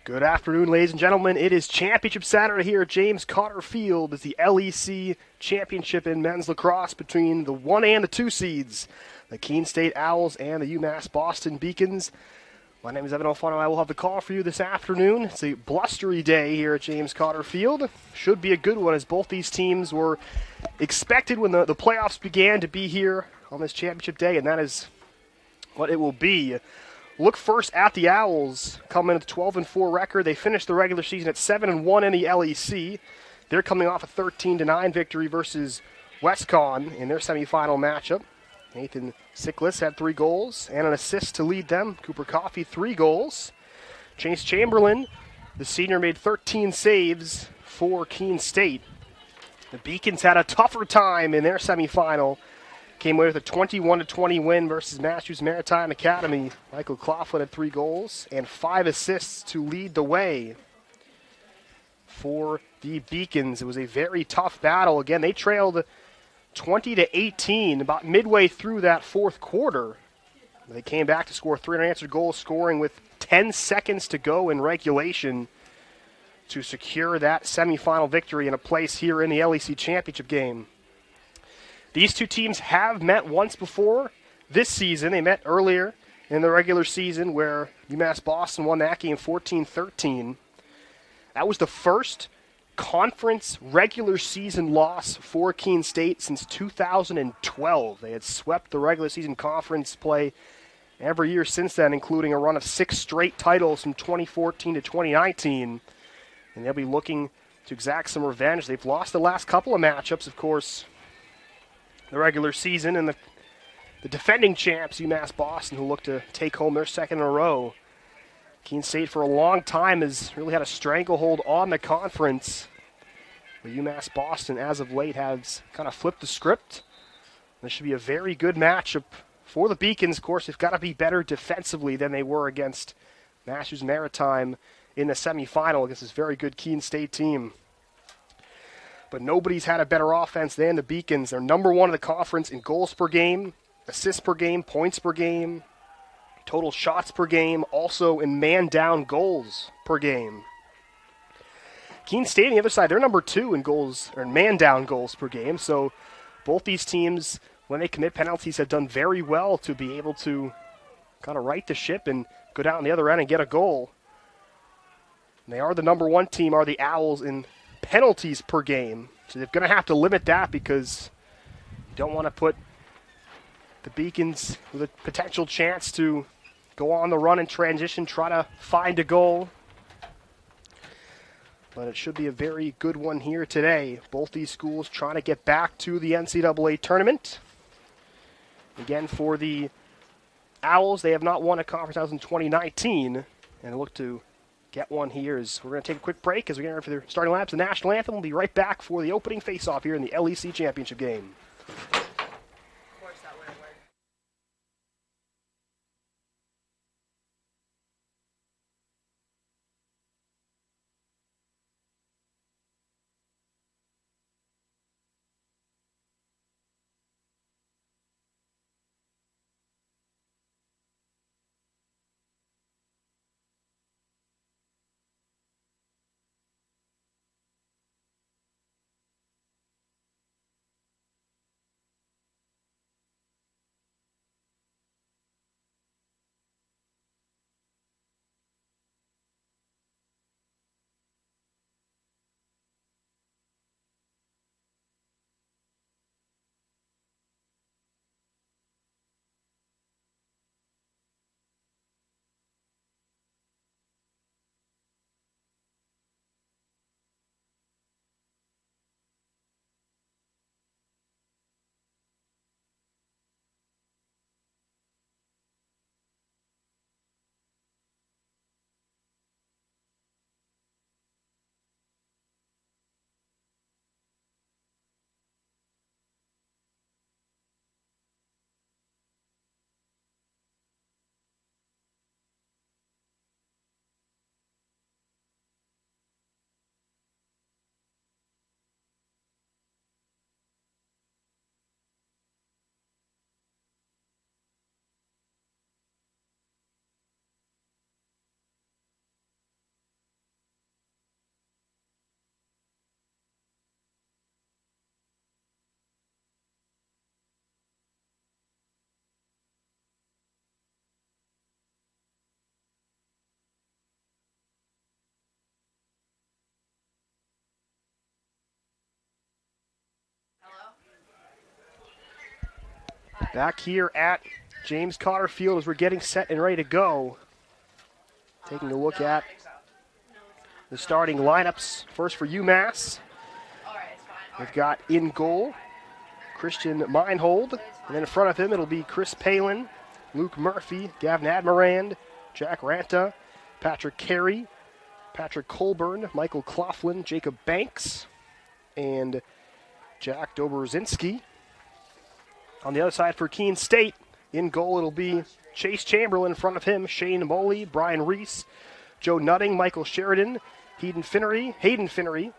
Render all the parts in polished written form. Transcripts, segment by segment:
Good afternoon, ladies and gentlemen. It is Championship Saturday here at James Cotter Field. It's the LEC Championship in men's lacrosse between the 1 and the 2 seeds, the Keene State Owls and the UMass Boston Beacons. My name is Evan Alfano. I will have the call for you this afternoon. It's a blustery day here at James Cotter Field. Should be a good one, as both these teams were expected when the playoffs began to be here on this championship day, and that is what it will be. Look first at the Owls, coming with a 12-4 record. They finished the regular season at 7-1 in the LEC. They're coming off a 13-9 victory versus WestCon in their semifinal matchup. Nathan Siklis had 3 goals and an assist to lead them. Cooper Coffey, 3 goals. Chase Chamberlain, the senior, made 13 saves for Keene State. The Beacons had a tougher time in their semifinal. Came away with a 21-20 win versus Massachusetts Maritime Academy. Michael Claflin had 3 goals and 5 assists to lead the way for the Beacons. It was a very tough battle. Again, they trailed 20-18 about midway through that fourth quarter. They came back to score 3 unanswered goals, scoring with 10 seconds to go in regulation to secure that semifinal victory and a place here in the LEC Championship game. These two teams have met once before this season. They met earlier in the regular season where UMass Boston won that game 14-13. That was the first conference regular season loss for Keene State since 2012. They had swept the regular season conference play every year since then, including a run of 6 straight titles from 2014 to 2019. And they'll be looking to exact some revenge. They've lost the last couple of matchups, of course, the regular season, and the defending champs, UMass Boston, who look to take home their second in a row. Keene State for a long time has really had a stranglehold on the conference. But UMass Boston, as of late, has kind of flipped the script. This should be a very good matchup for the Beacons. Of course, they've got to be better defensively than they were against Massachusetts Maritime in the semifinal against this very good Keene State team. But nobody's had a better offense than the Beacons. They're number 1 in the conference in goals per game, assists per game, points per game, total shots per game, also in man-down goals per game. Keene State on the other side, they're number 2 in goals, or in man-down goals per game. So both these teams, when they commit penalties, have done very well to be able to kind of right the ship and go down the other end and get a goal. And they are the number 1 team, are the Owls, in penalties per game. So they're going to have to limit that because you don't want to put the Beacons with a potential chance to go on the run and transition, try to find a goal. But it should be a very good one here today. Both these schools trying to get back to the NCAA tournament. Again, for the Owls, they have not won a conference house in 2019, and look to get one here. As we're going to take a quick break as we get ready for the starting laps of the national anthem. We'll be right back for the opening face-off here in the LEC Championship game. Back here at James Cotter Field as we're getting set and ready to go. Taking a look at the starting lineups. First for UMass, we've got in goal Christian Meinhold, and then in front of him it'll be Chris Palin, Luke Murphy, Gavin Admirand, Jack Ranta, Patrick Carey, Patrick Colburn, Michael Cloughlin, Jacob Banks, and Jack Doberzinski. On the other side for Keene State, in goal it'll be Chase Chamberlain. In front of him, Shane Moley, Brian Reese, Joe Nutting, Michael Sheridan, Hayden Finnery,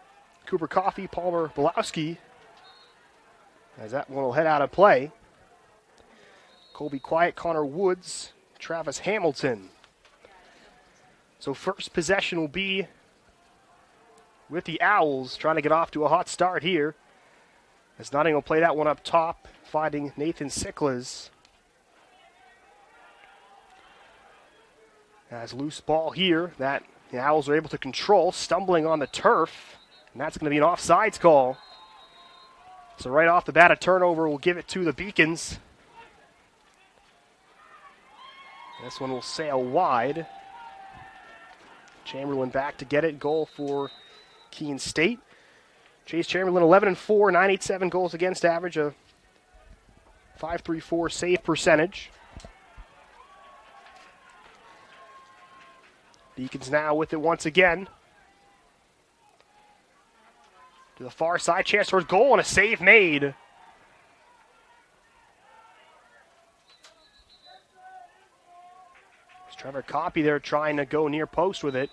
Cooper Coffey, Palmer Belowski, as that one will head out of play. Colby Quiet, Connor Woods, Travis Hamilton. So first possession will be with the Owls, trying to get off to a hot start here. As Nutting will play that one up top, finding Nathan Siklas. As loose ball here that the Owls are able to control, stumbling on the turf, and that's going to be an offsides call. So right off the bat, a turnover will give it to the Beacons. This one will sail wide. Chamberlain back to get it. Goal for Keene State. Chase Chamberlain 11-4, 987 goals against average, a .534 save percentage. Beacons now with it once again. To the far side, chance towards goal and a save made. It's Trevor Coppy there trying to go near post with it.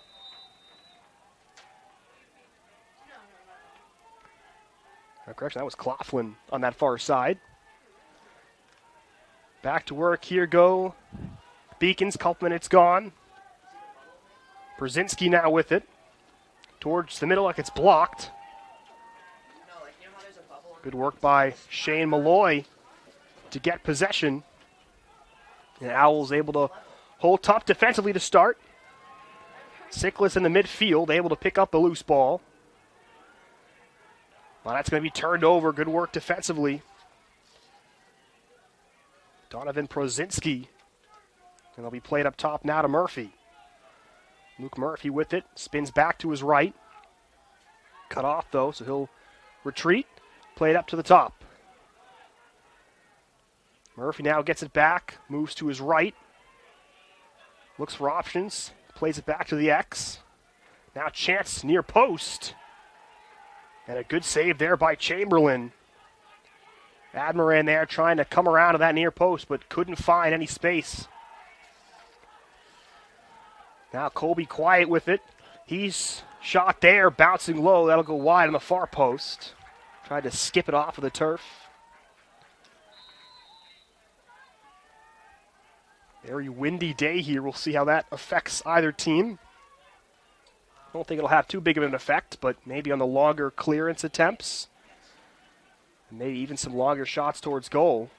Correction, that was Cloughlin on that far side. Back to work, here go Beacons, couple minutes gone. Brzezinski now with it. Towards the middle like it's blocked. Good work by Shane Malloy to get possession. And Owls able to hold tough defensively to start. Siklas in the midfield, able to pick up the loose ball. Well, that's going to be turned over. Good work defensively. Donovan Brzezinski. And they'll be played up top now to Murphy. Luke Murphy with it. Spins back to his right. Cut off, though, so he'll retreat. Play it up to the top. Murphy now gets it back. Moves to his right. Looks for options. Plays it back to the X. Now chance near post. And a good save there by Chamberlain. Admiran there trying to come around to that near post, but couldn't find any space. Now Colby Quiet with it. He's shot there, bouncing low. That'll go wide on the far post. Tried to skip it off of the turf. Very windy day here. We'll see how that affects either team. I don't think it'll have too big of an effect, but maybe on the longer clearance attempts. And maybe even some longer shots towards goal.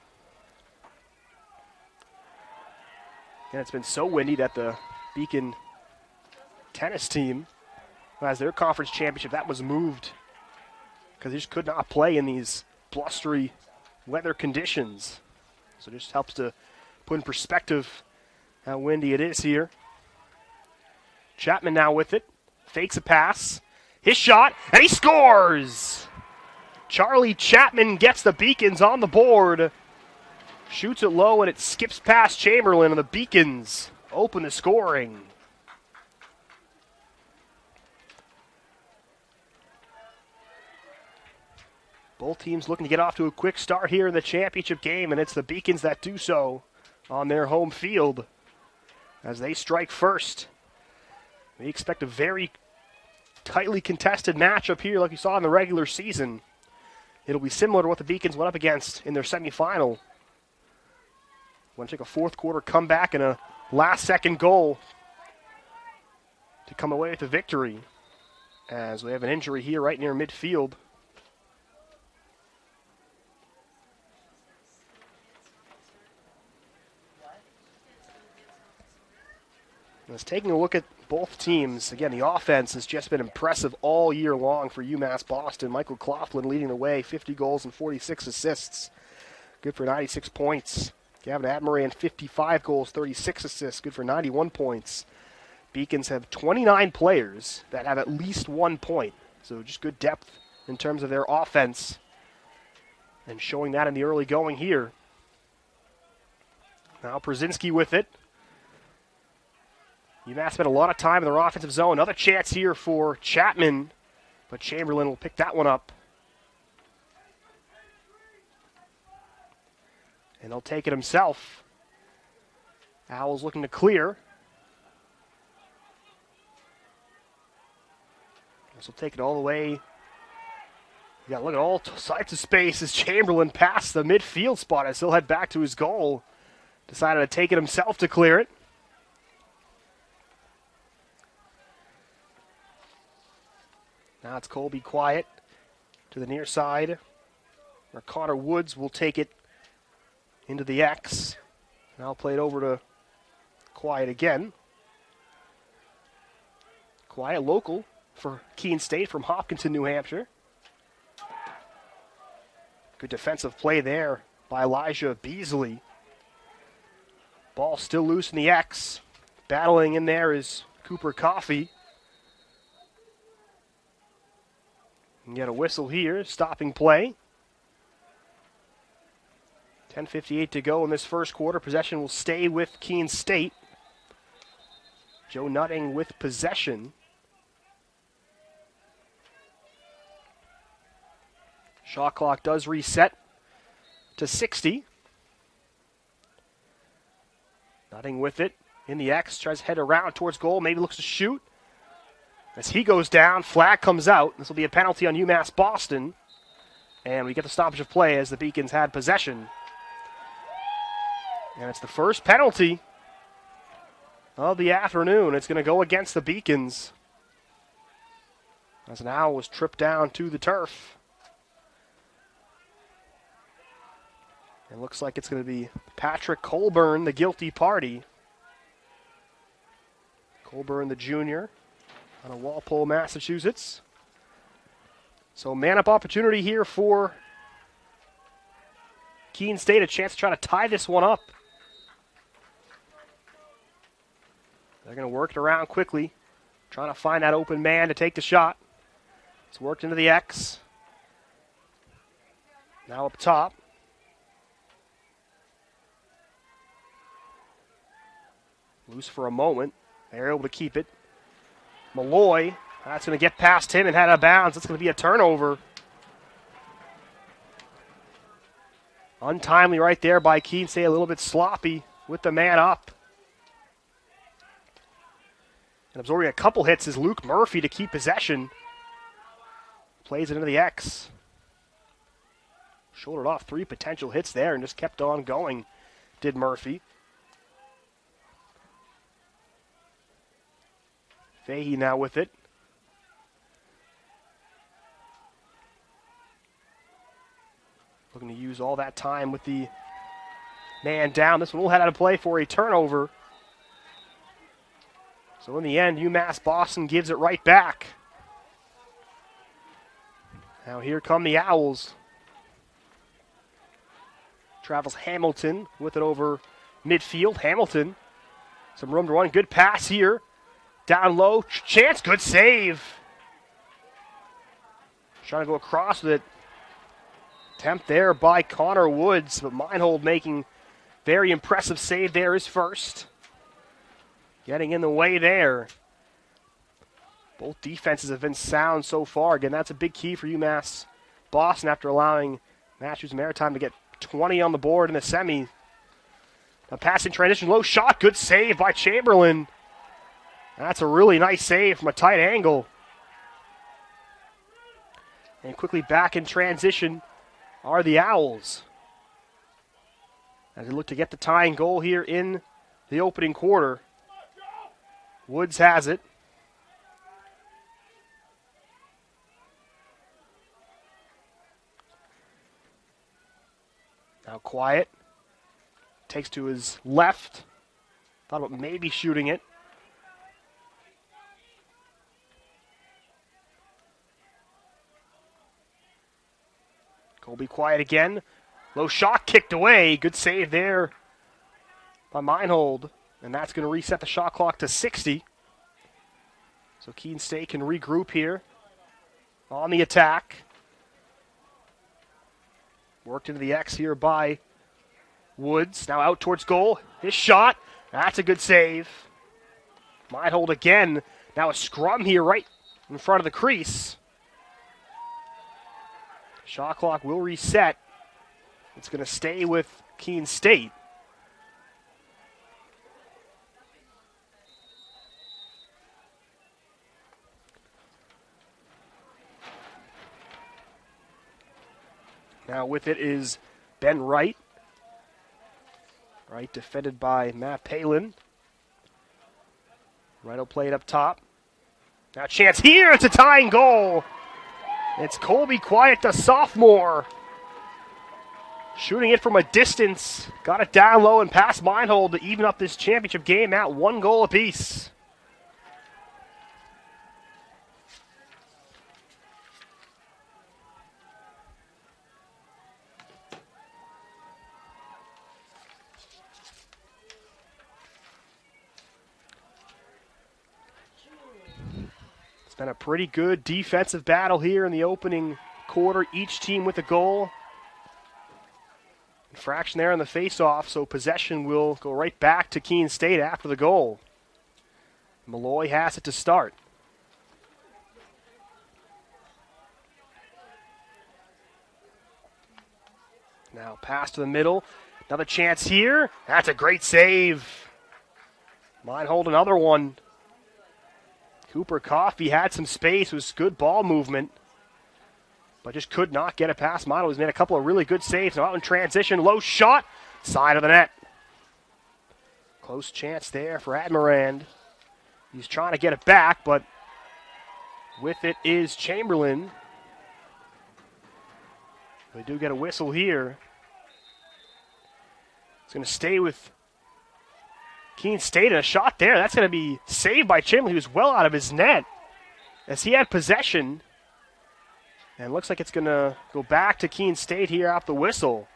And it's been so windy that the Beacon tennis team, as their conference championship, that was moved because they just could not play in these blustery weather conditions. So it just helps to put in perspective how windy it is here. Chapman now with it. Fakes a pass. His shot, and he scores! Charlie Chapman gets the Beacons on the board. Shoots it low, and it skips past Chamberlain, and the Beacons open the scoring. Both teams looking to get off to a quick start here in the championship game, and it's the Beacons that do so on their home field as they strike first. We expect a very tightly contested matchup here like you saw in the regular season. It'll be similar to what the Beacons went up against in their semifinal. Want to take a fourth quarter comeback and a last-second goal to come away with the victory, as we have an injury here right near midfield. Let's taking a look at both teams. Again, the offense has just been impressive all year long for UMass Boston. Michael Cloughlin leading the way, 50 goals and 46 assists. good for 96 points. Gavin Admiran, 55 goals, 36 assists, good for 91 points. Beacons have 29 players that have at least 1 point. So just good depth in terms of their offense. And showing that in the early going here. Now Brzezinski with it. UMass spent a lot of time in their offensive zone. Another chance here for Chapman, but Chamberlain will pick that one up. And he'll take it himself. Owls looking to clear. This will take it all the way. You got to look at all sides of space as Chamberlain passed the midfield spot as he'll head back to his goal. Decided to take it himself to clear it. Now it's Colby Quiet to the near side, where Connor Woods will take it into the X. Now play it over to Quiet again. Quiet, local for Keene State from Hopkinton, New Hampshire. Good defensive play there by Elijah Beasley. Ball still loose in the X. Battling in there is Cooper Coffey. And get a whistle here, stopping play. 10:58 to go in this first quarter. Possession will stay with Keene State. Joe Nutting with possession. Shot clock does reset to 60. Nutting with it in the X, tries to head around towards goal, maybe looks to shoot. As he goes down, flag comes out. This will be a penalty on UMass Boston. And we get the stoppage of play as the Beacons had possession. And it's the first penalty of the afternoon. It's going to go against the Beacons. As an owl was tripped down to the turf. It looks like it's going to be Patrick Colburn, the guilty party. Colburn, the junior, out of Walpole, Massachusetts. So man-up opportunity here for Keene State, a chance to try to tie this one up. They're going to work it around quickly, trying to find that open man to take the shot. It's worked into the X. Now up top. Loose for a moment. They're able to keep it. Malloy, that's going to get past him and head out of bounds. That's going to be a turnover. Untimely right there by Keene State, a little bit sloppy with the man up. And absorbing a couple hits is Luke Murphy to keep possession. Plays it into the X. Shouldered off 3 potential hits there and just kept on going, did Murphy. Fahey now with it. Looking to use all that time with the man down. This one will head out of play for a turnover. So in the end, UMass Boston gives it right back. Now here come the Owls. Travels Hamilton with it over midfield. Hamilton, some room to run. Good pass here. Down low, chance, good save. Trying to go across with it. Attempt there by Connor Woods, but Meinhold making very impressive save there is first. Getting in the way there. Both defenses have been sound so far. Again, that's a big key for UMass Boston after allowing Massachusetts Maritime to get 20 on the board in the semi. A passing transition, low shot, good save by Chamberlain. That's a really nice save from a tight angle. And quickly back in transition are the Owls, as they look to get the tying goal here in the opening quarter. Woods has it. Now Quiet takes to his left. Thought about maybe shooting it. Colby Quiet again Low shot kicked away. Good save there by Meinhold. And that's going to reset the shot clock to 60. So Keene State can regroup here on the attack. Worked into the X here by Woods. Now out towards goal. His shot. That's a good save. Meinhold again. Now a scrum here right in front of the crease. Shot clock will reset. It's going to stay with Keene State. Now with it is Ben Wright. Wright defended by Matt Palin. Wright will play it up top. Now chance here, it's a tying goal. It's Colby Quiet, the sophomore. Shooting it from a distance. Got it down low and past Meinhold to even up this championship game at 1 goal apiece. Been a pretty good defensive battle here in the opening quarter. Each team with a goal. Infraction there on the face-off, so possession will go right back to Keene State after the goal. Malloy has it to start. Now pass to the middle. Another chance here. That's a great save. Meinhold another one. Cooper Coffey had some space, was good ball movement, but just could not get it past Meinhold. He's made a couple of really good saves. Now out in transition, low shot, side of the net. Close chance there for Admirand. He's trying to get it back, but with it is Chamberlain. We do get a whistle here. It's going to stay with Keene State, and a shot there. That's going to be saved by Chamberlain. He was well out of his net as he had possession. And looks like it's going to go back to Keene State here off the whistle.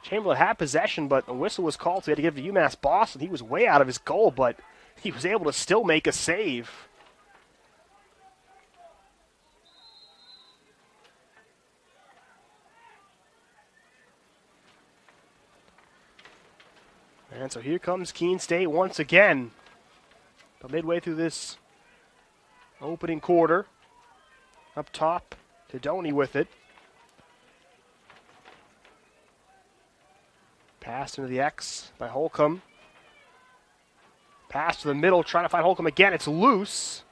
Chamberlain had possession, but the whistle was called, so he had to give it to UMass Boston. He was way out of his goal, but he was able to still make a save. And so here comes Keene State once again. But midway through this opening quarter. Up top, Tedoni with it. Pass into the X by Holcomb. Pass to the middle, trying to find Holcomb again. It's loose.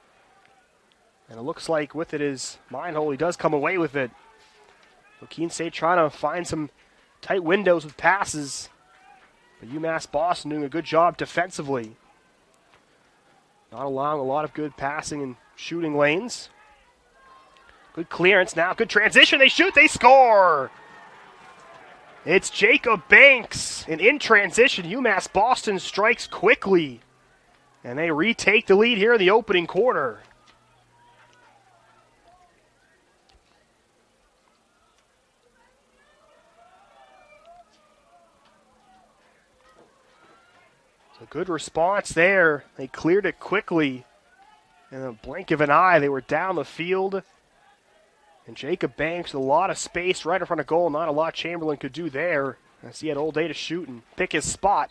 And it looks like with it is Meinhold. He does come away with it. So Keene State trying to find some tight windows with passes. But UMass Boston doing a good job defensively. Not allowing a lot of good passing and shooting lanes. Good clearance now. Good transition. They shoot. They score. It's Jacob Banks. And in transition, UMass Boston strikes quickly. And they retake the lead here in the opening quarter. So good response there. They cleared it quickly. In a blink of an eye, they were down the field. And Jacob Banks with a lot of space right in front of goal. Not a lot Chamberlain could do there, as he had all day to shoot and pick his spot.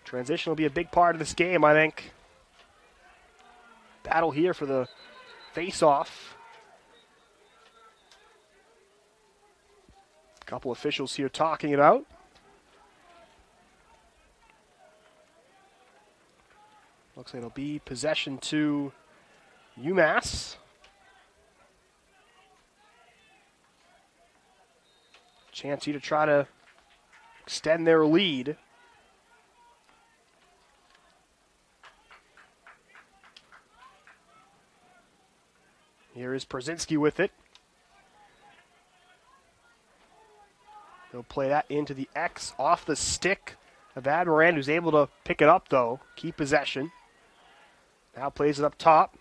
Transition will be a big part of this game, I think. Battle here for the face-off. A couple officials here talking it out. Looks like it'll be possession to UMass. Chance here to try to extend their lead. Here is Przinski with it. They'll play that into the X off the stick of Admirand, who's able to pick it up, though. Keep possession. Now plays it up top.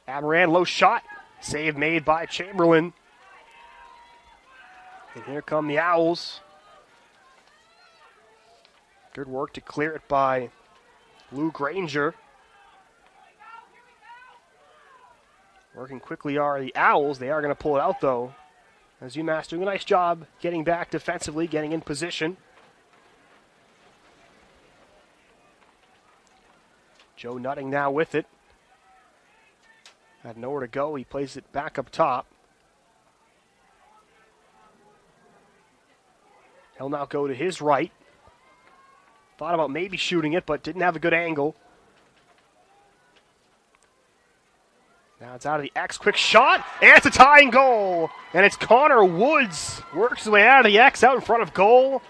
Admirand, low shot. Save made by Chamberlain. And here come the Owls. Good work to clear it by Lou Granger. Working quickly are the Owls. They are going to pull it out, though, as UMass doing a nice job getting back defensively, getting in position. Joe Nutting now with it. Had nowhere to go. He plays it back up top. He'll now go to his right. Thought about maybe shooting it, but didn't have a good angle. Now it's out of the X. Quick shot, and it's a tying goal. And it's Connor Woods. Works his way out of the X, out in front of goal,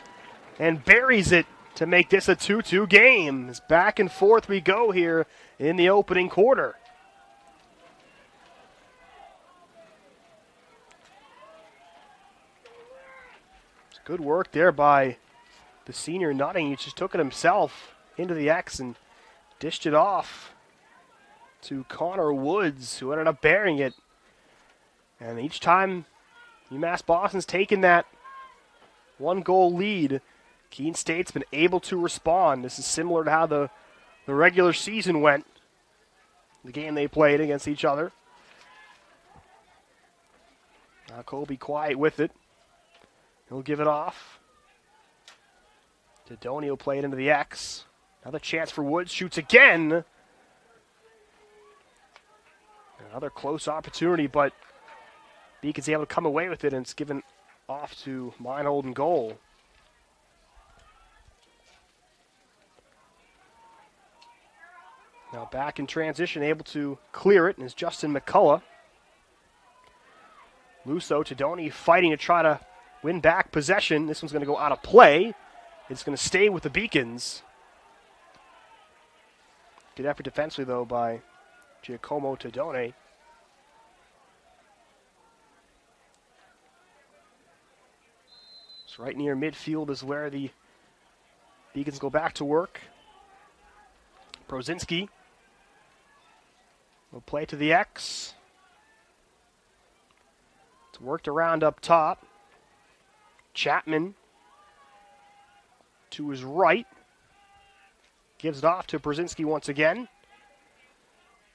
and buries it to make this a 2-2 game. It's back and forth we go here in the opening quarter. It's good work there by the senior Nutting. He just took it himself into the X and dished it off to Connor Woods, who ended up burying it. And each time UMass Boston's taken that one-goal lead, Keene State's been able to respond. This is similar to how the regular season went, the game they played against each other. Now Colby quiet with it. He'll give it off. Dodoni will play it into the X. Another chance for Woods. Shoots again. Another close opportunity, but Beacon's able to come away with it, and it's given off to Meinhold in goal. Now back in transition, able to clear it, and is Justin McCullough. Lusso, Tedoni fighting to try to win back possession. This one's going to go out of play. It's going to stay with the Beacons. Good effort defensively, though, by Giacomo Tedone. So right near midfield is where the Beacons go back to work. Prozinski will play to the X. It's worked around up top. Chapman to his right. Gives it off to Brzezinski once again.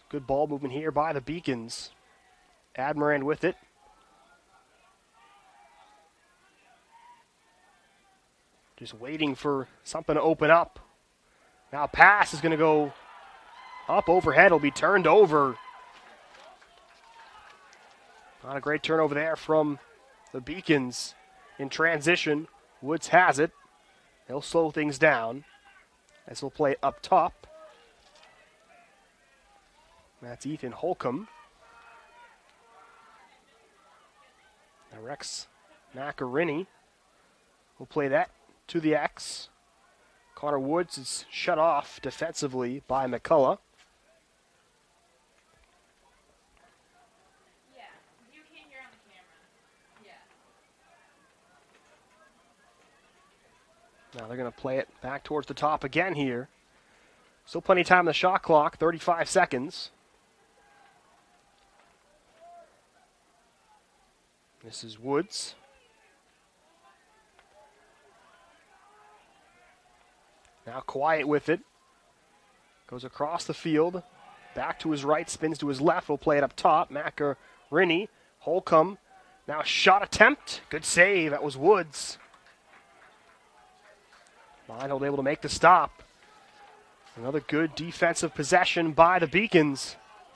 Good ball movement here by the Beacons. Admirand with it. Just waiting for something to open up. Now pass is going to go up overhead. It'll be turned over. Not a great turnover there from the Beacons in transition. Woods has it. He'll slow things down as he'll play it up top. That's Ethan Holcomb. Now Rex Macarini will play that to the X. Connor Woods is shut off defensively by McCullough. Yeah, you can't hear on the camera. Yeah. Now they're going to play it back towards the top again here. Still plenty of time on the shot clock, 35 seconds. This is Woods. Now quiet with it. Goes across the field. Back to his right, spins to his left. We'll play it up top. Macarini, Holcomb. Now a shot attempt. Good save. That was Woods. Meinhold able to make the stop. Another good defensive possession by the Beacons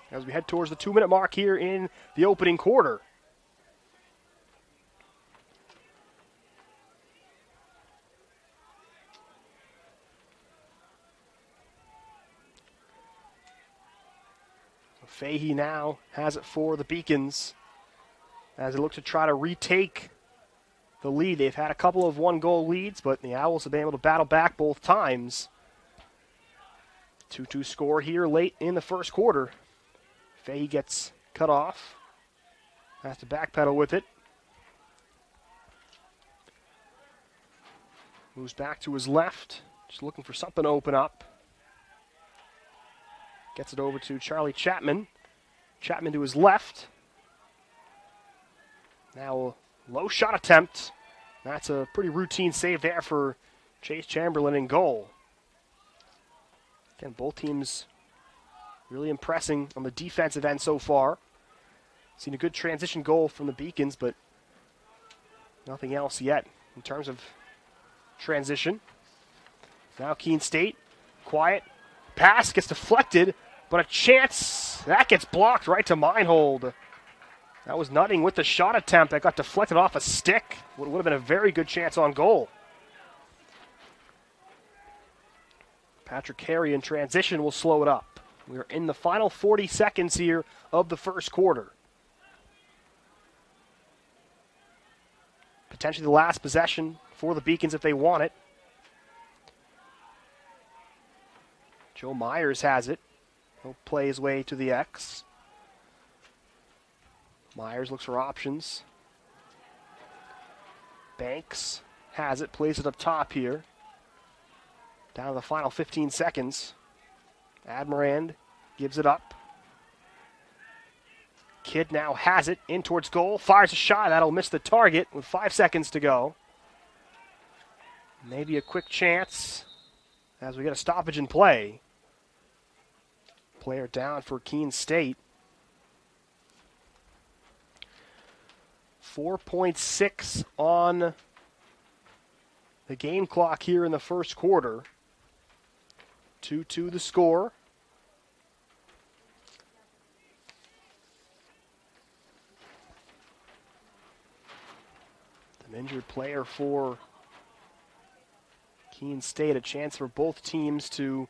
as we head towards the 2-minute mark here in the opening quarter. Fahey now has it for the Beacons as they look to try to retake the lead. They've had a couple of one-goal leads, but the Owls have been able to battle back both times. 2-2 score here late in the first quarter. Fahey gets cut off. Has to backpedal with it. Moves back to his left. Just looking for something to open up. Gets it over to Charlie Chapman. Chapman to his left. Now a low shot attempt. That's a pretty routine save there for Chase Chamberlain in goal. Again, both teams really impressing on the defensive end so far. Seen a good transition goal from the Beacons, but nothing else yet in terms of transition. Now Keene State, quiet. Pass gets deflected, but a chance. That gets blocked right to Meinhold. That was Nutting with the shot attempt that got deflected off a stick. Would have been a very good chance on goal. Patrick Carey in transition will slow it up. We are in the final 40 seconds here of the first quarter. Potentially the last possession for the Beacons if they want it. Joe Myers has it. He'll play his way to the X. Myers looks for options. Banks has it, plays it up top here. Down to the final 15 seconds. Admirand gives it up. Kidd now has it, in towards goal, fires a shot, that'll miss the target with 5 seconds to go. Maybe a quick chance as we get a stoppage in play. Player down for Keene State. 4.6 on the game clock here in the first quarter. 2-2 the score. An injured player for Keene State. A chance for both teams to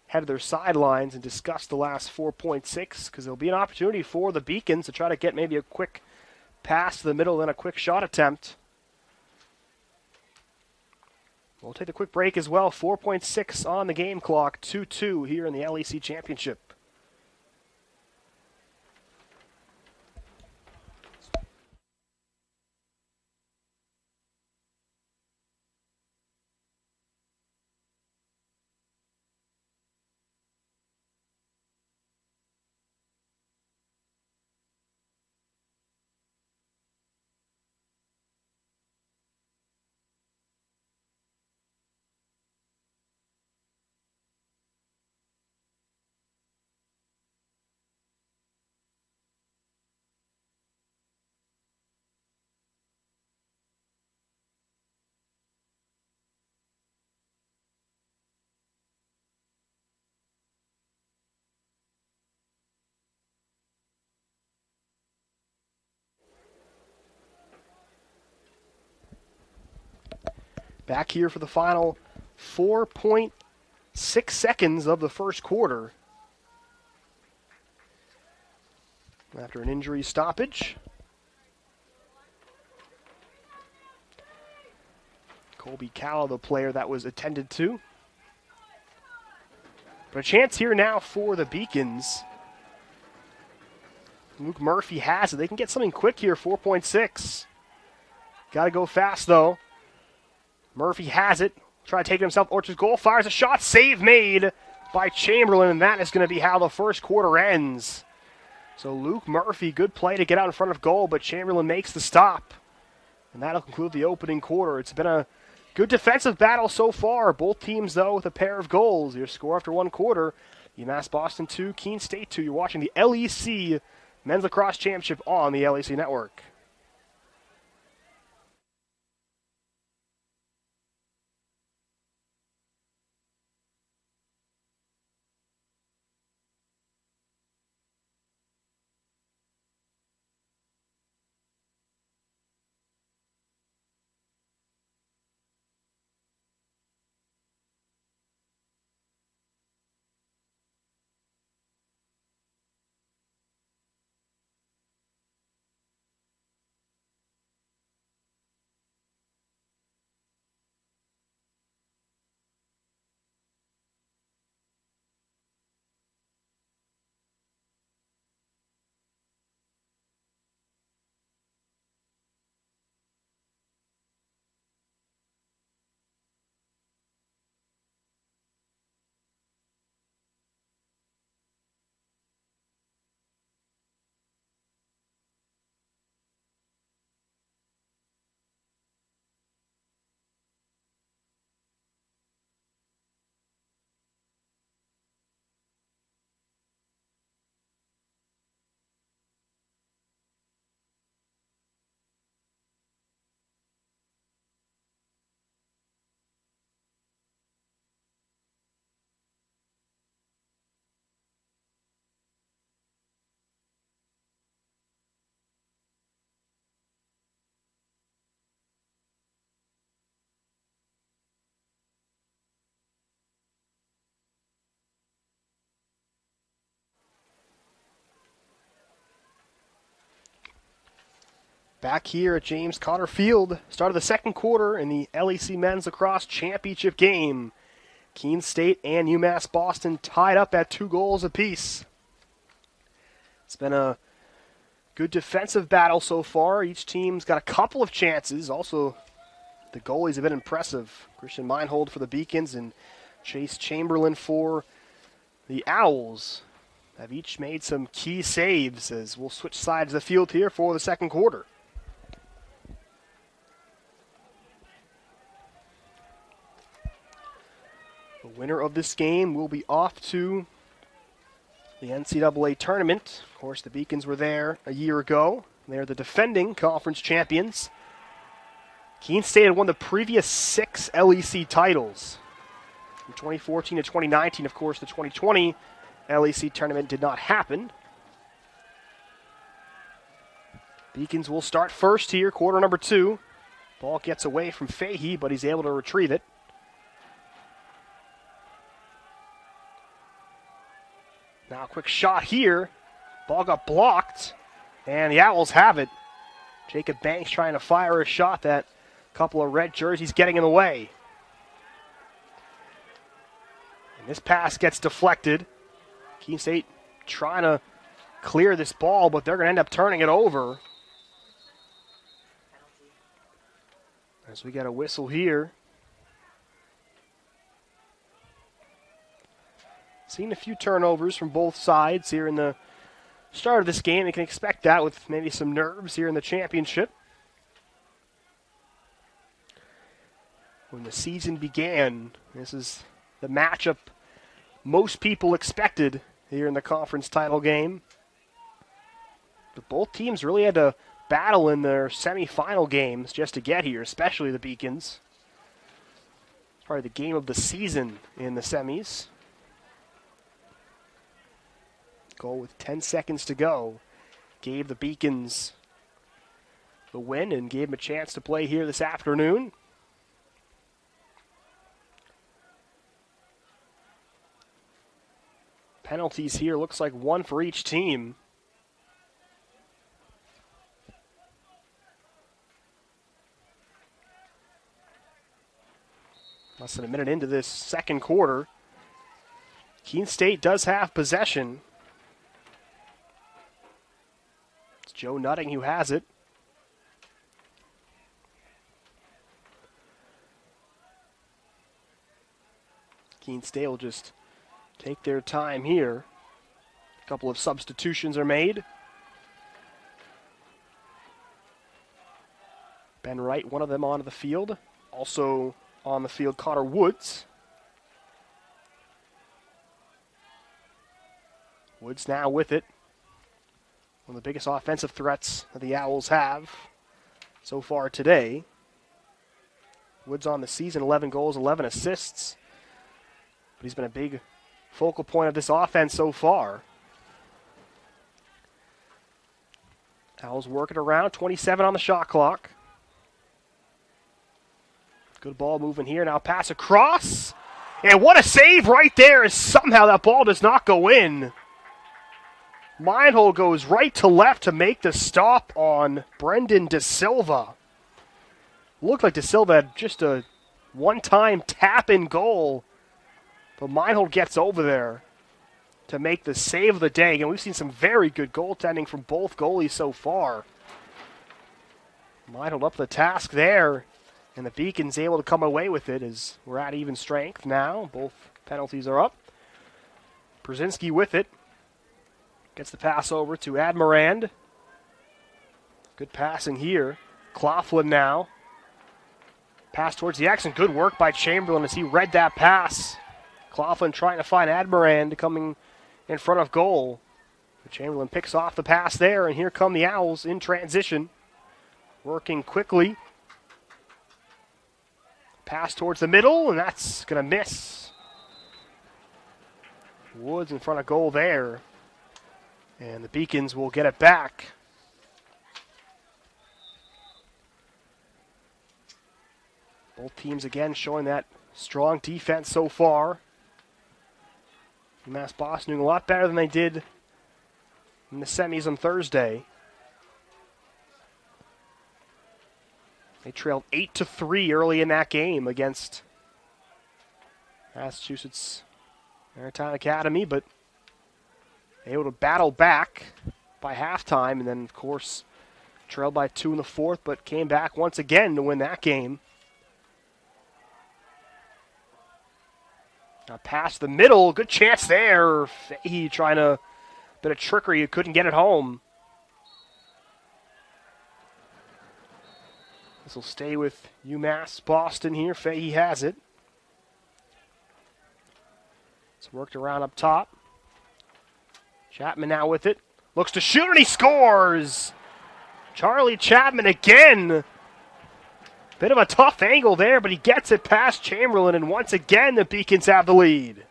head to their sidelines and discuss the last 4.6, because there'll be an opportunity for the Beacons to try to get maybe a quick pass to the middle and a quick shot attempt. We'll take a quick break as well. 4.6 on the game clock. 2-2 here in the LEC Championship. Back here for the final 4.6 seconds of the first quarter. After an injury stoppage. Colby Calla, the player that was attended to. But a chance here now for the Beacons. Luke Murphy has it. They can get something quick here, 4.6. Got to go fast, though. Murphy has it. Trying to take it himself. Orchard's goal. Fires a shot. Save made by Chamberlain. And that is going to be how the first quarter ends. So Luke Murphy, good play to get out in front of goal, but Chamberlain makes the stop. And that'll conclude the opening quarter. It's been a good defensive battle so far. Both teams, though, with a pair of goals. Your score after one quarter, UMass Boston 2, Keene State 2. You're watching the LEC Men's Lacrosse Championship on the LEC Network. Back here at James Cotter Field, start of the second quarter in the LEC Men's Lacrosse Championship game. Keene State and UMass Boston tied up at 2 goals apiece. It's been a good defensive battle so far. Each team's got a couple of chances. Also, the goalies have been impressive. Christian Meinhold for the Beacons and Chase Chamberlain for the Owls have each made some key saves as we'll switch sides of the field here for the second quarter. The winner of this game will be off to the NCAA tournament. Of course, the Beacons were there a year ago. They're the defending conference champions. Keene State had won the previous 6 LEC titles. From 2014 to 2019, of course, the 2020 LEC tournament did not happen. Beacons will start first here, quarter number 2. Ball gets away from Fahey, but he's able to retrieve it. Now a quick shot here. Ball got blocked, and the Owls have it. Jacob Banks trying to fire a shot. That couple of red jerseys getting in the way. And this pass gets deflected. Keene State trying to clear this ball, but they're going to end up turning it over. As we get a whistle here. Seen a few turnovers from both sides here in the start of this game. You can expect that with maybe some nerves here in the championship. When the season began, this is the matchup most people expected here in the conference title game. But both teams really had to battle in their semifinal games just to get here, especially the Beacons. It's probably the game of the season in the semis. Goal with 10 seconds to go gave the Beacons the win and gave them a chance to play here this afternoon. Penalties here, looks like 1 for each team. Less than a minute into this second quarter. Keene State does have possession. It's Joe Nutting who has it. Keene State will just take their time here. A couple of substitutions are made. Ben Wright, one of them onto the field. Also on the field, Connor Woods. Woods now with it. One of the biggest offensive threats that the Owls have so far today. Woods on the season, 11 goals, 11 assists. But he's been a big focal point of this offense so far. Owls working around, 27 on the shot clock. Good ball moving here. Now pass across. And what a save right there. Somehow that ball does not go in. Meinhold goes right to left to make the stop on Brendan De Silva. Looked like De Silva had just a one-time tap-in goal. But Meinhold gets over there to make the save of the day. And we've seen some very good goaltending from both goalies so far. Meinhold up the task there. And the Beacons able to come away with it as we're at even strength now. Both penalties are up. Brzezinski with it. Gets the pass over to Admirand. Good passing here. Claflin now. Pass towards the X, and good work by Chamberlain as he read that pass. Claflin trying to find Admirand coming in front of goal. Chamberlain picks off the pass there, and here come the Owls in transition. Working quickly. Pass towards the middle, and that's going to miss. Woods in front of goal there. And the Beacons will get it back. Both teams again showing that strong defense so far. UMass Boston doing a lot better than they did in the semis on Thursday. They trailed 8-3 early in that game against Massachusetts Maritime Academy, but able to battle back by halftime, and then, of course, trailed by 2 in the fourth, but came back once again to win that game. Now pass the middle, good chance there. Fahey trying a bit of trickery, couldn't get it home. This will stay with UMass Boston here. Fahey has it. It's worked around up top. Chapman now with it. Looks to shoot and he scores! Charlie Chapman again. Bit of a tough angle there, but he gets it past Chamberlain, and once again the Beacons have the lead.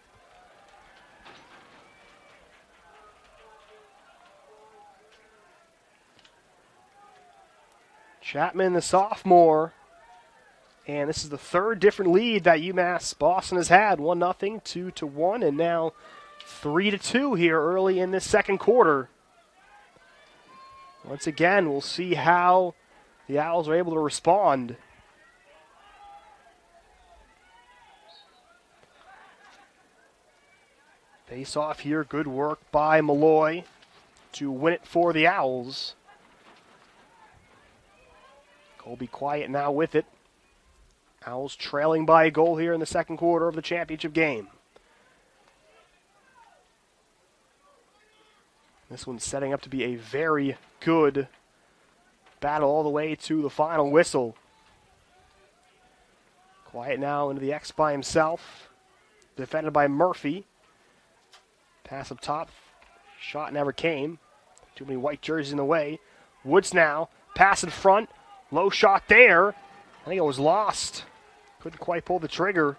Chapman, the sophomore, and this is the third different lead that UMass Boston has had. 1-0, 2-1, and now 3-2 here early in this second quarter. Once again, we'll see how the Owls are able to respond. Face off here, good work by Malloy to win it for the Owls. Colby quiet now with it. Owls trailing by a goal here in the second quarter of the championship game. This one's setting up to be a very good battle all the way to the final whistle. Quiet now into the X by himself. Defended by Murphy. Pass up top. Shot never came. Too many white jerseys in the way. Woods now. Pass in front. Low shot there. I think it was lost. Couldn't quite pull the trigger.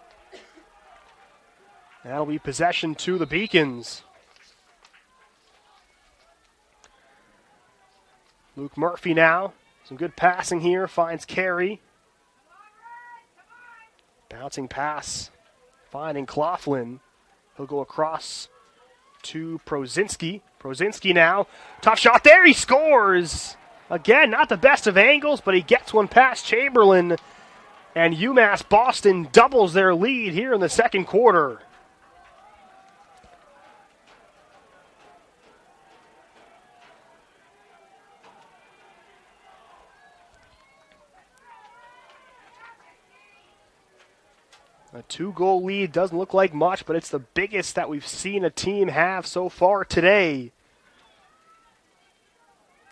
That'll be possession to the Beacons. Luke Murphy now. Some good passing here. Finds Carey. Bouncing pass. Finding Claflin. He'll go across to Prozinski. Prozinski now. Tough shot there. He scores. Again, not the best of angles, but he gets one past Chamberlain. And UMass Boston doubles their lead here in the second quarter. A 2-goal lead doesn't look like much, but it's the biggest that we've seen a team have so far today.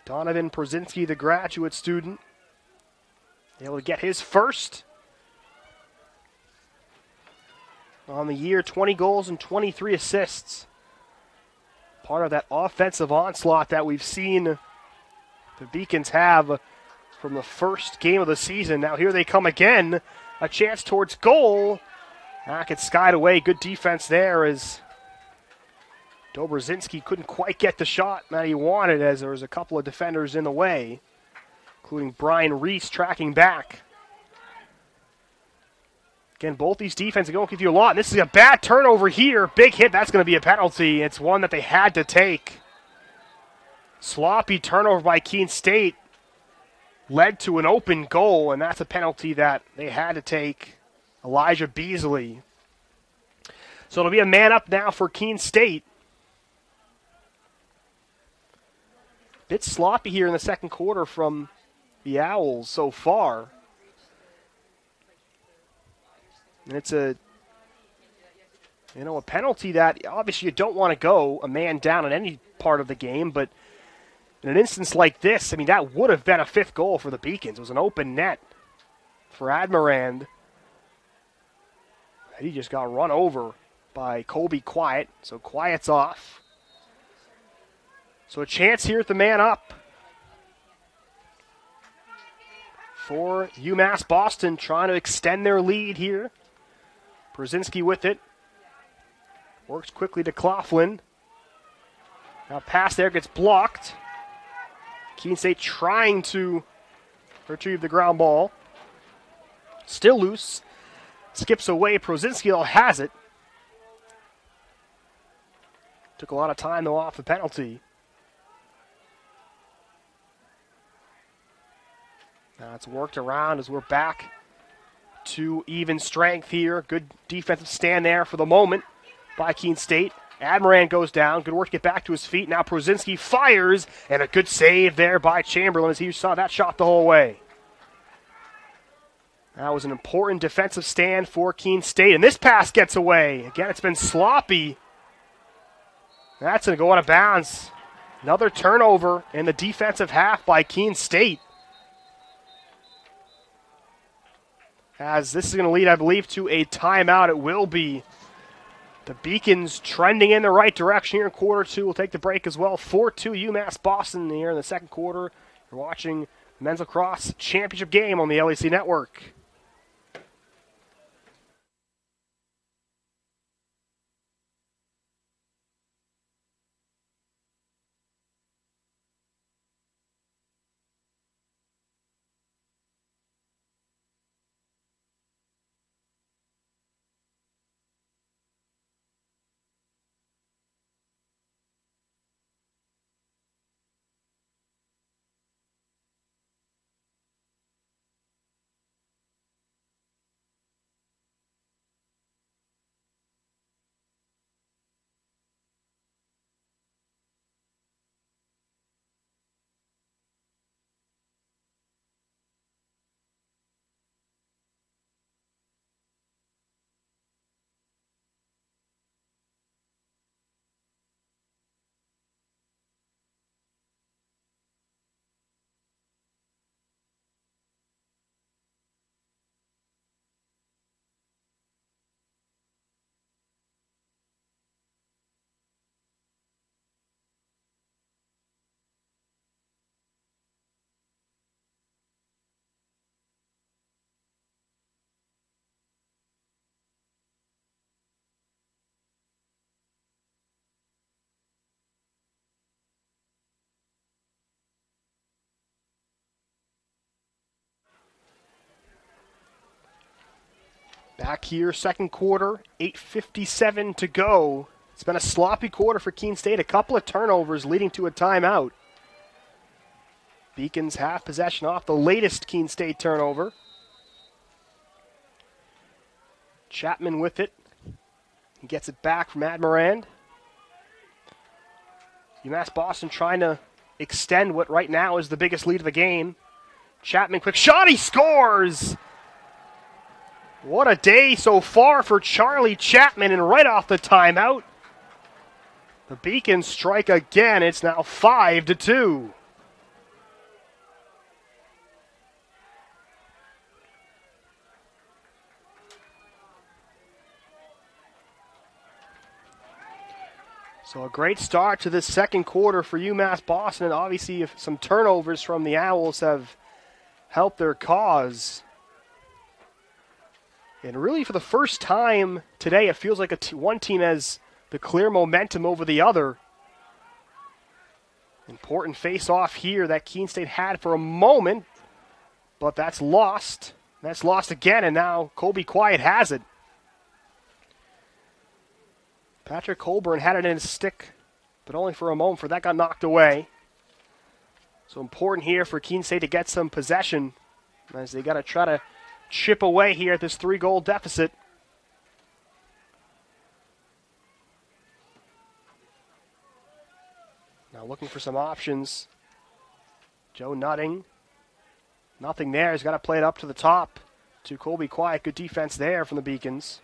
Donovan Prozinski, the graduate student, able to get his first on the year. 20 goals and 23 assists. Part of that offensive onslaught that we've seen the Beacons have from the first game of the season. Now here they come again. A chance towards goal. Gets skied away. Good defense there as Dobrzinski couldn't quite get the shot that he wanted, as there was a couple of defenders in the way, including Brian Reese tracking back. Again, both these defenses don't give you a lot. And this is a bad turnover here. Big hit. That's going to be a penalty. It's one that they had to take. Sloppy turnover by Keene State led to an open goal, and that's a penalty that they had to take. Elijah Beasley. So it'll be a man up now for Keene State. Bit sloppy here in the second quarter from the Owls so far. And it's a penalty that obviously you don't want to go a man down in any part of the game, but in an instance like this, I mean, that would have been a fifth goal for the Beacons. It was an open net for Admirand. He just got run over by Colby Quiet, so Quiet's off. So a chance here at the man up for UMass Boston, trying to extend their lead here. Brzezinski with it. Works quickly to Claflin. Now pass there gets blocked. Keene State trying to retrieve the ground ball. Still loose. Skips away. Brzezinski has it. Took a lot of time, though, off the penalty. Now It's worked around as we're back to even strength here. Good defensive stand there for the moment by Keene State. Admiran goes down. Good work to get back to his feet. Now Prozinski fires, and a good save there by Chamberlain as he saw that shot the whole way. That was an important defensive stand for Keene State, and this pass gets away. Again, it's been sloppy. That's going to go out of bounds. Another turnover in the defensive half by Keene State. As this is going to lead, I believe, to a timeout. It will be. The Beacons trending in the right direction here in quarter two. We'll take the break as well. 4-2 UMass Boston here in the second quarter. You're watching the men's lacrosse championship game on the LEC Network. Back here, second quarter, 8:57 to go. It's been a sloppy quarter for Keene State. A couple of turnovers leading to a timeout. Beacons have possession off the latest Keene State turnover. Chapman with it. He gets it back from Admirand. UMass Boston trying to extend what right now is the biggest lead of the game. Chapman, quick shot, he scores! What a day so far for Charlie Chapman, and right off the timeout, the Beacons strike again. It's now 5-2. So a great start to this second quarter for UMass Boston, and obviously some turnovers from the Owls have helped their cause. And really, for the first time today, it feels like one team has the clear momentum over the other. Important face-off here that Keene State had for a moment, but that's lost. That's lost again, and now Colby Quiet has it. Patrick Colburn had it in his stick, but only for a moment, for that got knocked away. So important here for Keene State to get some possession, as they got to try to chip away here at this 3-goal deficit. Now looking for some options. Joe Nutting. Nothing there. He's got to play it up to the top to Colby Quiet. Good defense there from the Beacons.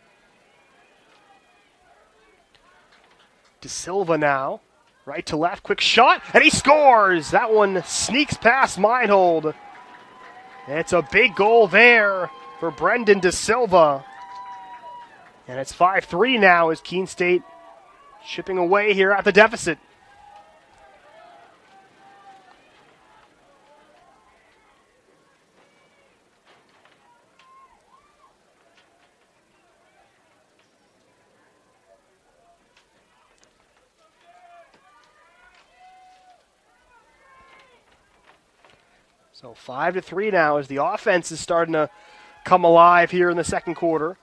De Silva now. Right to left. Quick shot. And he scores. That one sneaks past Meinhold. It's a big goal there for Brendan De Silva. And it's 5-3 now as Keene State chipping away here at the deficit. So 5-3 now as the offense is starting to come alive here in the second quarter.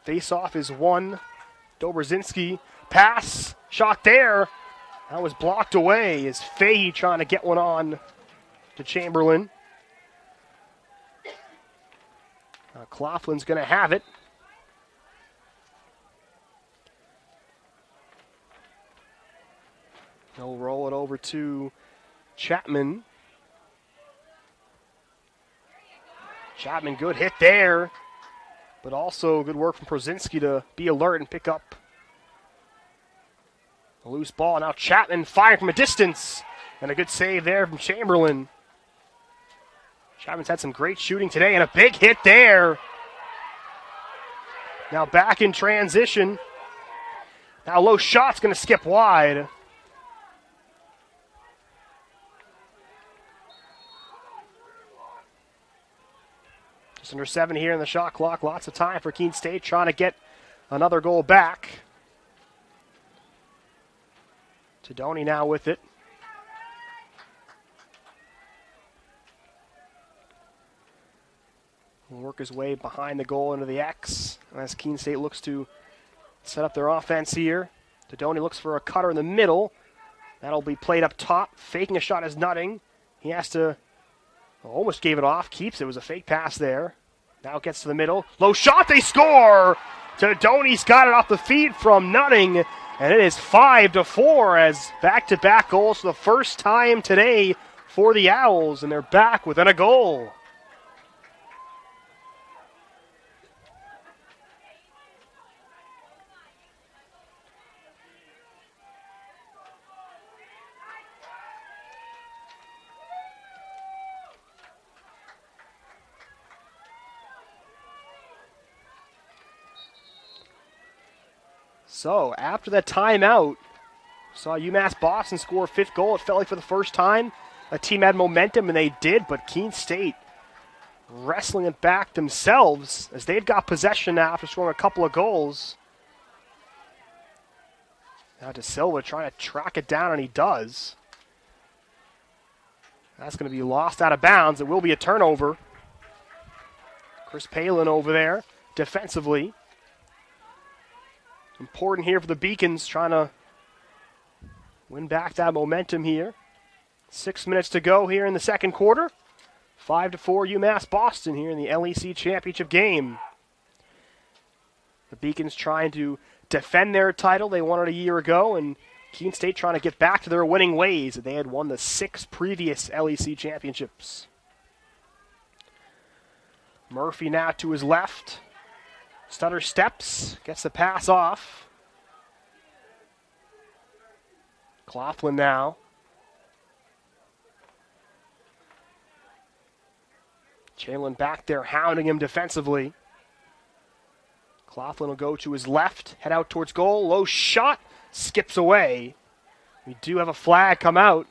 Face-off is won. Dobrzinski, pass, shot there. That was blocked away as Fahey trying to get one on to Chamberlain. Coughlin's going to have it. He'll roll it over to Chapman. Chapman, good hit there, but also good work from Prozinski to be alert and pick up a loose ball. Now Chapman firing from a distance, and a good save there from Chamberlain. Chapman's had some great shooting today, and a big hit there. Now back in transition. Now low shot's going to skip wide. Just under 7 here in the shot clock. Lots of time for Keene State trying to get another goal back. Tadoni now with it. Will work his way behind the goal into the X as Keene State looks to set up their offense here. Tadoni looks for a cutter in the middle. That'll be played up top. Faking a shot is Nutting. He has to, almost gave it off, keeps it. It was a fake pass there. Now it gets to the middle. Low shot, they score! Tadoni's got it off the feed from Nutting, and it is 5-4 as back-to-back goals for the first time today for the Owls, and they're back within a goal. So, after that timeout, saw UMass Boston score a 5th goal. It felt like for the first time a team had momentum, and they did, but Keene State wrestling it back themselves as they've got possession now after scoring a couple of goals. Now De Silva trying to track it down, and he does. That's going to be lost out of bounds. It will be a turnover. Chris Palin over there defensively. Important here for the Beacons, trying to win back that momentum here. 6 minutes to go here in the second quarter. 5-4 UMass Boston here in the LEC championship game. The Beacons trying to defend their title. They won it a year ago, and Keene State trying to get back to their winning ways. They had won the 6 previous LEC championships. Murphy now to his left. Stutter steps, gets the pass off. Coughlin now. Chamberlain back there hounding him defensively. Coughlin will go to his left, head out towards goal. Low shot, skips away. We do have a flag come out.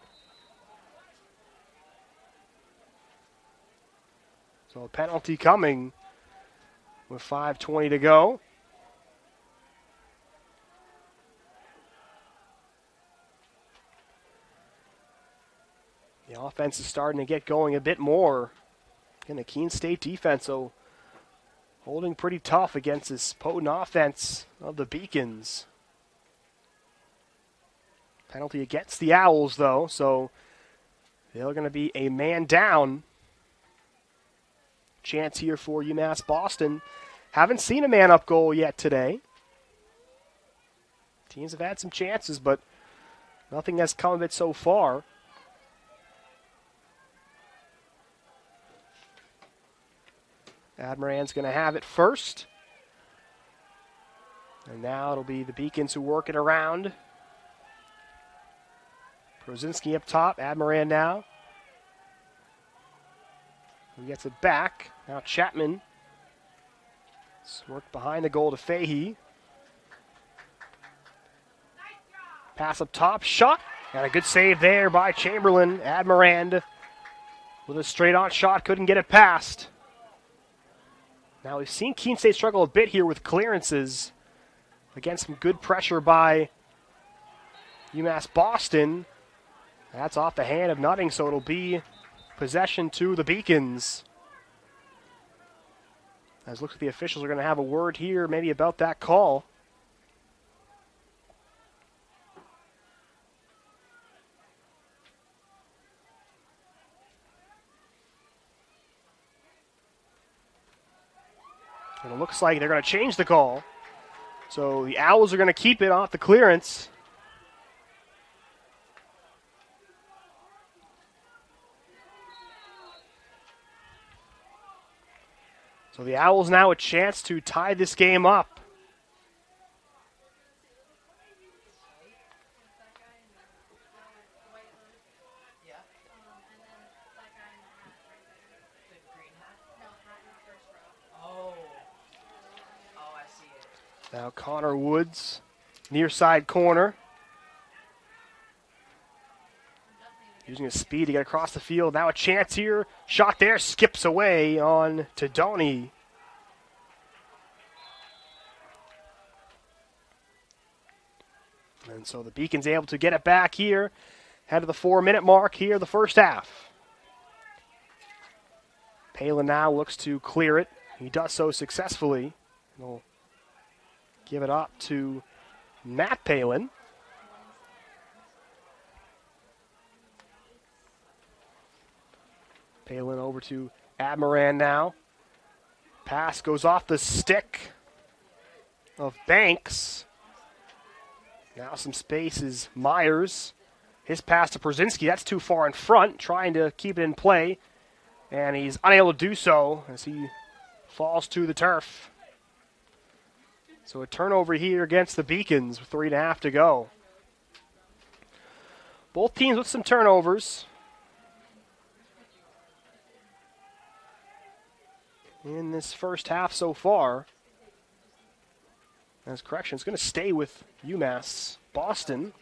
So a penalty coming with 5:20 to go. The offense is starting to get going a bit more. Again, the Keene State defense, so holding pretty tough against this potent offense of the Beacons. Penalty against the Owls, though, so they're going to be a man down. Chance here for UMass Boston. Haven't seen a man-up goal yet today. Teams have had some chances, but nothing has come of it so far. Admiran's going to have it first. And now it'll be the Beacons who work it around. Prozinski up top. Admiran now. He gets it back. Now Chapman. It's worked behind the goal to Fahey. Pass up top. Shot. And a good save there by Chamberlain. Admiran with a straight-on shot. Couldn't get it past. Now we've seen Keene State struggle a bit here with clearances against some good pressure by UMass Boston. That's off the hand of Nutting, so it'll be possession to the Beacons. As looks like the officials are going to have a word here maybe about that call. And it looks like they're going to change the call. So the Owls are going to keep it off the clearance. So the Owls now a chance to tie this game up. Now Connor Woods, near side corner. Using his speed to get across the field. Now a chance here. Shot there, skips away on to Donnie. And so the Beacon's able to get it back here. Head of the 4-minute mark here, the first half. Palin now looks to clear it. He does so successfully. He'll give it up to Matt Palin. Palin over to Admiran now. Pass goes off the stick of Banks. Now some space is Myers. His pass to Brzezinski, that's too far in front, trying to keep it in play. And he's unable to do so as he falls to the turf. So a turnover here against the Beacons with 3.5 to go. Both teams with some turnovers. In this first half so far. As correction, it's going to stay with UMass Boston.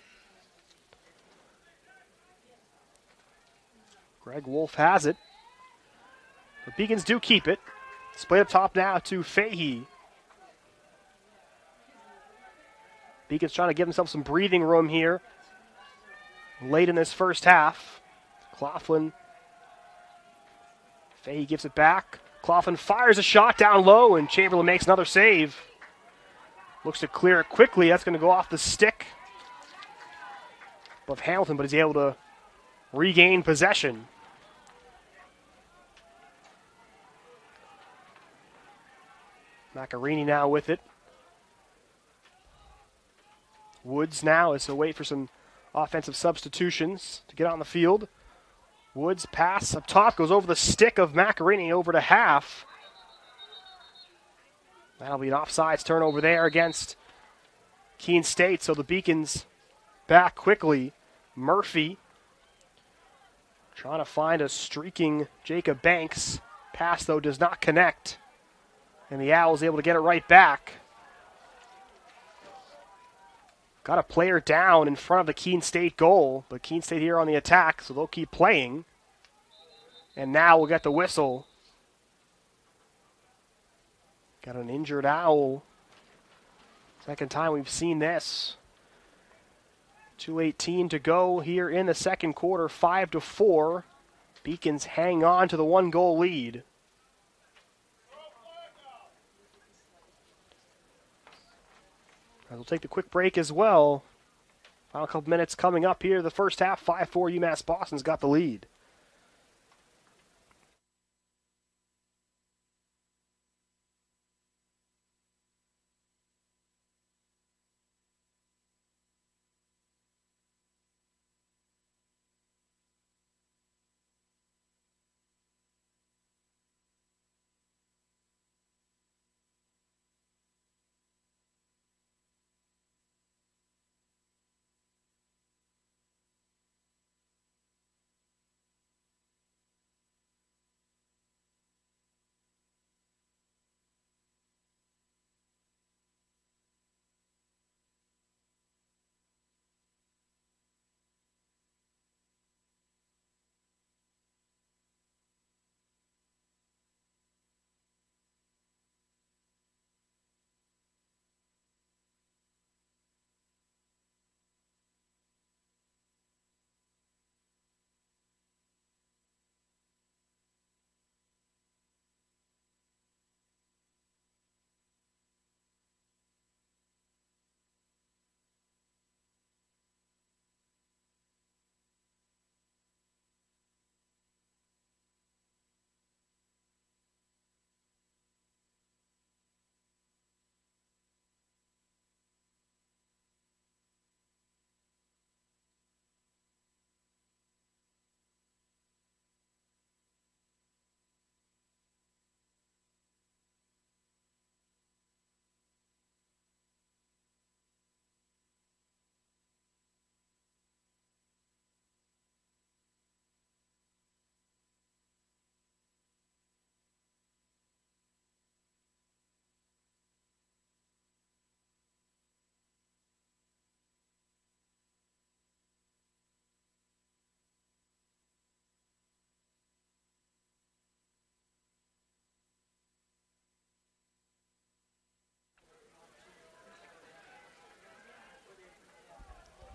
Greg Wolf has it. The Beacons do keep it. Split up top now to Fahey. Beacons trying to give themselves some breathing room here. Late in this first half. Coughlin. Fahey gives it back. Coughlin fires a shot down low, and Chamberlain makes another save. Looks to clear it quickly. That's going to go off the stick of Hamilton, but he's able to regain possession. Macarini now with it. Woods now is to wait for some offensive substitutions to get on the field. Woods pass up top, goes over the stick of Macarini over to half. That'll be an offsides turnover there against Keene State, so the Beacons back quickly. Murphy trying to find a streaking Jacob Banks. Pass, though, does not connect. And the Owls able to get it right back. Got a player down in front of the Keene State goal, but Keene State here on the attack, so they'll keep playing. And now we'll get the whistle. Got an injured Owl. Second time we've seen this. 2:18 to go here in the second quarter, 5-4. Beacons hang on to the 1-goal lead. We'll take the quick break as well. Final couple minutes coming up here. The first half, 5-4, UMass Boston's got the lead.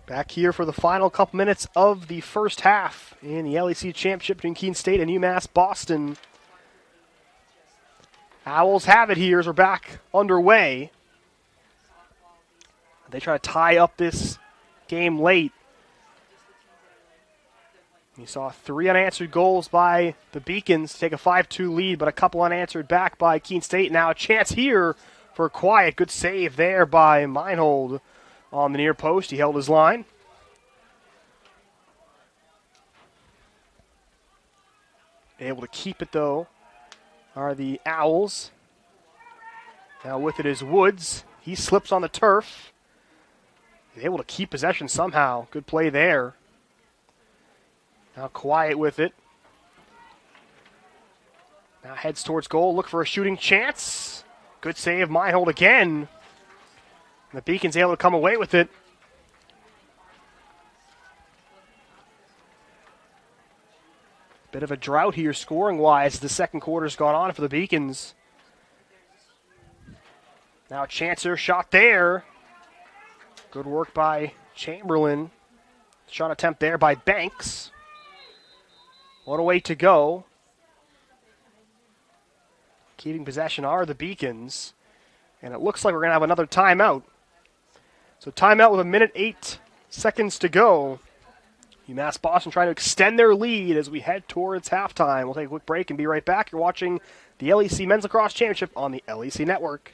Back here for the final couple minutes of the first half in the LEC Championship between Keene State and UMass Boston. Owls have it here as we're back underway. They try to tie up this game late. You saw 3 unanswered goals by the Beacons to take a 5-2 lead, but a couple unanswered back by Keene State. Now a chance here for Quiet. Good save there by Meinhold on the near post. He held his line. Able to keep it, though, are the Owls. Now with it is Woods. He slips on the turf. He's able to keep possession somehow. Good play there. Now Quiet with it. Now heads towards goal. Look for a shooting chance. Good save, Meinhold again. The Beacon's able to come away with it. Bit of a drought here scoring-wise as the second quarter's gone on for the Beacons. Now a chancer shot there. Good work by Chamberlain. Shot attempt there by Banks. What a way to go. Keeping possession are the Beacons. And it looks like we're going to have another timeout. So timeout with 1:08 to go. UMass Boston trying to extend their lead as we head towards halftime. We'll take a quick break and be right back. You're watching the LEC Men's Lacrosse Championship on the LEC Network.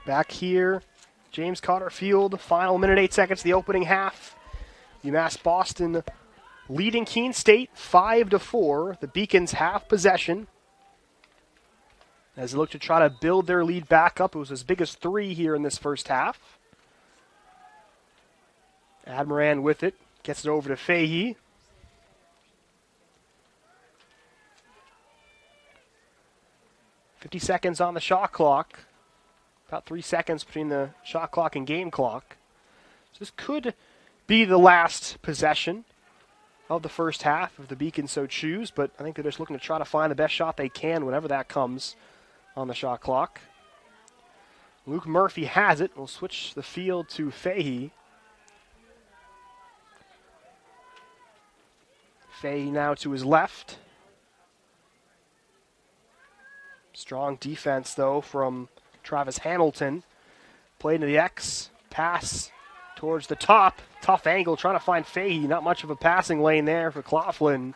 Back here, James Cotter Field, final 1:08, the opening half. UMass Boston leading Keene State 5-4. The Beacons have possession as they look to try to build their lead back up. It was as big as 3 here in this first half. Admiran with it, gets it over to Fahey. .50 on the shot clock. About 3 seconds between the shot clock and game clock. So this could be the last possession of the first half if the Beacons so choose, but I think they're just looking to try to find the best shot they can whenever that comes on the shot clock. Luke Murphy has it. We'll switch the field to Fahey. Fahey now to his left. Strong defense, though, from Travis Hamilton. Play into the X. Pass towards the top. Tough angle, trying to find Fahey. Not much of a passing lane there for Claflin.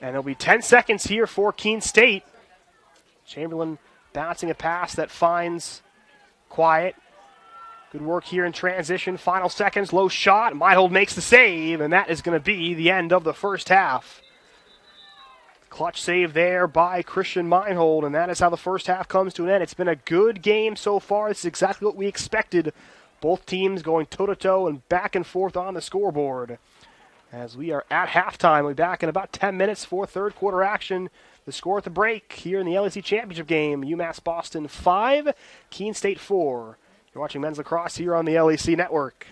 And it'll be 10 seconds here for Keene State. Chamberlain bouncing a pass that finds Quiet. Good work here in transition. Final seconds, low shot. Meinhold makes the save, and that is going to be the end of the first half. Clutch save there by Christian Meinhold, and that is how the first half comes to an end. It's been a good game so far. This is exactly what we expected. Both teams going toe-to-toe and back and forth on the scoreboard. As we are at halftime, we'll be back in about 10 minutes for third quarter action. The score at the break here in the LEC Championship game, UMass Boston 5, Keene State 4. You're watching Men's Lacrosse here on the LEC Network.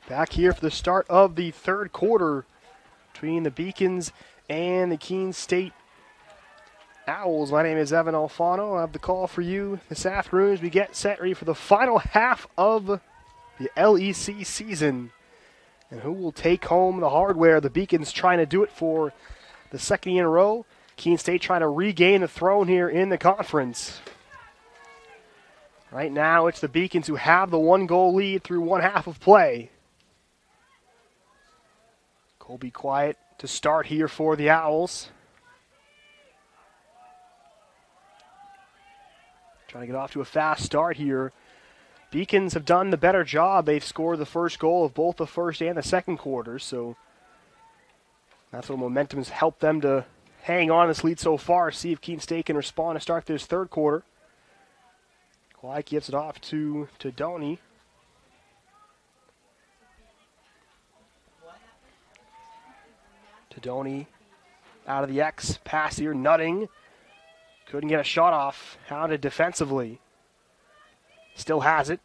Back here for the start of the third quarter between the Beacons and the Keene State Owls. My name is Evan Alfano. I have the call for you this afternoon as we get set ready for the final half of the LEC season. And who will take home the hardware? The Beacons trying to do it for the second year in a row. Keene State trying to regain the throne here in the conference. Right now it's the Beacons who have the 1-goal lead through one half of play. Colby Quiet to start here for the Owls. Trying to get off to a fast start here. Beacons have done the better job. They've scored the first goal of both the first and the second quarters, so that's what momentum's helped them to hang on this lead so far. See if Keene State can respond to start this third quarter. Quiet gives it off to Donnie. Tadoni out of the X, pass here, Nutting. Couldn't get a shot off, hounded defensively. Still has it.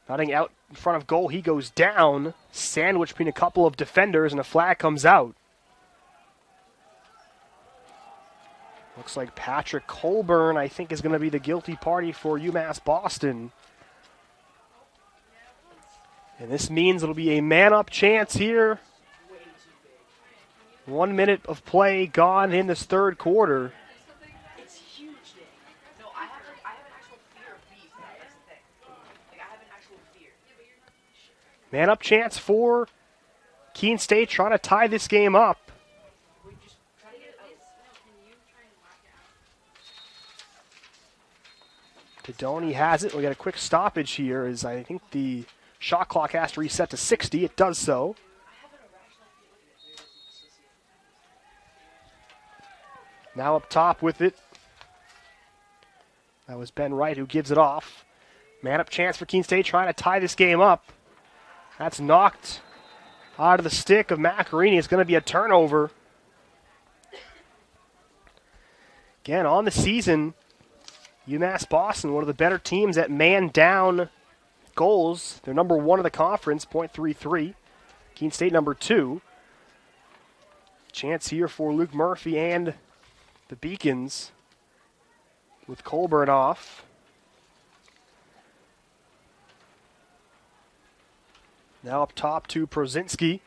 Nutting out in front of goal, he goes down. Sandwiched between a couple of defenders and a flag comes out. Looks like Patrick Colburn, I think, is going to be the guilty party for UMass Boston. And this means it'll be a man-up chance here. 1 minute of play gone in this third quarter. It's huge, Nick. No, I have an actual fear of bees. That's the thing. Like, I have an actual fear. Man-up chance for Keene State trying to tie this game up. We just try to get it out. Tadoni has it. We got a quick stoppage here as I think the shot clock has to reset to 60. It does so. Now up top with it. That was Ben Wright who gives it off. Man-up chance for Keene State trying to tie this game up. That's knocked out of the stick of Macarini. It's going to be a turnover. Again, on the season, UMass Boston, one of the better teams at man-down goals. They're number 1 in the conference, .33. Keene State number 2. Chance here for Luke Murphy and the Beacons with Colburn off. Now up top to Prozinski.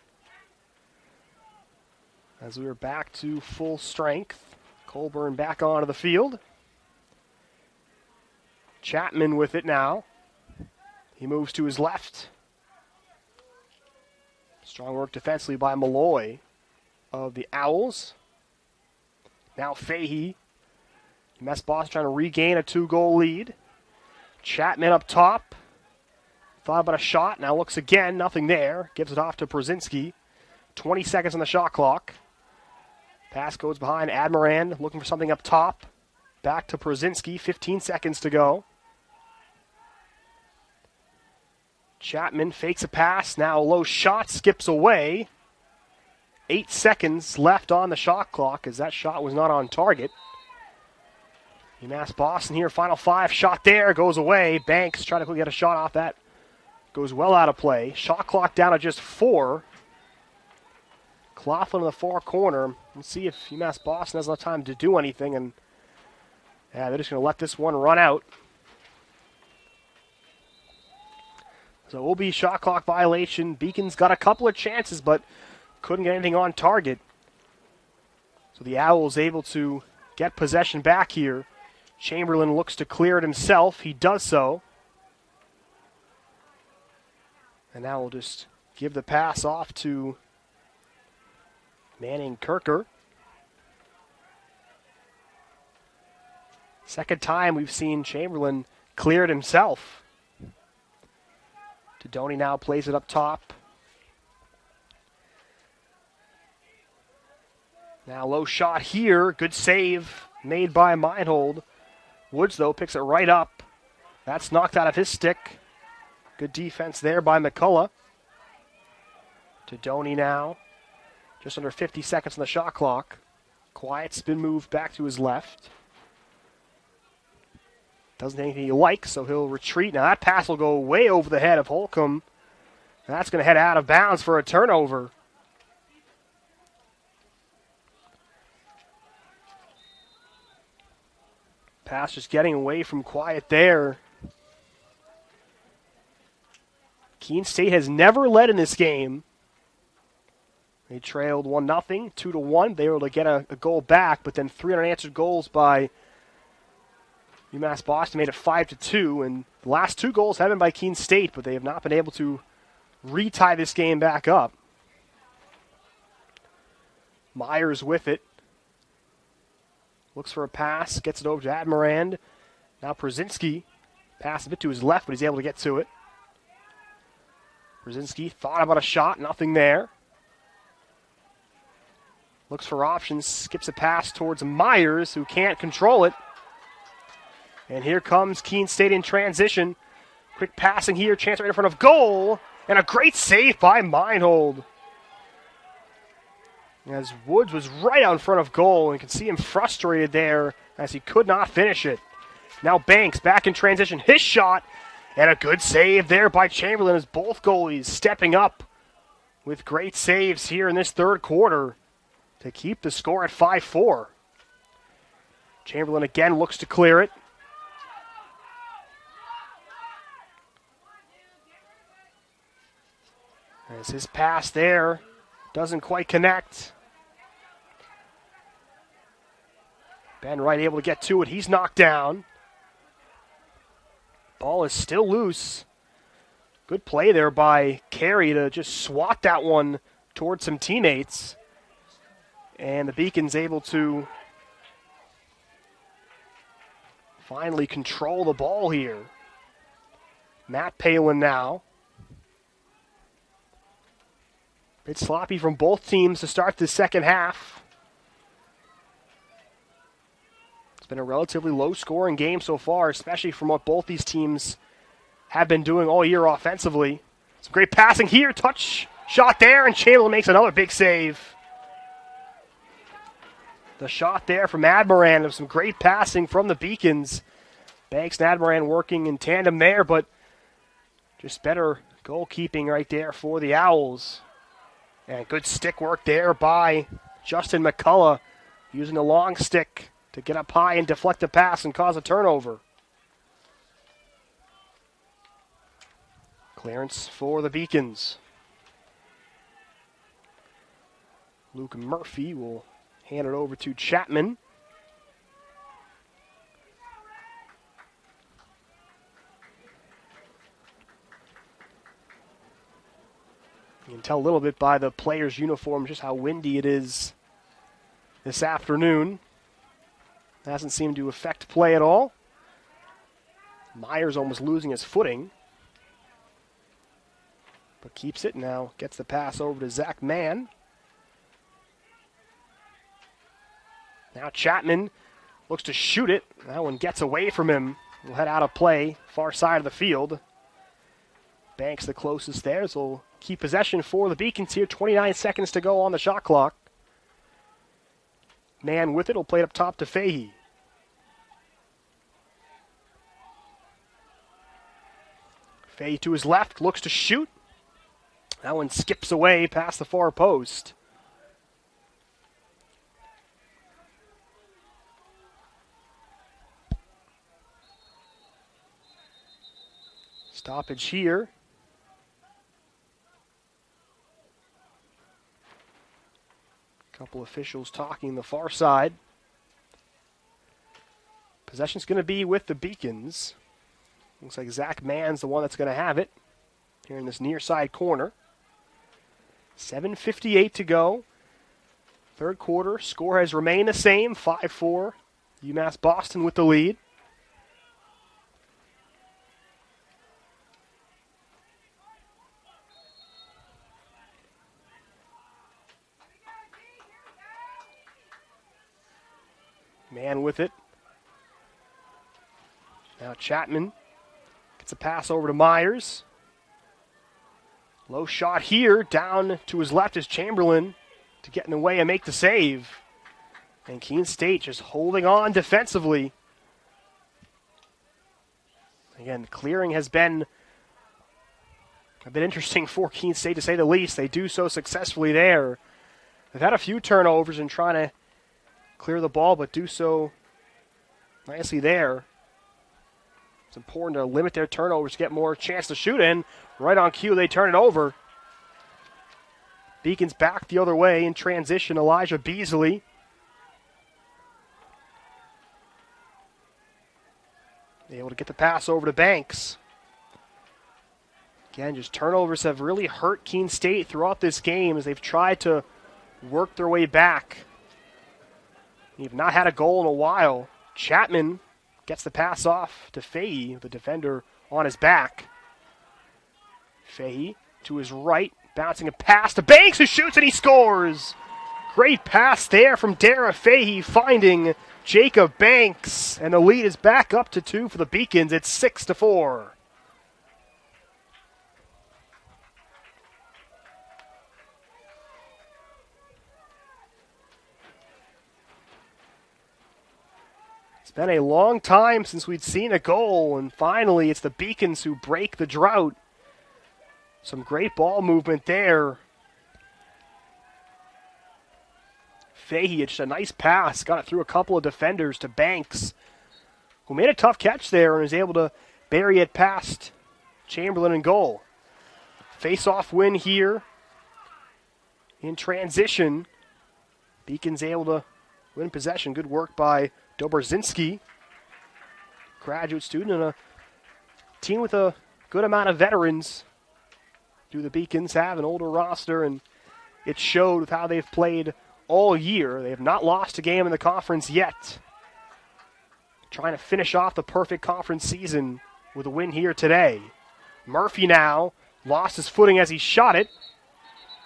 As we are back to full strength. Colburn back onto the field. Chapman with it now. He moves to his left. Strong work defensively by Malloy of the Owls. Now Fahey. UMass Boston trying to regain a 2-goal lead. Chapman up top. Thought about a shot. Now looks again. Nothing there. Gives it off to Prozinski. 20 seconds on the shot clock. Pass goes behind Admiran. Looking for something up top. Back to Prozinski. 15 seconds to go. Chapman fakes a pass. Now a low shot. Skips away. 8 seconds left on the shot clock as that shot was not on target. UMass Boston here, final 5. Shot there, goes away. Banks trying to get a shot off that. Goes well out of play. Shot clock down to just 4. Claflin in the far corner. Let's see if UMass Boston has enough time to do anything. And yeah, they're just going to let this one run out. So it will be shot clock violation. Beacons got a couple of chances, but couldn't get anything on target. So the Owls able to get possession back here. Chamberlain looks to clear it himself. He does so. And now we'll just give the pass off to Manning Kirker. Second time we've seen Chamberlain clear it himself. Tadoni now plays it up top. Now low shot here. Good save made by Meinhold. Woods, though, picks it right up. That's knocked out of his stick. Good defense there by McCullough. Tadoni now. Just under 50 seconds on the shot clock. Quiet spin move back to his left. Doesn't anything he likes, so he'll retreat. Now that pass will go way over the head of Holcomb. That's going to head out of bounds for a turnover. Pass just getting away from quiet there. Keene State has never led in this game. They trailed 1-0, 2-1. They were able to get a goal back, but then 3 unanswered goals by UMass Boston made it 5-2. And the last 2 goals have been by Keene State, but they have not been able to retie this game back up. Myers with it. Looks for a pass, gets it over to Admirand. Now Przinski. Pass a bit to his left, but he's able to get to it. Przinski thought about a shot, nothing there. Looks for options, skips a pass towards Myers, who can't control it. And here comes Keene State in transition. Quick passing here, chance right in front of goal. And a great save by Meinhold. As Woods was right out in front of goal, and you can see him frustrated there as he could not finish it. Now Banks back in transition, his shot, and a good save there by Chamberlain as both goalies stepping up with great saves here in this third quarter to keep the score at 5-4. Chamberlain again looks to clear it. As his pass there doesn't quite connect. Ben Wright able to get to it. He's knocked down. Ball is still loose. Good play there by Carey to just swat that one towards some teammates. And the Beacons able to finally control the ball here. Matt Palin now. Bit sloppy from both teams to start the second half. It's been a relatively low-scoring game so far, especially from what both these teams have been doing all year offensively. Some great passing here, touch shot there, and Chamberlain makes another big save. The shot there from Admirand of some great passing from the Beacons. Banks and Admirand working in tandem there, but just better goalkeeping right there for the Owls. And good stick work there by Justin McCullough, using the long stick to get up high and deflect the pass and cause a turnover. Clearance for the Beacons. Luke Murphy will hand it over to Chapman. You can tell a little bit by the players' uniforms just how windy it is this afternoon. Hasn't seemed to affect play at all. Myers almost losing his footing. But keeps it now. Gets the pass over to Zach Mann. Now Chapman looks to shoot it. That one gets away from him. Will head out of play. Far side of the field. Banks the closest there. So we'll keep possession for the Beacons here. 29 seconds to go on the shot clock. Man with it will play it up top to Fahey. Fahey to his left, looks to shoot. That one skips away past the far post. Stoppage here. Couple officials talking the far side. Possession's going to be with the Beacons. Looks like Zach Mann's the one that's going to have it here in this near side corner. 7:58 to go. Third quarter. Score has remained the same. 5-4. UMass Boston with the lead. Man with it. Now Chapman gets a pass over to Myers. Low shot here. Down to his left is Chamberlain to get in the way and make the save. And Keene State just holding on defensively. Again, clearing has been A bit interesting for Keene State, to say the least. They do so successfully there. They've had a few turnovers in trying to clear the ball, but do so nicely there. It's important to limit their turnovers to get more chance to shoot in. Right on cue, they turn it over. Beacons back the other way in transition. Elijah Beasley. Able to get the pass over to Banks. Again, just turnovers have really hurt Keene State throughout this game as they've tried to work their way back. They've not had a goal in a while. Chapman gets the pass off to Fahey, the defender on his back. Fahey to his right, bouncing a pass to Banks, who shoots and he scores. Great pass there from Dara Fahey, finding Jacob Banks, and the lead is back up to 2 for the Beacons. It's 6-4. It's been a long time since we'd seen a goal, and finally it's the Beacons who break the drought. Some great ball movement there. Fahey, just a nice pass, got it through a couple of defenders to Banks, who made a tough catch there and was able to bury it past Chamberlain in goal. Face-off win here in transition. Beacons able to win possession. Good work by Dobrzinski, graduate student, and a team with a good amount of veterans. Do the Beacons have an older roster, and it showed with how they've played all year. They have not lost a game in the conference yet. Trying to finish off the perfect conference season with a win here today. Murphy now lost his footing as he shot it,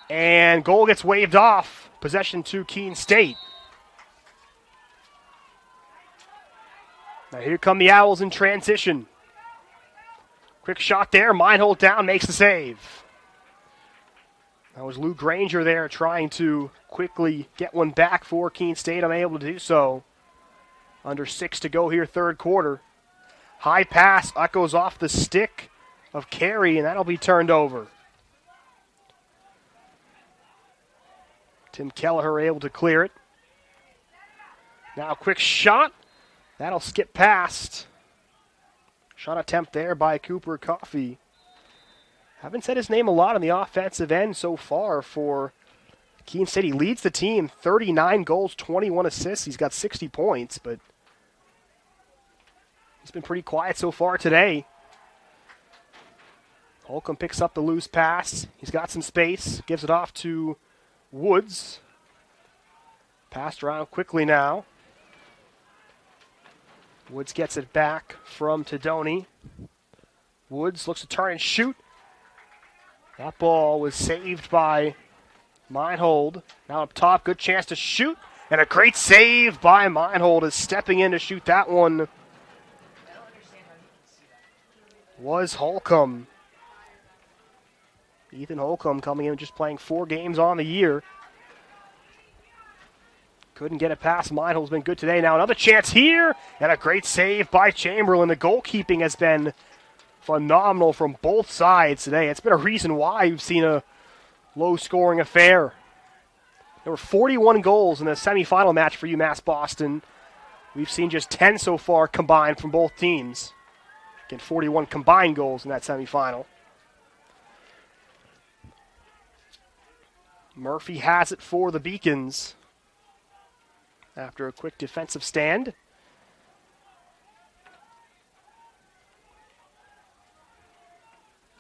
and goal gets waved off. Possession to Keene State. Now here come the Owls in transition. Quick shot there, Meinhold down, makes the save. That was Lou Granger there trying to quickly get one back for Keene State, unable to do so. Under 6 to go here, third quarter. High pass echoes off the stick of Carey, and that'll be turned over. Tim Kelleher able to clear it. Now a quick shot. That'll skip past. Shot attempt there by Cooper Coffey. Haven't said his name a lot on the offensive end so far for Keene State. He leads the team, 39 goals, 21 assists. He's got 60 points, but he's been pretty quiet so far today. Holcomb picks up the loose pass. He's got some space, gives it off to Woods. Passed around quickly now. Woods gets it back from Tadoni. Woods looks to turn and shoot. That ball was saved by Meinhold. Now up top, good chance to shoot. And a great save by Meinhold is stepping in to shoot that one. Was Holcomb. Ethan Holcomb coming in just playing 4 games on the year. Couldn't get it past. Meinhold's been good today. Now another chance here. And a great save by Chamberlain. The goalkeeping has been phenomenal from both sides today. It's been a reason why you've seen a low-scoring affair. There were 41 goals in the semifinal match for UMass Boston. We've seen just 10 so far combined from both teams. Again, 41 combined goals in that semifinal. Murphy has it for the Beacons after a quick defensive stand.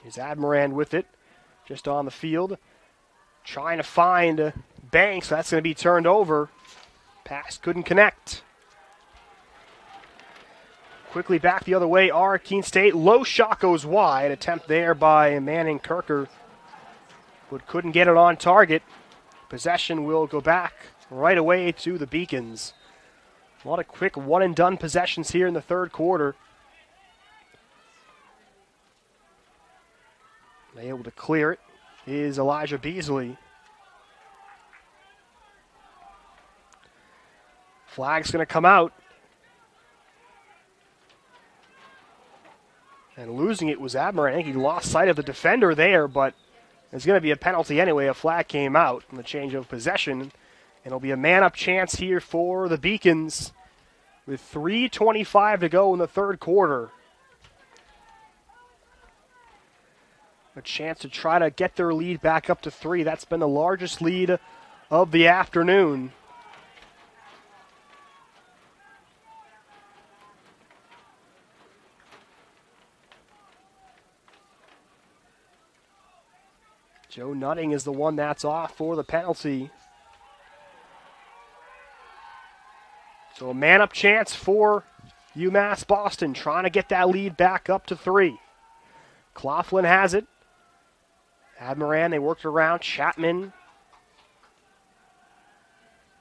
Here's Admiran with it, just on the field. Trying to find Banks. That's going to be turned over. Pass couldn't connect. Quickly back the other way are Keene State. Low shot goes wide. Attempt there by Manning Kirker, but couldn't get it on target. Possession will go back right away to the Beacons. A lot of quick one-and-done possessions here in the third quarter. Able to clear it is Elijah Beasley. Flag's going to come out. And losing it was Admiral. I think he lost sight of the defender there, but there's going to be a penalty anyway. A flag came out in the change of possession. And it'll be a man-up chance here for the Beacons with 3:25 to go in the third quarter. A chance to try to get their lead back up to 3. That's been the largest lead of the afternoon. Joe Nutting is the one that's off for the penalty. So a man-up chance for UMass Boston, trying to get that lead back up to 3. Claflin has it. Admiran, they worked around. Chapman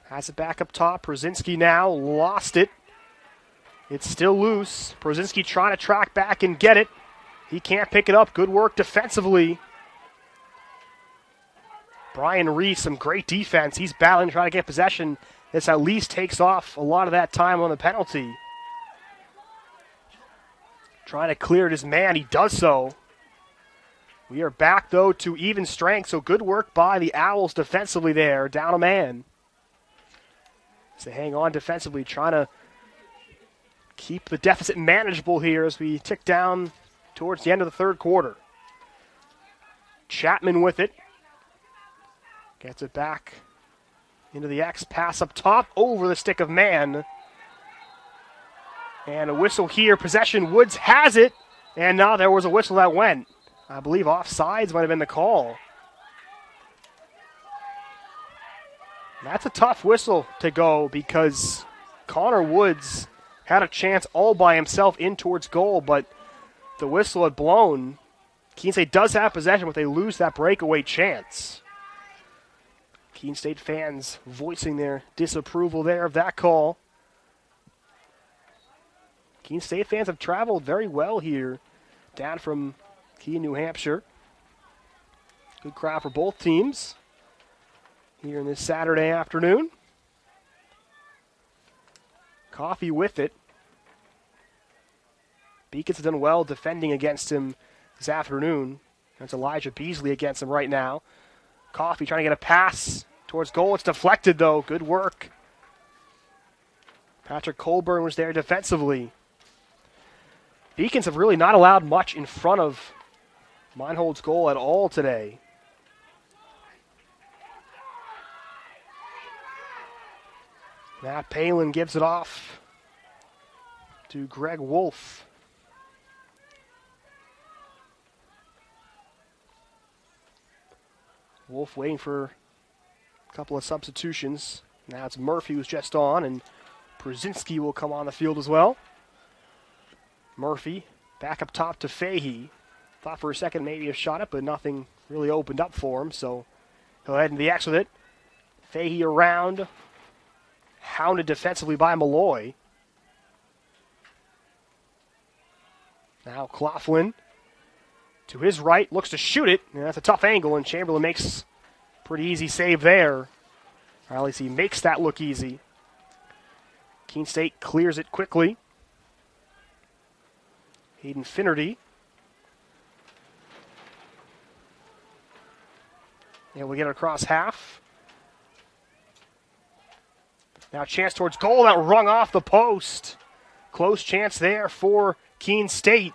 has it back up top. Brzezinski now lost it. It's still loose. Brzezinski trying to track back and get it. He can't pick it up. Good work defensively. Brian Reese, some great defense. He's battling, trying to get possession. This at least takes off a lot of that time on the penalty. Trying to clear it his man. He does so. We are back, though, to even strength. So good work by the Owls defensively there. Down a man. So hang on defensively, trying to keep the deficit manageable here as we tick down towards the end of the third quarter. Chapman with it. Gets it back into the X. Pass up top over the stick of man. And a whistle here. Possession. Woods has it. And now there was a whistle that went. I believe offsides might have been the call. That's a tough whistle to go because Connor Woods had a chance all by himself in towards goal, but the whistle had blown. Keene State does have possession, but they lose that breakaway chance. Keene State fans voicing their disapproval there of that call. Keene State fans have traveled very well here down from Keene, New Hampshire. Good crowd for both teams here in this Saturday afternoon. Coffey with it. Beacons have done well defending against him this afternoon. That's Elijah Beasley against him right now. Coffey trying to get a pass towards goal. It's deflected, though. Good work. Patrick Colburn was there defensively. Beacons have really not allowed much in front of Meinhold's goal at all today. Matt Palin gives it off to Greg Wolf. Wolf waiting for a couple of substitutions. Now it's Murphy who's just on, and Brzezinski will come on the field as well. Murphy back up top to Fahey. Thought for a second maybe a shot up, but nothing really opened up for him, so he'll head into the X with it. Fahey around, hounded defensively by Malloy. Now Claflin to his right, looks to shoot it, and that's a tough angle, and Chamberlain makes a pretty easy save there. Or at least he makes that look easy. Keene State clears it quickly. Hayden Finnerty. And we'll get it across half. Now chance towards goal, that rung off the post. Close chance there for Keene State.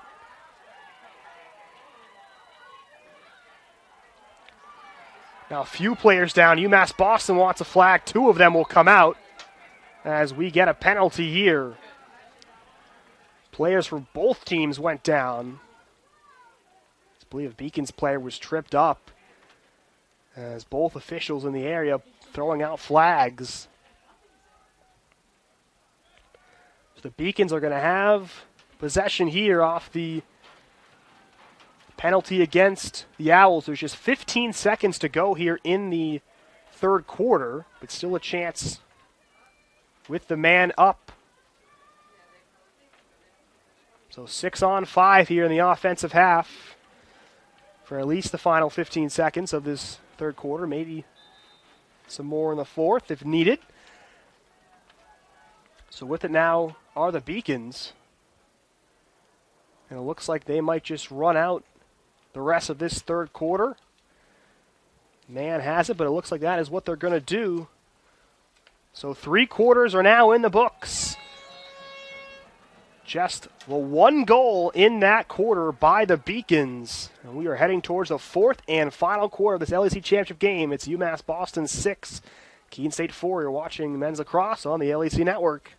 Now a few players down. UMass Boston wants a flag. 2 of them will come out as we get a penalty here. Players for both teams went down. I believe a Beacons player was tripped up as both officials in the area throwing out flags. So the Beacons are going to have possession here off the penalty against the Owls. There's just 15 seconds to go here in the third quarter, but still a chance with the man up. So 6-on-5 here in the offensive half for at least the final 15 seconds of this third quarter. Maybe some more in the fourth if needed. So with it now are the Beacons. And it looks like they might just run out the rest of this third quarter. Man has it, but it looks like that is what they're going to do. So 3 quarters are now in the books. Just the 1 goal in that quarter by the Beacons. And we are heading towards the 4th and final quarter of this LEC Championship game. It's UMass Boston 6, Keene State 4. You're watching men's lacrosse on the LEC Network.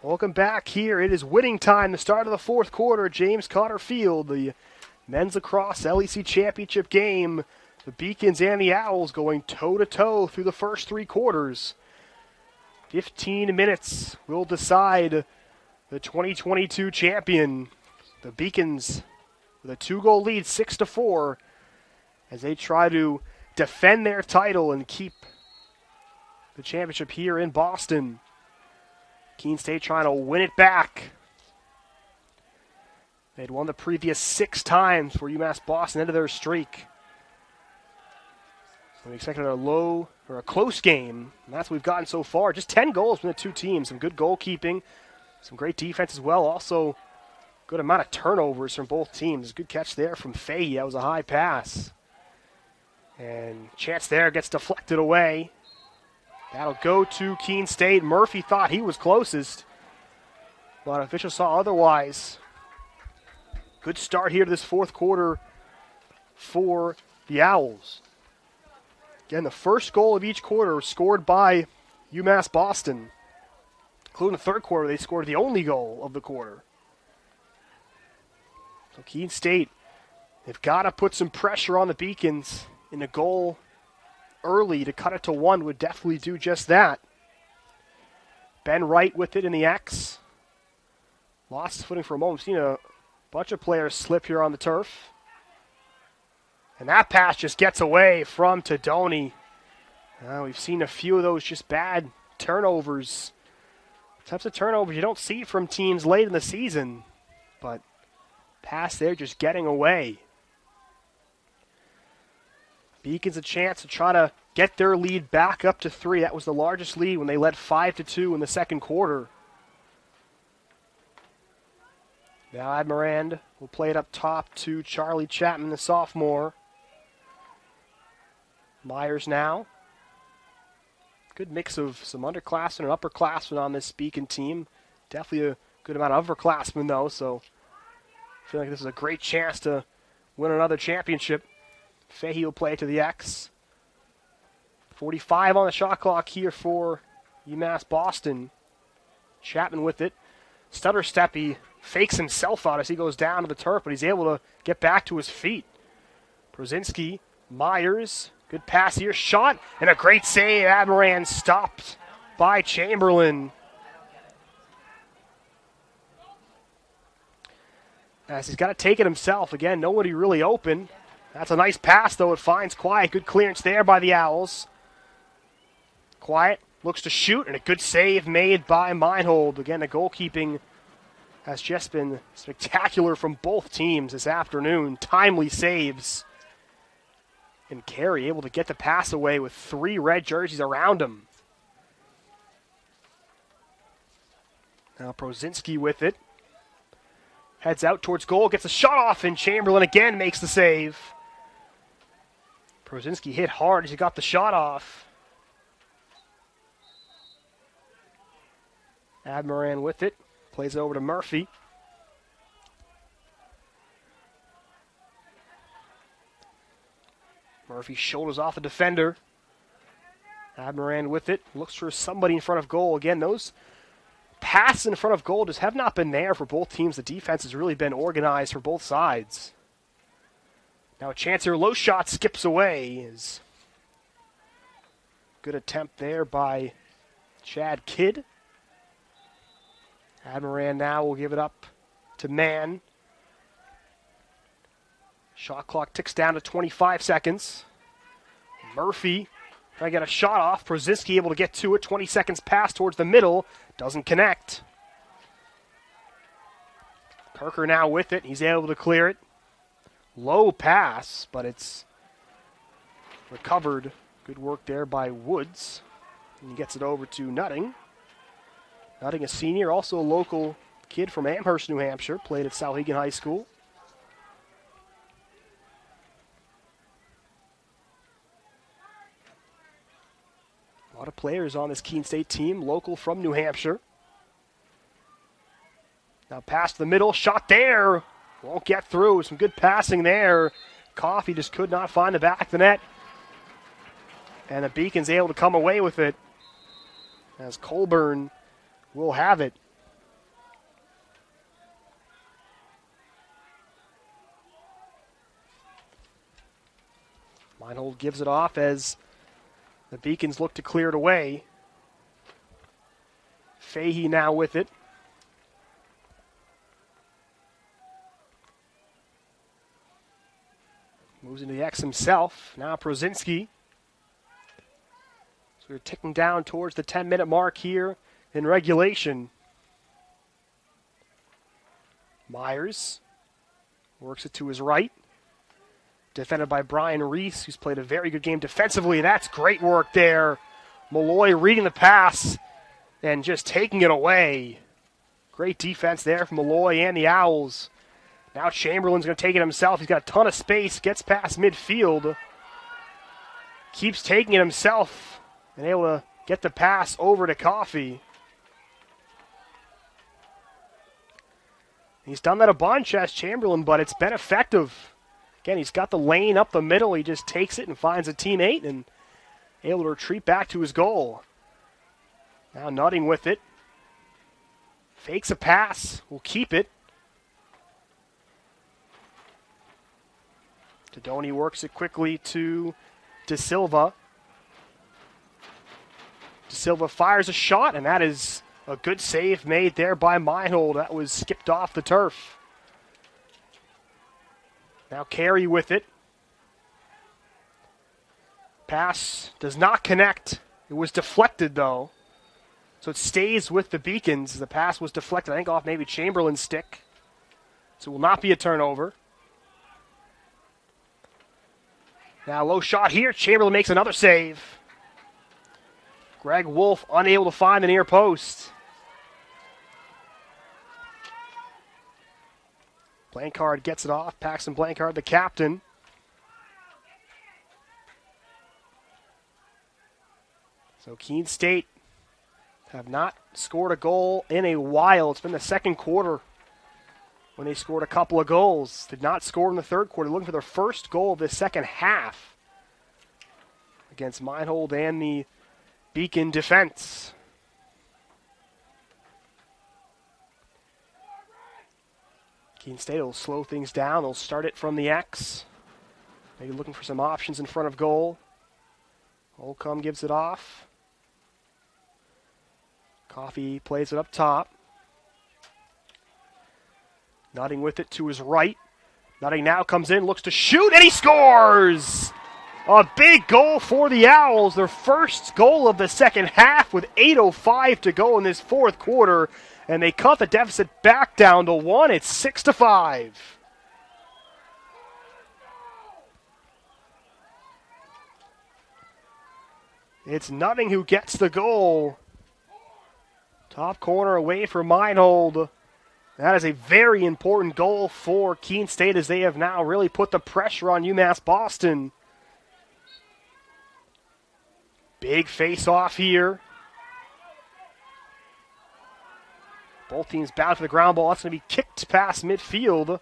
Welcome back here. It is winning time, the start of the 4th quarter. James Cotter Field, the men's lacrosse LEC championship game. The Beacons and the Owls going toe-to-toe through the first 3 quarters. 15 minutes will decide the 2022 champion. The Beacons with a 2-goal lead, 6-4, as they try to defend their title and keep the championship here in Boston. Keene State trying to win it back. They'd won the previous 6 times for UMass Boston ended their streak. So we expected a close game, and that's what we've gotten so far. Just 10 goals from the 2 teams. Some good goalkeeping, some great defense as well. Also, good amount of turnovers from both teams. Good catch there from Fahey. That was a high pass. And chance there gets deflected away. That'll go to Keene State. Murphy thought he was closest, but officials saw otherwise. Good start here to this 4th quarter for the Owls. Again, the first goal of each quarter was scored by UMass Boston. Including the 3rd quarter, they scored the only goal of the quarter. So Keene State, they've got to put some pressure on the Beacons in a goal early to cut it to 1 would definitely do just that. Ben Wright with it in the X. Lost his footing for a moment. We've seen a bunch of players slip here on the turf. And that pass just gets away from Tadoni. We've seen a few of those just bad turnovers. Types of turnovers you don't see from teams late in the season. But pass there just getting away. Beacons a chance to try to get their lead back up to 3. That was the largest lead when they led 5-2 in the 2nd quarter. Now Admirand will play it up top to Charlie Chapman, the sophomore. Myers now. Good mix of some underclassmen and upperclassmen on this Beacon team. Definitely a good amount of upperclassmen, though, so I feel like this is a great chance to win another championship. Fahey will play to the X. 45 on the shot clock here for UMass Boston. Chapman with it. Stutter step, he fakes himself out as he goes down to the turf, but he's able to get back to his feet. Brzezinski, Myers, good pass here, shot, and a great save. Admiran stopped by Chamberlain. As he's got to take it himself. Again, nobody really open. That's a nice pass, though. It finds Quiet. Good clearance there by the Owls. Quiet looks to shoot, and a good save made by Meinhold. Again, the goalkeeping has just been spectacular from both teams this afternoon. Timely saves. And Carey able to get the pass away with 3 red jerseys around him. Now Prozinski with it. Heads out towards goal, gets a shot off, and Chamberlain again makes the save. Prozinski hit hard as he got the shot off. Admiran with it. Plays it over to Murphy. Murphy shoulders off the defender. Admiran with it. Looks for somebody in front of goal. Again, those passes in front of goal just have not been there for both teams. The defense has really been organized for both sides. Now a chance here. Low shot skips away. Is good attempt there by Chad Kidd. Admiran now will give it up to Mann. Shot clock ticks down to 25 seconds. Murphy trying to get a shot off. Prozinski able to get to it. 20 seconds pass towards the middle. Doesn't connect. Kirker now with it. He's able to clear it. Low pass, but it's recovered. Good work there by Woods. And he gets it over to Nutting. Nutting, a senior, also a local kid from Amherst, New Hampshire. Played at Souhegan High School. A lot of players on this Keene State team, local from New Hampshire. Now pass to the middle, shot there. Won't get through. Some good passing there. Coffey just could not find the back of the net. And the Beacon's able to come away with it as Colburn will have it. Meinhold gives it off as the Beacons look to clear it away. Fahey now with it. Moves into the X himself. Now Prozinski. So we're ticking down towards the 10-minute mark here in regulation. Myers works it to his right. Defended by Brian Reese, who's played a very good game defensively. That's great work there. Malloy reading the pass and just taking it away. Great defense there from Malloy and the Owls. Now Chamberlain's going to take it himself. He's got a ton of space, gets past midfield. Keeps taking it himself and able to get the pass over to Coffey. He's done that a bunch as Chamberlain, but it's been effective. Again, he's got the lane up the middle. He just takes it and finds a teammate and able to retreat back to his goal. Now Nutting with it. Fakes a pass. Will keep it. Tadoni works it quickly to De Silva. De Silva fires a shot, and that is a good save made there by Meinhold. That was skipped off the turf. Now Carey with it. Pass does not connect. It was deflected, though. So it stays with the Beacons. The pass was deflected, I think, off maybe Chamberlain's stick. So it will not be a turnover. Now low shot here. Chamberlain makes another save. Greg Wolf unable to find the near post. Blancard gets it off. Paxton Blancard, the captain. So Keene State have not scored a goal in a while. It's been the second quarter when they scored a couple of goals. Did not score in the third quarter. Looking for their first goal of the second half against Meinhold and the Beacon defense. Keene State will slow things down. They'll start it from the X. Maybe looking for some options in front of goal. Holcomb gives it off. Coffey plays it up top. Nutting with it to his right. Nutting now comes in, looks to shoot, and he scores! A big goal for the Owls, their first goal of the second half with 8:05 to go in this fourth quarter, and they cut the deficit back down to 1. It's 6-5. It's Nutting who gets the goal. Top corner away for Meinhold. That is a very important goal for Keene State as they have now really put the pressure on UMass Boston. Big face-off here. Both teams bound for the ground ball. That's going to be kicked past midfield.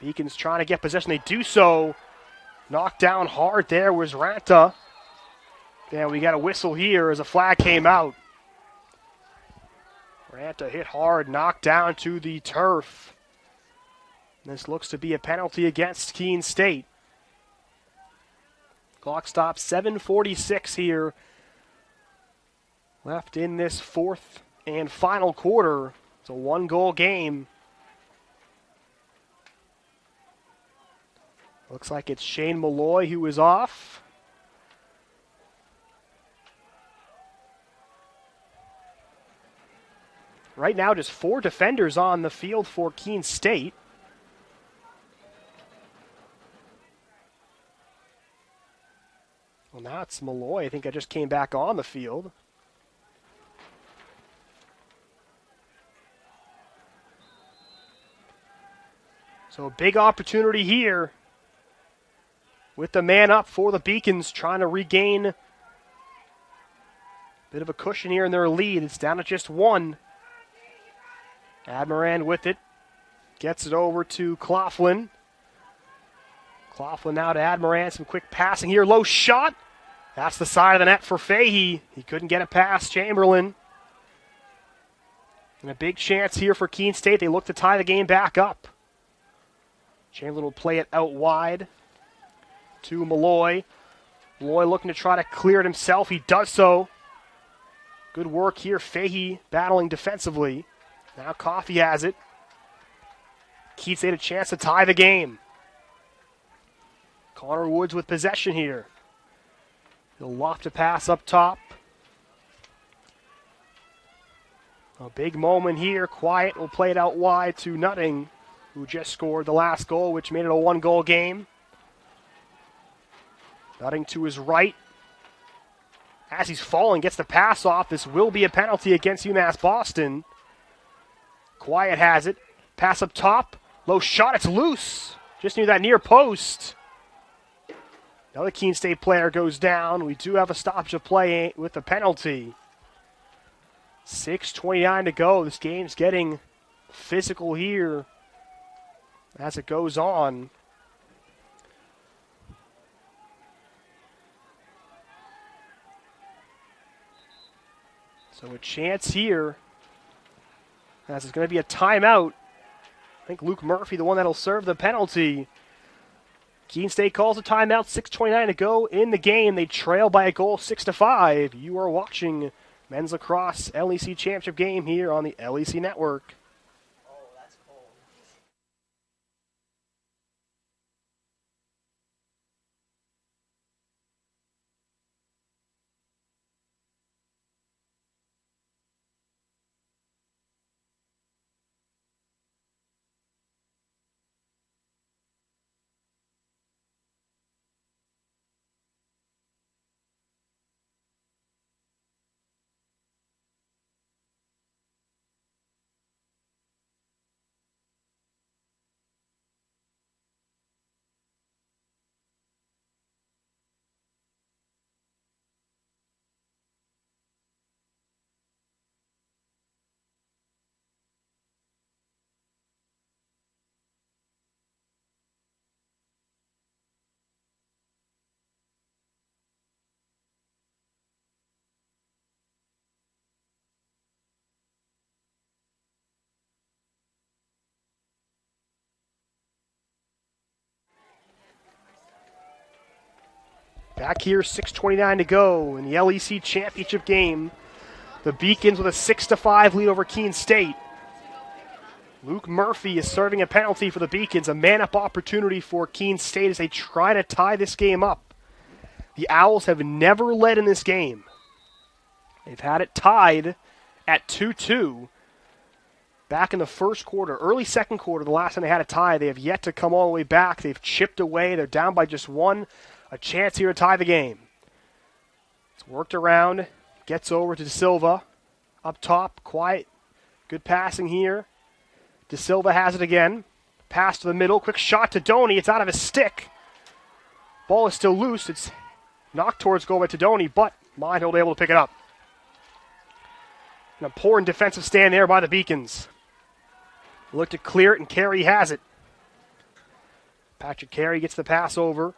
Beacons trying to get possession. They do so. Knocked down hard there was Ranta. And we got a whistle here as a flag came out. Ranta hit hard, knocked down to the turf. This looks to be a penalty against Keene State. Clock stops, 7:46 here left in this fourth and final quarter. It's a one-goal game. Looks like it's Shane Malloy who is off. Right now, just 4 defenders on the field for Keene State. Well, now it's Malloy. I think I just came back on the field. So a big opportunity here with the man up for the Beacons, trying to regain a bit of a cushion here in their lead. It's down to just 1. Admiran with it. Gets it over to Claflin. Claflin now to Admiran. Some quick passing here. Low shot. That's the side of the net for Fahey. He couldn't get it past Chamberlain. And a big chance here for Keene State. They look to tie the game back up. Chamberlain will play it out wide to Malloy. Malloy looking to try to clear it himself. He does so. Good work here. Fahey battling defensively. Now Coffey has it. Keene State a chance to tie the game. Connor Woods with possession here. He'll loft a pass up top. A big moment here. Quiet will play it out wide to Nutting, who just scored the last goal, which made it a one-goal game. Nutting to his right. As he's falling, gets the pass off. This will be a penalty against UMass Boston. Quiet has it. Pass up top. Low shot. It's loose. Just near that near post. Another Keene State player goes down. We do have a stoppage of play with the penalty. 6:29 to go. This game's getting physical here as it goes on. So a chance here, as it's going to be a timeout. I think Luke Murphy, the one that'll serve the penalty. Keene State calls a timeout, 6:29 to go in the game. They trail by a goal, 6-5. You are watching Men's Lacrosse LEC Championship game here on the LEC Network. Back here, 6:29 to go in the LEC Championship game. The Beacons with a 6-5 lead over Keene State. Luke Murphy is serving a penalty for the Beacons, a man-up opportunity for Keene State as they try to tie this game up. The Owls have never led in this game. They've had it tied at 2-2 back in the first quarter, early second quarter, the last time they had a tie. They have yet to come all the way back. They've chipped away. They're down by just one. A chance here to tie the game. It's worked around. Gets over to De Silva. Up top, quiet. Good passing here. De Silva has it again. Pass to the middle. Quick shot to Doney. It's out of his stick. Ball is still loose. It's knocked towards goal by Tadoni, but Meinhold able to pick it up. An important defensive stand there by the Beacons. Look to clear it, and Carey has it. Patrick Carey gets the pass over.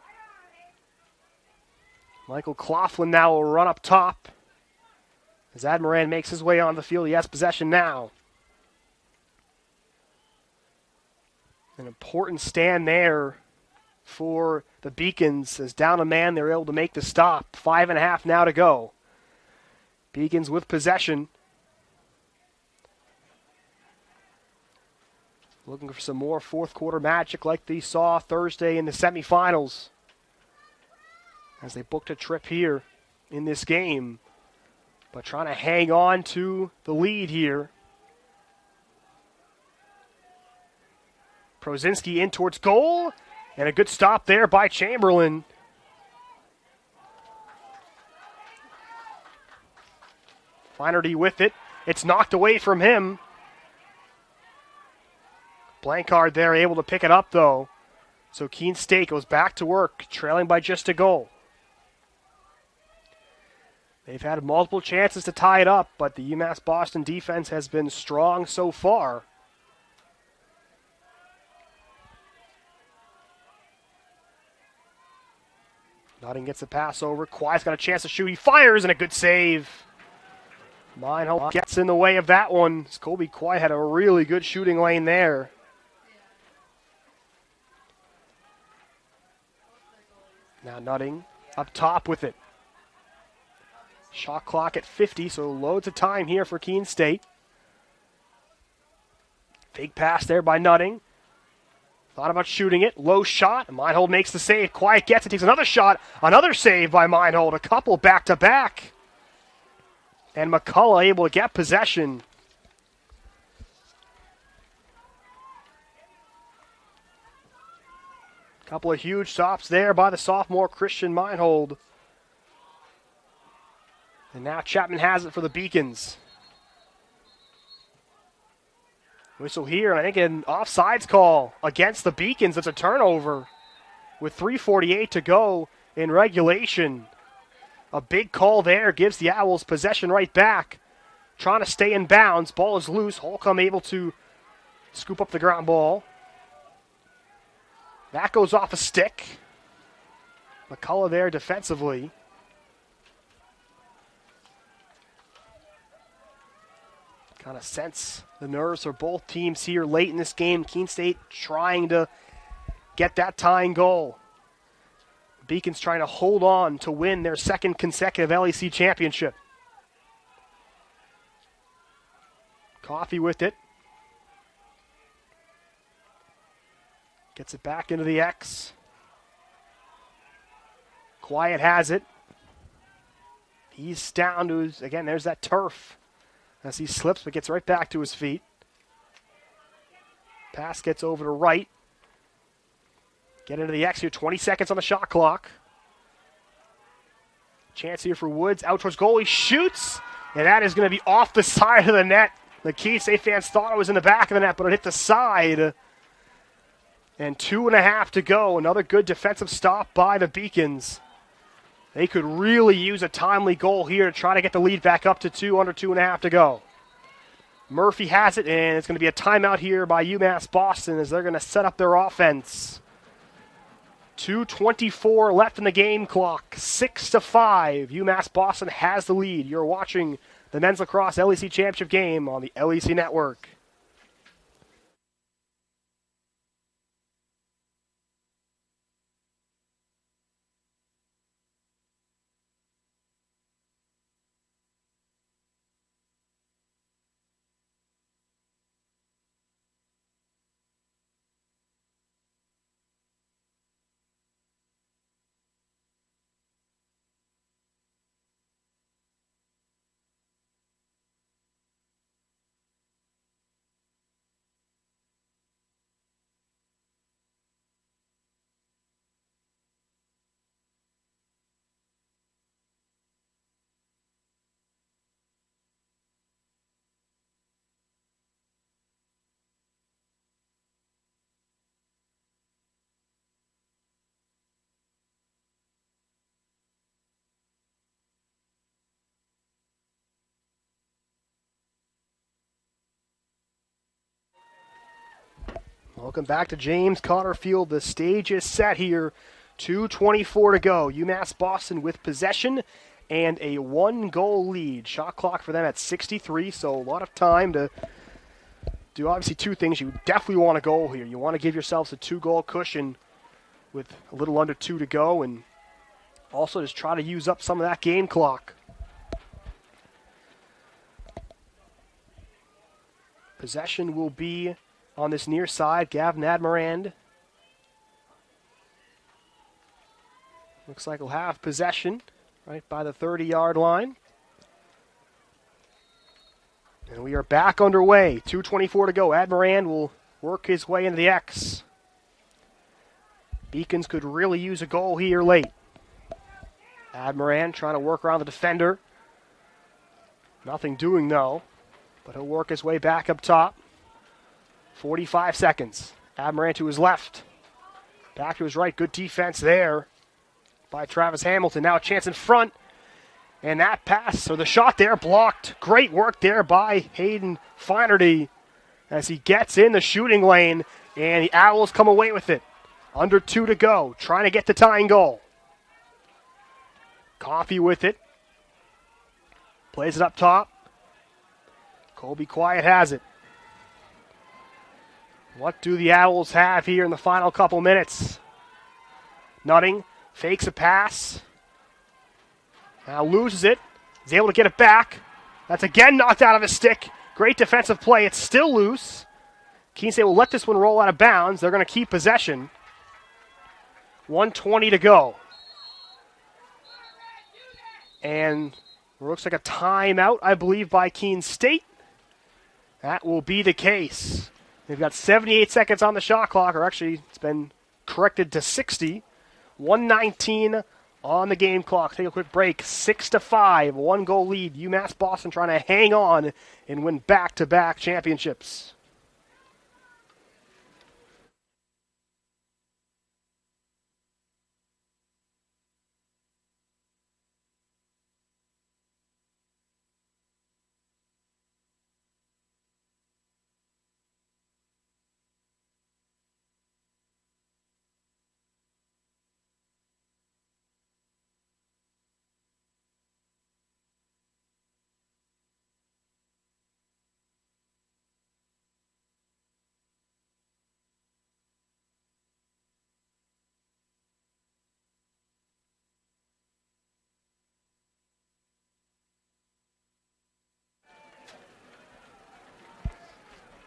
Michael Claflin now will run up top. As Admiran makes his way on the field, he has possession now. An important stand there for the Beacons. As down a man, they're able to make the stop. 5.5 now to go. Beacons with possession. Looking for some more fourth quarter magic like they saw Thursday in the semifinals. As they booked a trip here in this game. But trying to hang on to the lead here. Prozinski in towards goal. And a good stop there by Chamberlain. Flaherty with it. It's knocked away from him. Blancard there, able to pick it up, though. So Keene State goes back to work, trailing by just a goal. They've had multiple chances to tie it up, but the UMass Boston defense has been strong so far. Nutting gets the pass over. Quiet's got a chance to shoot. He fires, and a good save. Meinhold gets in the way of that one. Colby Quiet had a really good shooting lane there. Now Nutting up top with it. Shot clock at 50, so loads of time here for Keene State. Fake pass there by Nutting. Thought about shooting it. Low shot. Meinhold makes the save. Quiet gets it. Takes another shot. Another save by Meinhold. A couple back-to-back. And McCullough able to get possession. Couple of huge stops there by the sophomore Christian Meinhold. And now Chapman has it for the Beacons. Whistle here, and I think an offsides call against the Beacons. It's a turnover with 3:48 to go in regulation. A big call there gives the Owls possession right back. Trying to stay in bounds. Ball is loose. Holcomb able to scoop up the ground ball. That goes off a stick. McCullough there defensively. Kind of sense the nerves for both teams here late in this game. Keene State trying to get that tying goal. The Beacons trying to hold on to win their second consecutive LEC championship. Coffey with it. Gets it back into the X. Quiet has it. He's down to his, again, there's that turf. As he slips, but gets right back to his feet. Pass gets over to right. Get into the X here, 20 seconds on the shot clock. Chance here for Woods, out towards goal, he shoots, and that is going to be off the side of the net. The Keene State fans thought it was in the back of the net, but it hit the side. And 2.5 to go. Another good defensive stop by the Beacons. They could really use a timely goal here to try to get the lead back up to 2, under 2.5 to go. Murphy has it, and it's going to be a timeout here by UMass Boston as they're going to set up their offense. 2:24 left in the game clock. 6-5. UMass Boston has the lead. You're watching the Men's Lacrosse LEC Championship game on the LEC Network. Welcome back to James Cotter Field. The stage is set here. 2:24 to go. UMass Boston with possession and a 1-goal lead. Shot clock for them at 63, so a lot of time to do obviously two things. You definitely want a goal here. You want to give yourselves a 2-goal cushion with a little under 2 to go, and also just try to use up some of that game clock. Possession will be on this near side. Gavin Admirand looks like he'll have possession right by the 30-yard line. And we are back underway. 2:24 to go. Admirand will work his way into the X. Beacons could really use a goal here late. Admirand trying to work around the defender. Nothing doing though, but he'll work his way back up top. 45 seconds. Admirand to his left. Back to his right. Good defense there by Travis Hamilton. Now a chance in front. And that pass, or the shot there, blocked. Great work there by Hayden Finerty as he gets in the shooting lane. And the Owls come away with it. Under 2 to go. Trying to get the tying goal. Coffey with it. Plays it up top. Colby Quiet has it. What do the Owls have here in the final couple minutes? Nutting fakes a pass. Now loses it. He's able to get it back. That's again knocked out of his stick. Great defensive play. It's still loose. Keene State will let this one roll out of bounds. They're going to keep possession. 1:20 to go. And it looks like a timeout, I believe, by Keene State. That will be the case. They've got 78 seconds on the shot clock, or actually it's been corrected to 60. 1:19 on the game clock. Take a quick break. 6-5, 1-goal lead. UMass Boston trying to hang on and win back-to-back championships.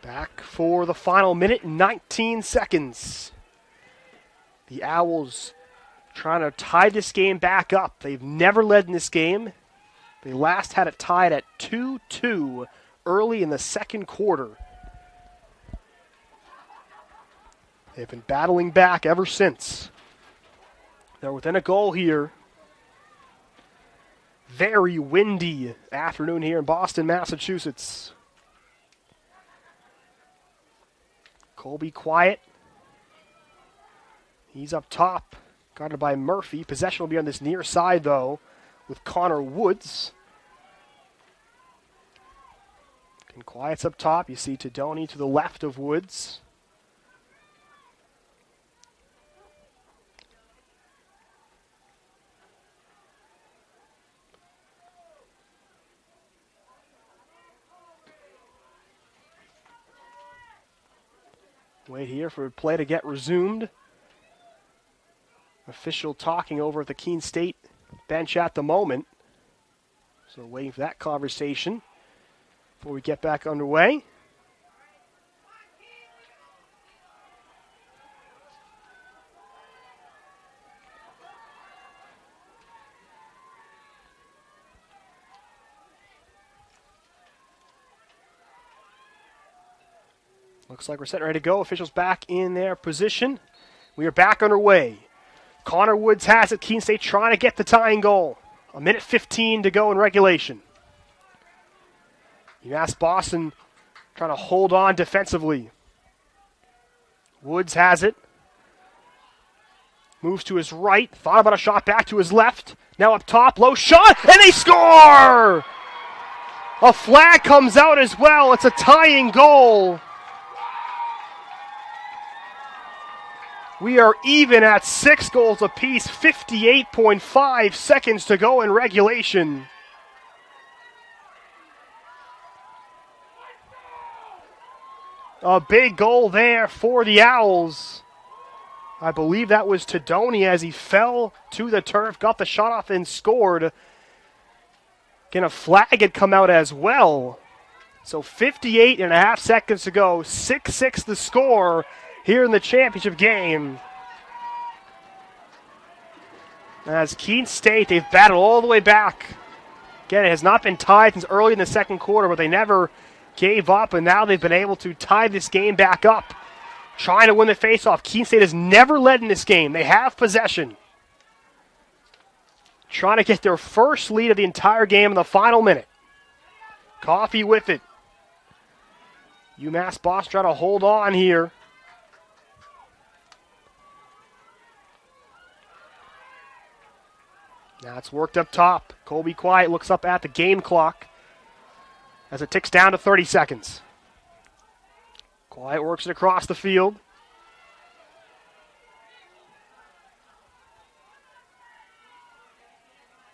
Back for the final minute and 19 seconds. The Owls trying to tie this game back up. They've never led in this game. They last had it tied at 2-2 early in the second quarter. They've been battling back ever since. They're within a goal here. Very windy afternoon here in Boston, Massachusetts. Colby Quiet. He's up top, guarded by Murphy. Possession will be on this near side, though, with Connor Woods. And Quiet's up top. You see Tedoni to the left of Woods. Wait here for play to get resumed. Official talking over at the Keene State bench at the moment. So waiting for that conversation before we get back underway. Looks like we're set ready to go. Officials back in their position. We are back underway. Connor Woods has it. Keene State trying to get the tying goal. 1:15 to go in regulation. UMass Boston trying to hold on defensively. Woods has it. Moves to his right. Thought about a shot back to his left. Now up top. Low shot. And they score! A flag comes out as well. It's a tying goal. We are even at 6 goals apiece, 58.5 seconds to go in regulation. A big goal there for the Owls. I believe that was Tadoni as he fell to the turf, got the shot off and scored. Can a flag had come out as well? So 58.5 seconds to go, 6-6 the score here in the championship game. As Keene State, they've battled all the way back. Again, it has not been tied since early in the second quarter, but they never gave up, and now they've been able to tie this game back up, trying to win the faceoff. Keene State has never led in this game. They have possession. Trying to get their first lead of the entire game in the final minute. Coffee with it. UMass Boston trying to hold on here. Now it's worked up top. Colby Quiet looks up at the game clock as it ticks down to 30 seconds. Quiet works it across the field.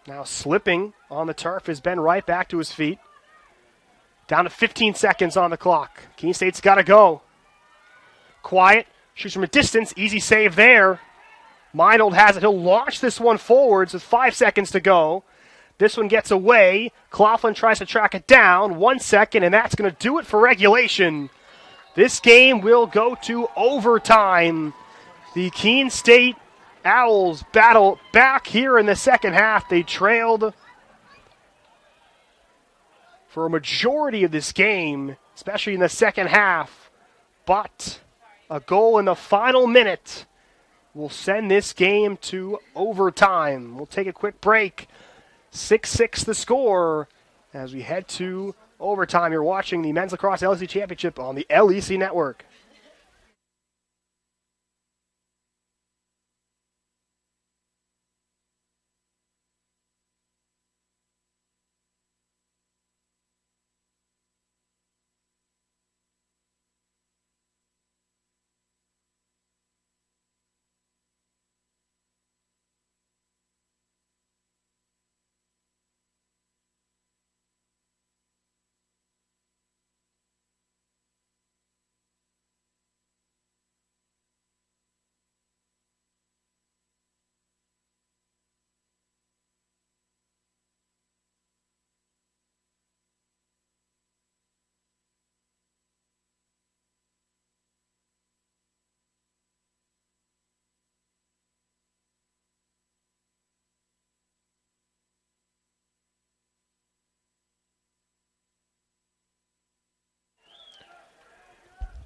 Now slipping on the turf is Ben Wright, back to his feet. Down to 15 seconds on the clock. Keene State's got to go. Quiet shoots from a distance. Easy save there. Meinhold has it. He'll launch this one forwards with 5 seconds to go. This one gets away. Claflin tries to track it down. 1 second, and that's going to do it for regulation. This game will go to overtime. The Keene State Owls battle back here in the second half. They trailed for a majority of this game, especially in the second half. But a goal in the final minute will send this game to overtime. We'll take a quick break. 6-6 the score as we head to overtime. You're watching the Men's Lacrosse LEC Championship on the LEC Network.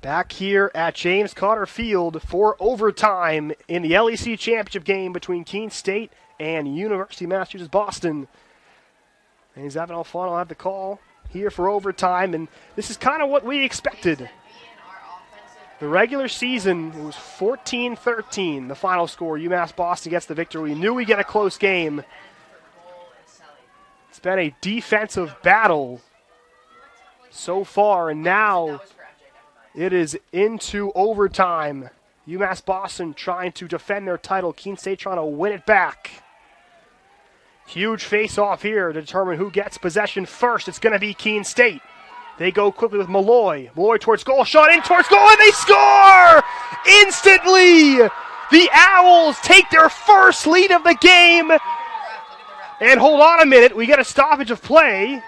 Back here at James Cotter Field for overtime in the LEC Championship game between Keene State and University of Massachusetts Boston. And Evan Alfano will have the call here for overtime, and this is kind of what we expected. The regular season, it was 14-13, the final score. UMass Boston gets the victory. We knew we'd get a close game. It's been a defensive battle so far, and now it is into overtime. UMass Boston trying to defend their title. Keene State trying to win it back. Huge face-off here to determine who gets possession first. It's going to be Keene State. They go quickly with Malloy. Malloy towards goal, shot in towards goal, and they score! Instantly! The Owls take their first lead of the game. And hold on a minute, we get a stoppage of play.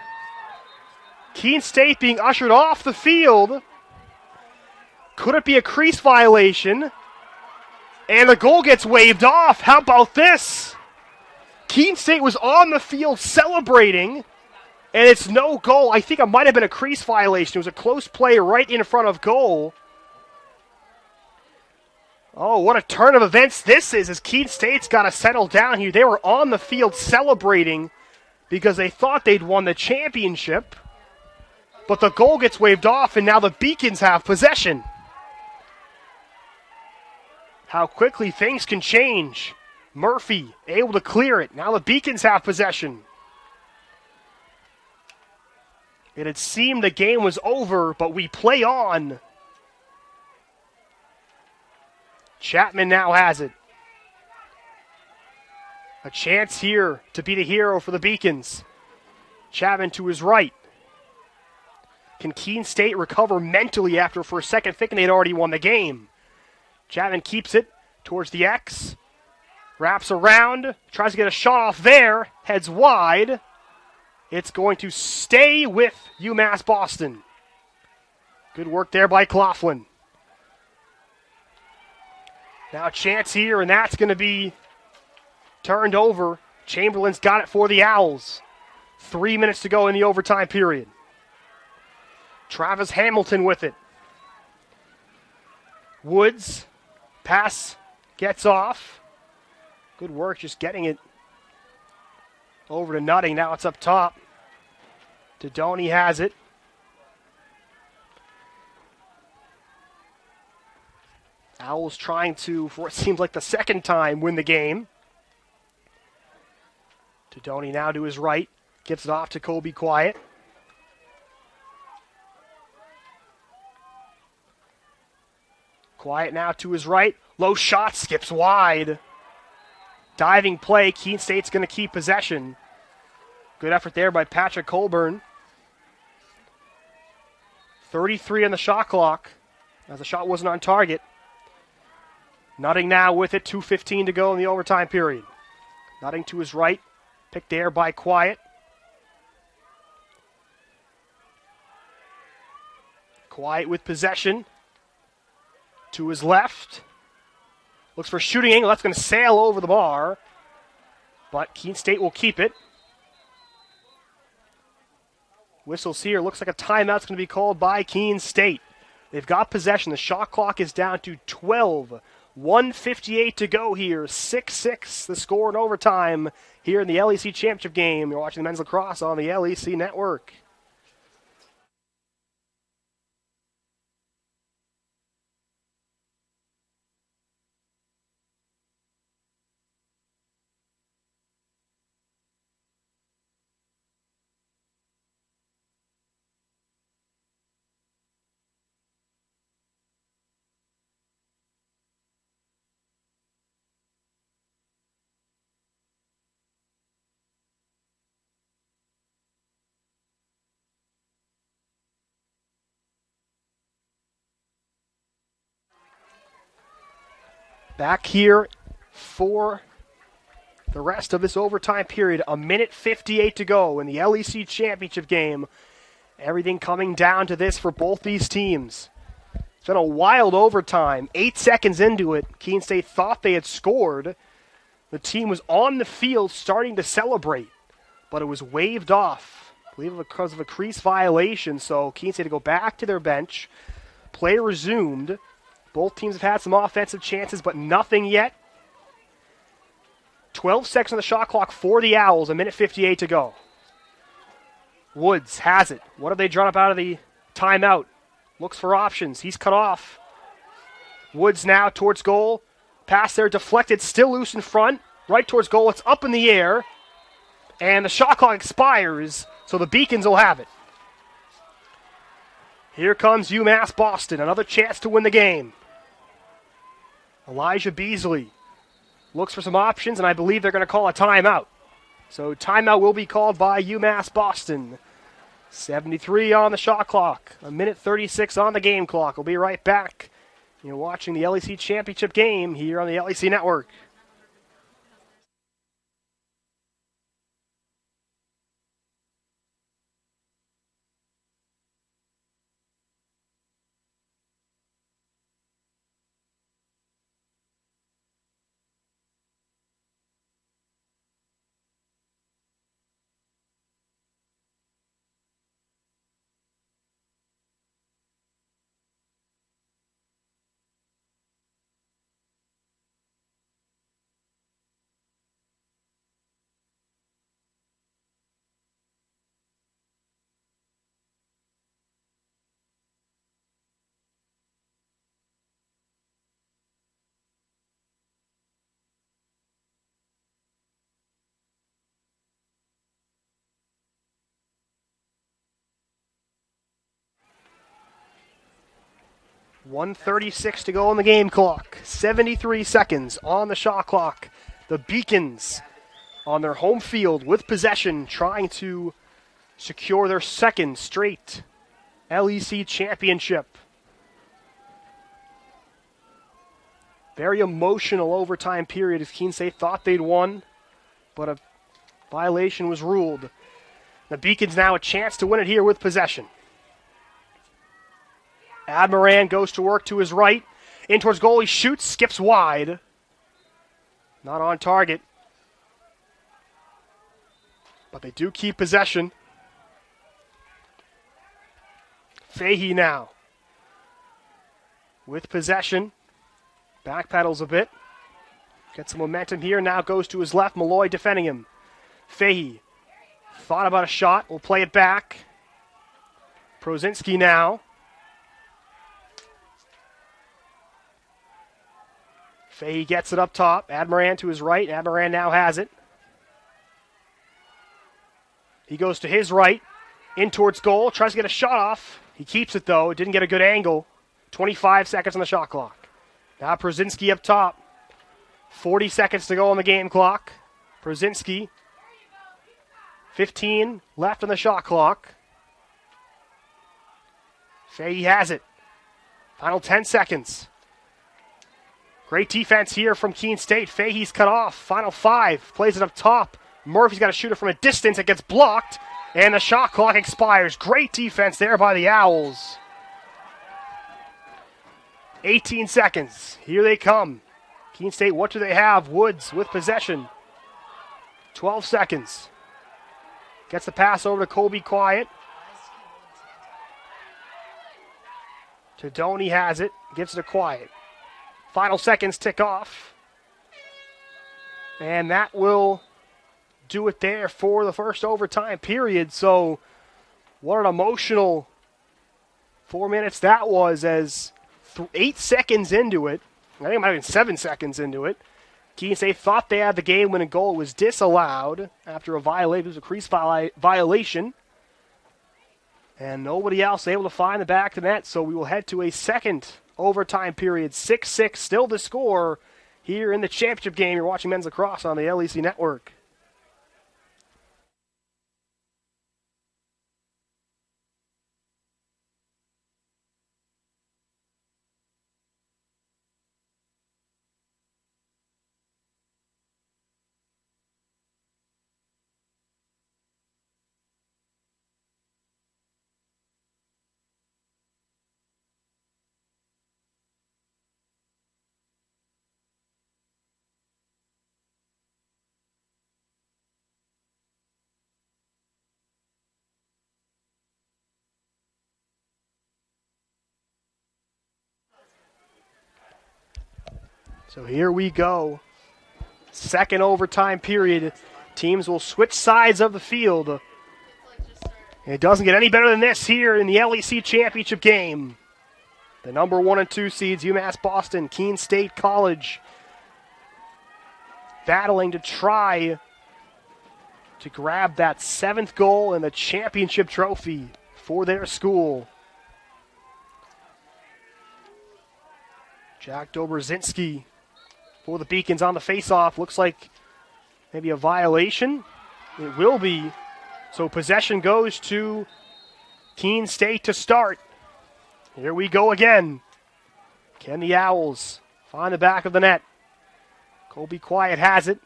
Keene State being ushered off the field. Could it be a crease violation? And the goal gets waved off. How about this? Keene State was on the field celebrating, and it's no goal. I think it might have been a crease violation. It was a close play right in front of goal. Oh, what a turn of events this is, as Keene State's got to settle down here. They were on the field celebrating because they thought they'd won the championship, but the goal gets waved off, and now the Beacons have possession. How quickly things can change. Murphy able to clear it. Now the Beacons have possession. It had seemed the game was over, but we play on. Chapman now has it. A chance here to be the hero for the Beacons. Chapman to his right. Can Keene State recover mentally after for a second thinking they'd already won the game? Chapman keeps it towards the X. Wraps around. Tries to get a shot off there. Heads wide. It's going to stay with UMass Boston. Good work there by Claflin. Now a chance here, and that's going to be turned over. Chamberlain's got it for the Owls. 3 minutes to go in the overtime period. Travis Hamilton with it. Woods. Pass gets off. Good work just getting it over to Nutting. Now it's up top. Dodoni has it. Owls trying to, for what seems like the second time, win the game. Dodoni now to his right. Gets it off to Kobe Quiet. Quiet now to his right. Low shot, skips wide. Diving play. Keene State's going to keep possession. Good effort there by Patrick Colburn. 33 on the shot clock, as the shot wasn't on target. Nutting now with it, 2:15 to go in the overtime period. Nutting to his right, picked there by Quiet. Quiet with possession. To his left. Looks for a shooting angle. That's going to sail over the bar. But Keene State will keep it. Whistles here. Looks like a timeout's going to be called by Keene State. They've got possession. The shot clock is down to 12. 1:58 to go here. 6-6 the score in overtime here in the LEC Championship game. You're watching the men's lacrosse on the LEC Network. Back here for the rest of this overtime period. 1:58 to go in the LEC Championship game. Everything coming down to this for both these teams. It's been a wild overtime. 8 seconds into it, Keene State thought they had scored. The team was on the field starting to celebrate, but it was waved off, I believe because of a crease violation. So Keene State to go back to their bench. Play resumed. Both teams have had some offensive chances, but nothing yet. 12 seconds on the shot clock for the Owls, 1:58 to go. Woods has it. What have they drawn up out of the timeout? Looks for options. He's cut off. Woods now towards goal. Pass there deflected, still loose in front. Right towards goal. It's up in the air. And the shot clock expires, so the Beacons will have it. Here comes UMass Boston. Another chance to win the game. Elijah Beasley looks for some options, and I believe they're going to call a timeout. So timeout will be called by UMass Boston. 73 on the shot clock. 1:36 on the game clock. We'll be right back. You're watching the LEC Championship game here on the LEC Network. 1:36 to go on the game clock. 73 seconds on the shot clock. The Beacons on their home field with possession, trying to secure their second straight LEC championship. Very emotional overtime period as Keene State thought they'd won, but a violation was ruled. The Beacons now a chance to win it here with possession. Admiran goes to work to his right. In towards goal, he shoots, skips wide. Not on target. But they do keep possession. Fahey now with possession. Backpedals a bit. Gets some momentum here. Now goes to his left. Malloy defending him. Fahey thought about a shot. Will play it back. Prozinski now. Fahey gets it up top. Admiran to his right. Admiran now has it. He goes to his right. In towards goal. Tries to get a shot off. He keeps it, though. It didn't get a good angle. 25 seconds on the shot clock. Now Prozinski up top. 40 seconds to go on the game clock. Prozinski. 15 left on the shot clock. Fahey has it. Final 10 seconds. Great defense here from Keene State. Fahey's cut off. Final 5. Plays it up top. Murphy's got to shoot it from a distance. It gets blocked. And the shot clock expires. Great defense there by the Owls. 18 seconds. Here they come. Keene State, what do they have? Woods with possession. 12 seconds. Gets the pass over to Colby Quiet. Tadoni has it. Gives it to Quiet. Final seconds tick off. And that will do it there for the first overtime period. So what an emotional 4 minutes that was, as 8 seconds into it, I think it might have been 7 seconds into it, Keene State thought they had the game-winning goal. It was disallowed after a violation. It was a crease violation. And nobody else able to find the back of the net, so we will head to a second overtime period. 6-6 still the score here in the championship game. You're watching men's lacrosse on the LEC Network. So here we go. Second overtime period. Teams will switch sides of the field. And it doesn't get any better than this here in the LEC championship game. The number 1 and 2 seeds, UMass Boston, Keene State College, battling to try to grab that 7th goal and the championship trophy for their school. Jack Dobrzinski for the Beacons on the faceoff. Looks like maybe a violation. It will be. So possession goes to Keene State to start. Here we go again. Can the Owls find the back of the net? Colby Quiet has it.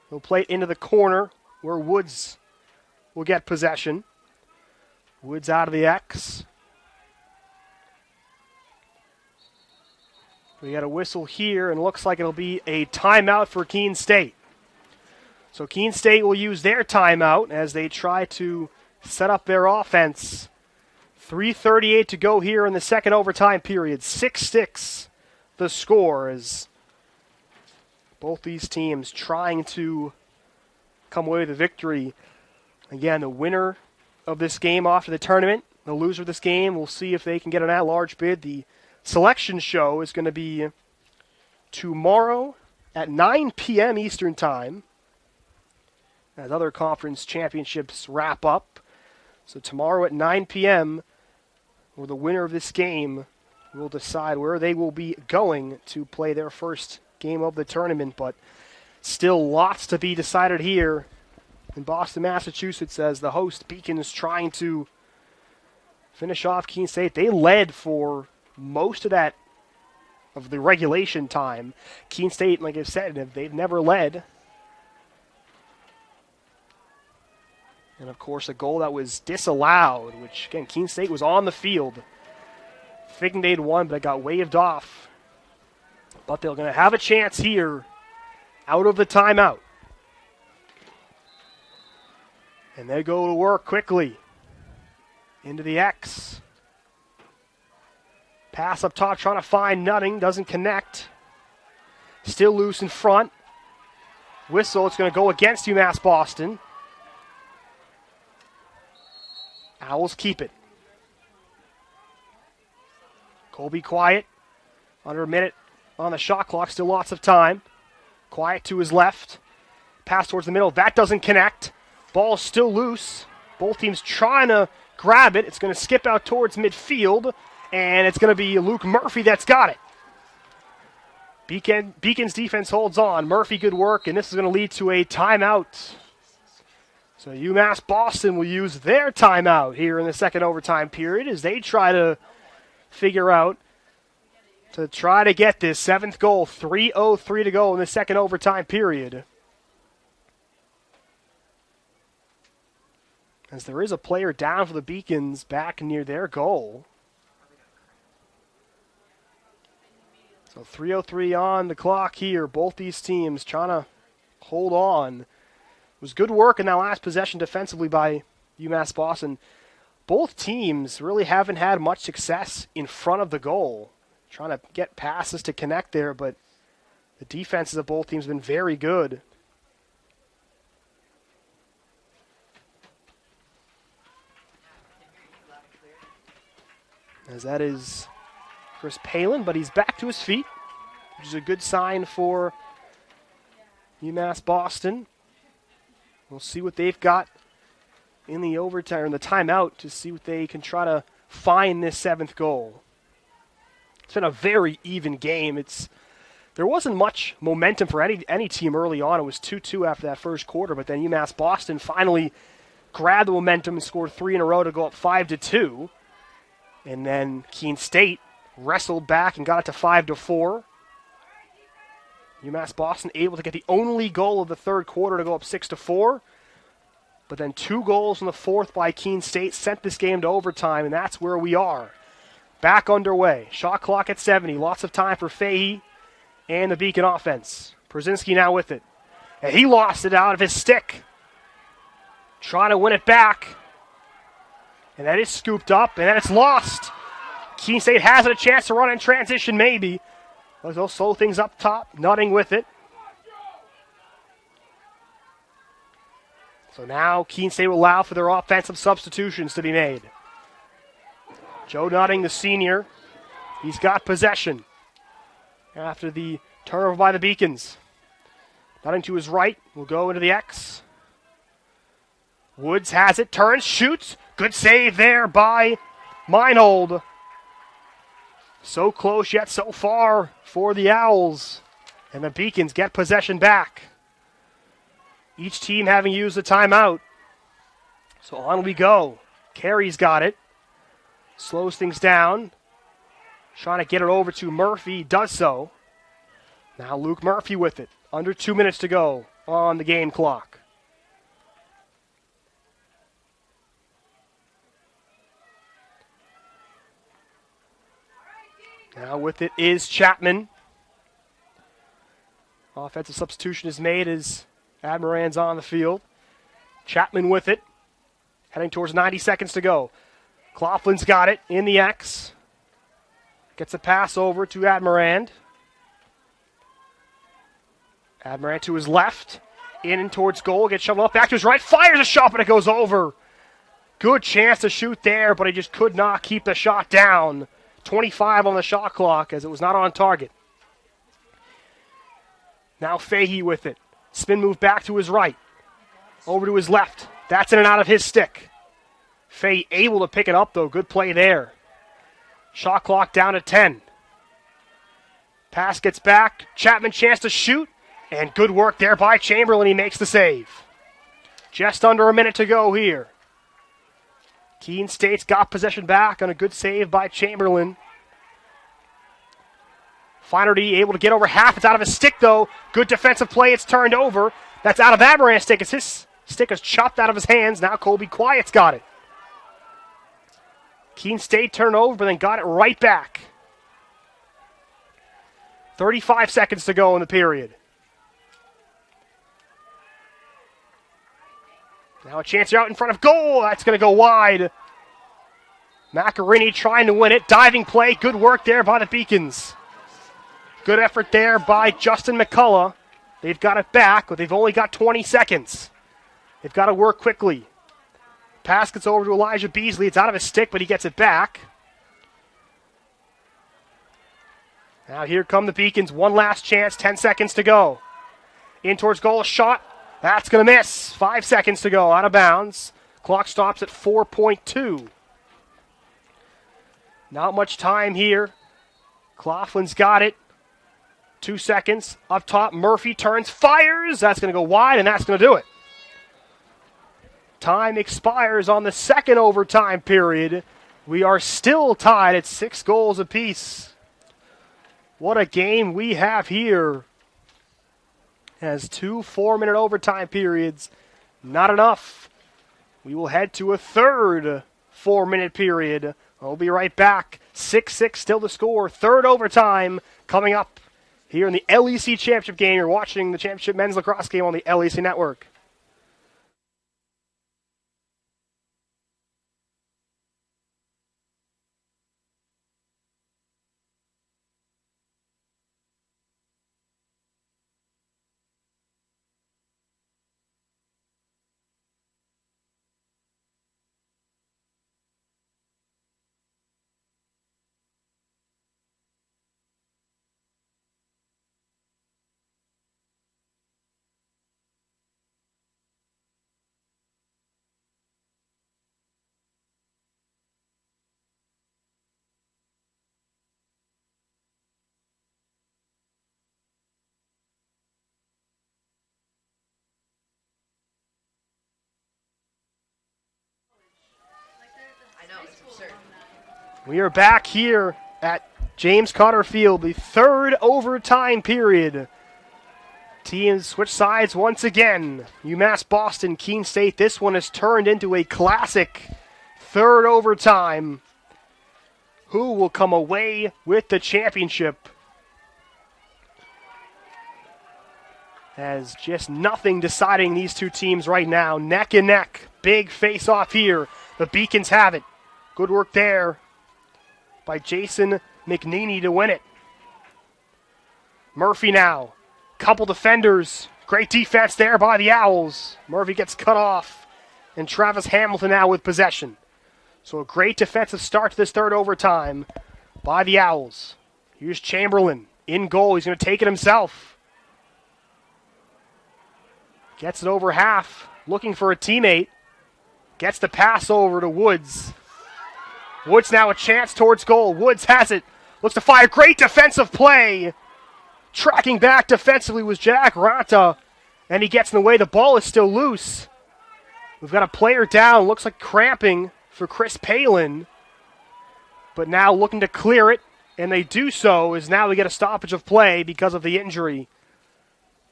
He'll play it into the corner where Woods will get possession. Woods out of the X. We got a whistle here, and looks like it'll be a timeout for Keene State. So Keene State will use their timeout as they try to set up their offense. 3:38 to go here in the second overtime period. 6-6 the score, as both these teams trying to come away with a victory. Again, the winner of this game off to the tournament, the loser of this game, we'll see if they can get an at-large bid. The selection show is going to be tomorrow at 9 p.m. Eastern Time as other conference championships wrap up. So tomorrow at 9 p.m., will the winner of this game will decide where they will be going to play their first game of the tournament, but still lots to be decided here in Boston, Massachusetts, as the host Beacons trying to finish off Keene State. They led for most of the regulation time. Keene State, like I said, they've never led. And of course, a goal that was disallowed, which again, Keene State was on the field, thinking they'd won, but it got waved off. But they're going to have a chance here out of the timeout. And they go to work quickly into the X. Pass up top, trying to find Nutting, doesn't connect. Still loose in front. Whistle, it's going to go against UMass Boston. Owls keep it. Colby quiet. Under a minute on the shot clock, still lots of time. Quiet to his left. Pass towards the middle, that doesn't connect. Ball's still loose. Both teams trying to grab it. It's going to skip out towards midfield, and it's going to be Luke Murphy that's got it. Beacon's defense holds on. Murphy, good work, and this is going to lead to a timeout. So UMass Boston will use their timeout here in the second overtime period as they try to figure out to try to get this seventh goal. 3:03 to go in the second overtime period. As there is a player down for the Beacons back near their goal. So 3:03 on the clock here. Both these teams trying to hold on. It was good work in that last possession defensively by UMass Boston. Both teams really haven't had much success in front of the goal. Trying to get passes to connect there, but the defenses of both teams have been very good. As that is Chris Palin, but he's back to his feet, which is a good sign for UMass Boston. We'll see what they've got in the overtime, in the timeout, to see what they can try to find this seventh goal. It's been a very even game. There wasn't much momentum for any team early on. It was 2-2 after that first quarter, but then UMass Boston finally grabbed the momentum and scored 3 in a row to go up 5-2. And then Keene State wrestled back and got it to 5-4. UMass Boston able to get the only goal of the third quarter to go up 6-4. But then 2 goals in the fourth by Keene State sent this game to overtime, and that's where we are. Back underway. Shot clock at 70. Lots of time for Fahey and the Beacon offense. Brzezinski now with it. And he lost it out of his stick. Trying to win it back. And that is scooped up, and then it's lost. Keene State has a chance to run in transition, maybe. They'll slow things up top. Nutting with it. So now Keene State will allow for their offensive substitutions to be made. Joe Nutting, the senior, he's got possession after the turnover by the Beacons. Nutting to his right will go into the X. Woods has it, turns, shoots. Good save there by Meinhold. So close yet so far for the Owls. And the Beacons get possession back. Each team having used a timeout. So on we go. Carey's got it. Slows things down. Trying to get it over to Murphy. Does so. Now Luke Murphy with it. Under 2 minutes to go on the game clock. Now with it is Chapman. Offensive substitution is made as Admiran's on the field. Chapman with it. Heading towards 90 seconds to go. Coughlin's got it in the X. Gets a pass over to Admiran. Admiran to his left. In and towards goal. Gets shoveled up. Back to his right. Fires a shot, but it goes over. Good chance to shoot there, but he just could not keep the shot down. 25 on the shot clock as it was not on target. Now Fahey with it. Spin move back to his right. Over to his left. That's in and out of his stick. Fahey able to pick it up, though. Good play there. Shot clock down to 10. Pass gets back. Chapman chance to shoot. And good work there by Chamberlain. He makes the save. Just under a minute to go here. Keene State's got possession back on a good save by Chamberlain. Flaherty able to get over half. It's out of his stick, though. Good defensive play. It's turned over. That's out of Amaranth's stick. As his stick is chopped out of his hands. Now Colby Quiet's got it. Keene State turned over, but then got it right back. 35 seconds to go in the period. Now a chance out in front of goal. That's going to go wide. Macarini trying to win it. Diving play. Good work there by the Beacons. Good effort there by Justin McCullough. They've got it back, but they've only got 20 seconds. They've got to work quickly. Pass gets over to Elijah Beasley. It's out of his stick, but he gets it back. Now here come the Beacons. One last chance. 10 seconds to go. In towards goal. Shot. That's going to miss. 5 seconds to go. Out of bounds. Clock stops at 4.2. Not much time here. Coughlin's got it. 2 seconds. Up top, Murphy turns, fires. That's going to go wide, and that's going to do it. Time expires on the second overtime period. We are still tied at 6 goals apiece. What a game we have here. Has 2 4-minute overtime periods. Not enough. We will head to a third 4-minute period. I'll be right back. 6-6 still to score. Third overtime coming up here in the LEC Championship game. You're watching the Championship Men's Lacrosse game on the LEC Network. We are back here at James Cotter Field, the third overtime period. Teams switch sides once again. UMass Boston, Keene State. This one has turned into a classic third overtime. Who will come away with the championship? As just nothing deciding these two teams right now. Neck and neck. Big face-off here. The Beacons have it. Good work there by Jason McNeely to win it. Murphy now. Couple defenders. Great defense there by the Owls. Murphy gets cut off. And Travis Hamilton now with possession. So a great defensive start to this third overtime by the Owls. Here's Chamberlain in goal. He's going to take it himself. Gets it over half. Looking for a teammate. Gets the pass over to Woods. Woods now a chance towards goal. Woods has it. Looks to fire. Great defensive play. Tracking back defensively was Jack Ranta. And he gets in the way. The ball is still loose. We've got a player down. Looks like cramping for Chris Palin. But now looking to clear it. And they do so as now we get a stoppage of play because of the injury.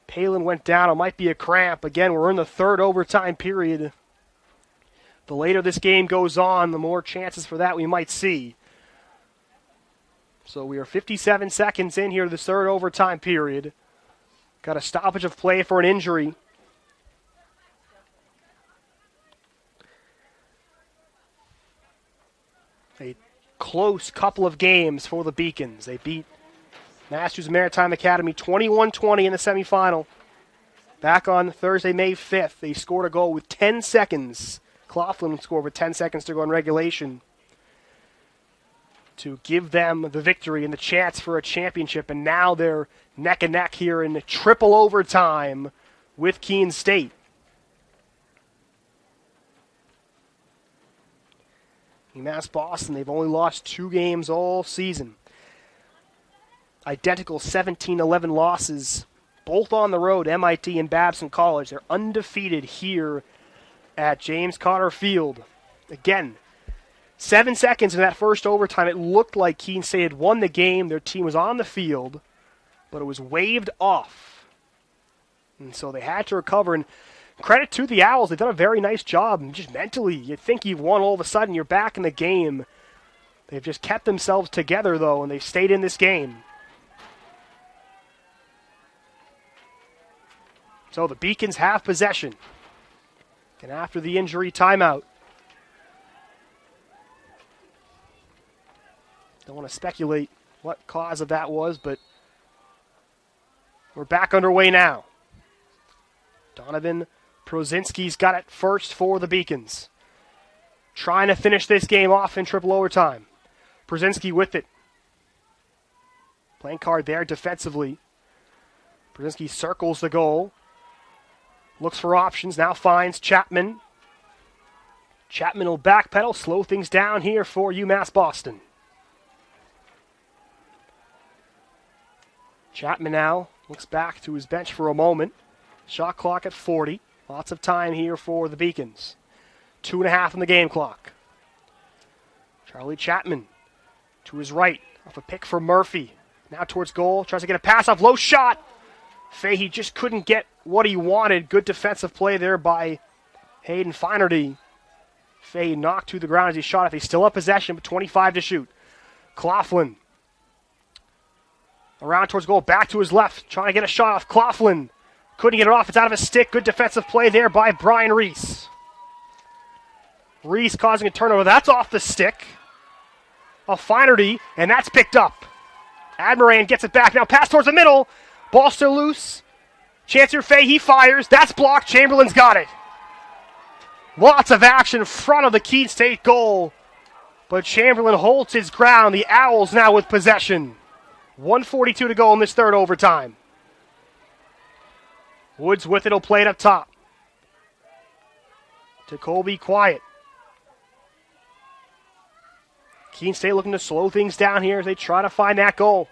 Palin went down. It might be a cramp. Again, we're in the third overtime period. The later this game goes on, the more chances for that we might see. So we are 57 seconds in here to this third overtime period. Got a stoppage of play for an injury. A close couple of games for the Beacons. They beat Massachusetts Maritime Academy 21-20 in the semifinal. Back on Thursday, May 5th, they scored a goal with 10 seconds. Coughlin scored with 10 seconds to go in regulation to give them the victory and the chance for a championship. And now they're neck and neck here in triple overtime with Keene State. UMass Boston, they've only lost 2 games all season. Identical 17-11 losses, both on the road, MIT and Babson College. They're undefeated here at James Cotter Field. Again, 7 seconds in that first overtime, it looked like Keene State had won the game. Their team was on the field, but it was waved off. And so they had to recover. And credit to the Owls, they've done a very nice job. Just mentally, you think you've won, all of a sudden you're back in the game. They've just kept themselves together, though, and they've stayed in this game. So the Beacons have possession. And after the injury timeout, don't want to speculate what cause of that was, but we're back underway now. Donovan Prozinski's got it first for the Beacons. Trying to finish this game off in triple overtime. Prozinski with it. Playing card there defensively. Prozinski circles the goal. Looks for options, now finds Chapman. Chapman will backpedal, slow things down here for UMass Boston. Chapman now looks back to his bench for a moment. Shot clock at 40. Lots of time here for the Beacons. 2.5 on the game clock. Charlie Chapman to his right, off a pick from Murphy. Now towards goal, tries to get a pass off, low shot. Fahey just couldn't get what he wanted. Good defensive play there by Hayden Finerty. Fahey knocked to the ground as he shot it. They still have possession, but 25 to shoot. Claflin around towards goal, back to his left, trying to get a shot off. Claflin couldn't get it off. It's out of his stick. Good defensive play there by Brian Reese. Reese causing a turnover. That's off the stick of Finerty, and that's picked up. Admiran gets it back. Now pass towards the middle. Ball still loose. Chancellor Fahey fires. That's blocked. Chamberlain's got it. Lots of action in front of the Keene State goal. But Chamberlain holds his ground. The Owls now with possession. 1:42 to go in this third overtime. Woods with it. He'll play it up top. To Colby Quiet. Keene State looking to slow things down here as they try to find that goal.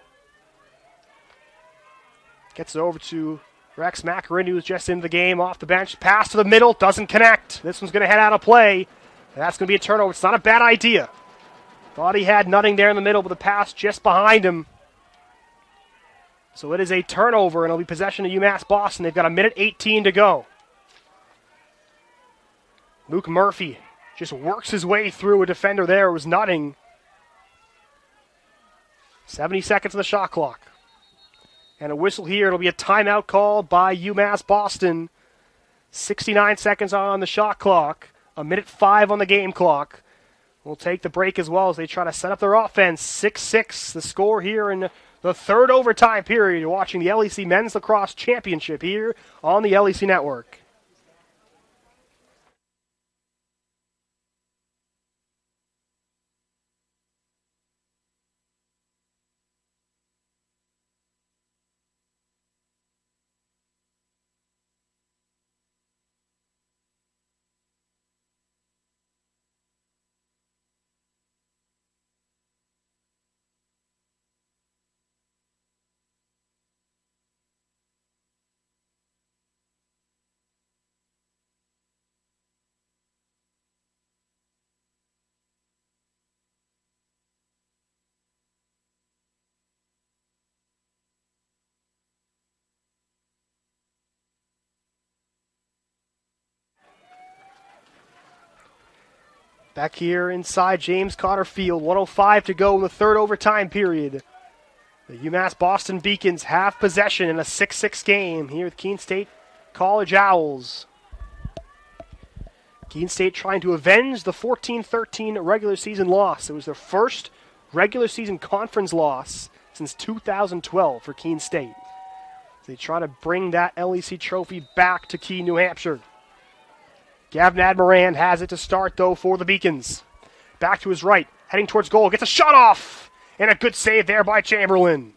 Gets it over to Rex Macarin, who's just in the game off the bench. Pass to the middle, doesn't connect. This one's going to head out of play. That's going to be a turnover. It's not a bad idea. Thought he had nothing there in the middle, but the pass just behind him. So it is a turnover, and it'll be possession of UMass Boston. They've got 1:18 to go. Luke Murphy just works his way through a defender there. It was Nutting. 70 seconds on the shot clock. And a whistle here. It'll be a timeout called by UMass Boston. 69 seconds on the shot clock. 1:05 on the game clock. We'll take the break as well as they try to set up their offense. 6-6 the score here in the third overtime period. You're watching the LEC Men's Lacrosse Championship here on the LEC Network. Back here inside James Cotter Field, 1:05 to go in the third overtime period. The UMass Boston Beacons have possession in a 6-6 game here with Keene State College Owls. Keene State trying to avenge the 14-13 regular season loss. It was their first regular season conference loss since 2012 for Keene State. They try to bring that LEC trophy back to Keene, New Hampshire. Gavin Admiran has it to start, though, for the Beacons. Back to his right, heading towards goal. Gets a shot off, and a good save there by Chamberlain.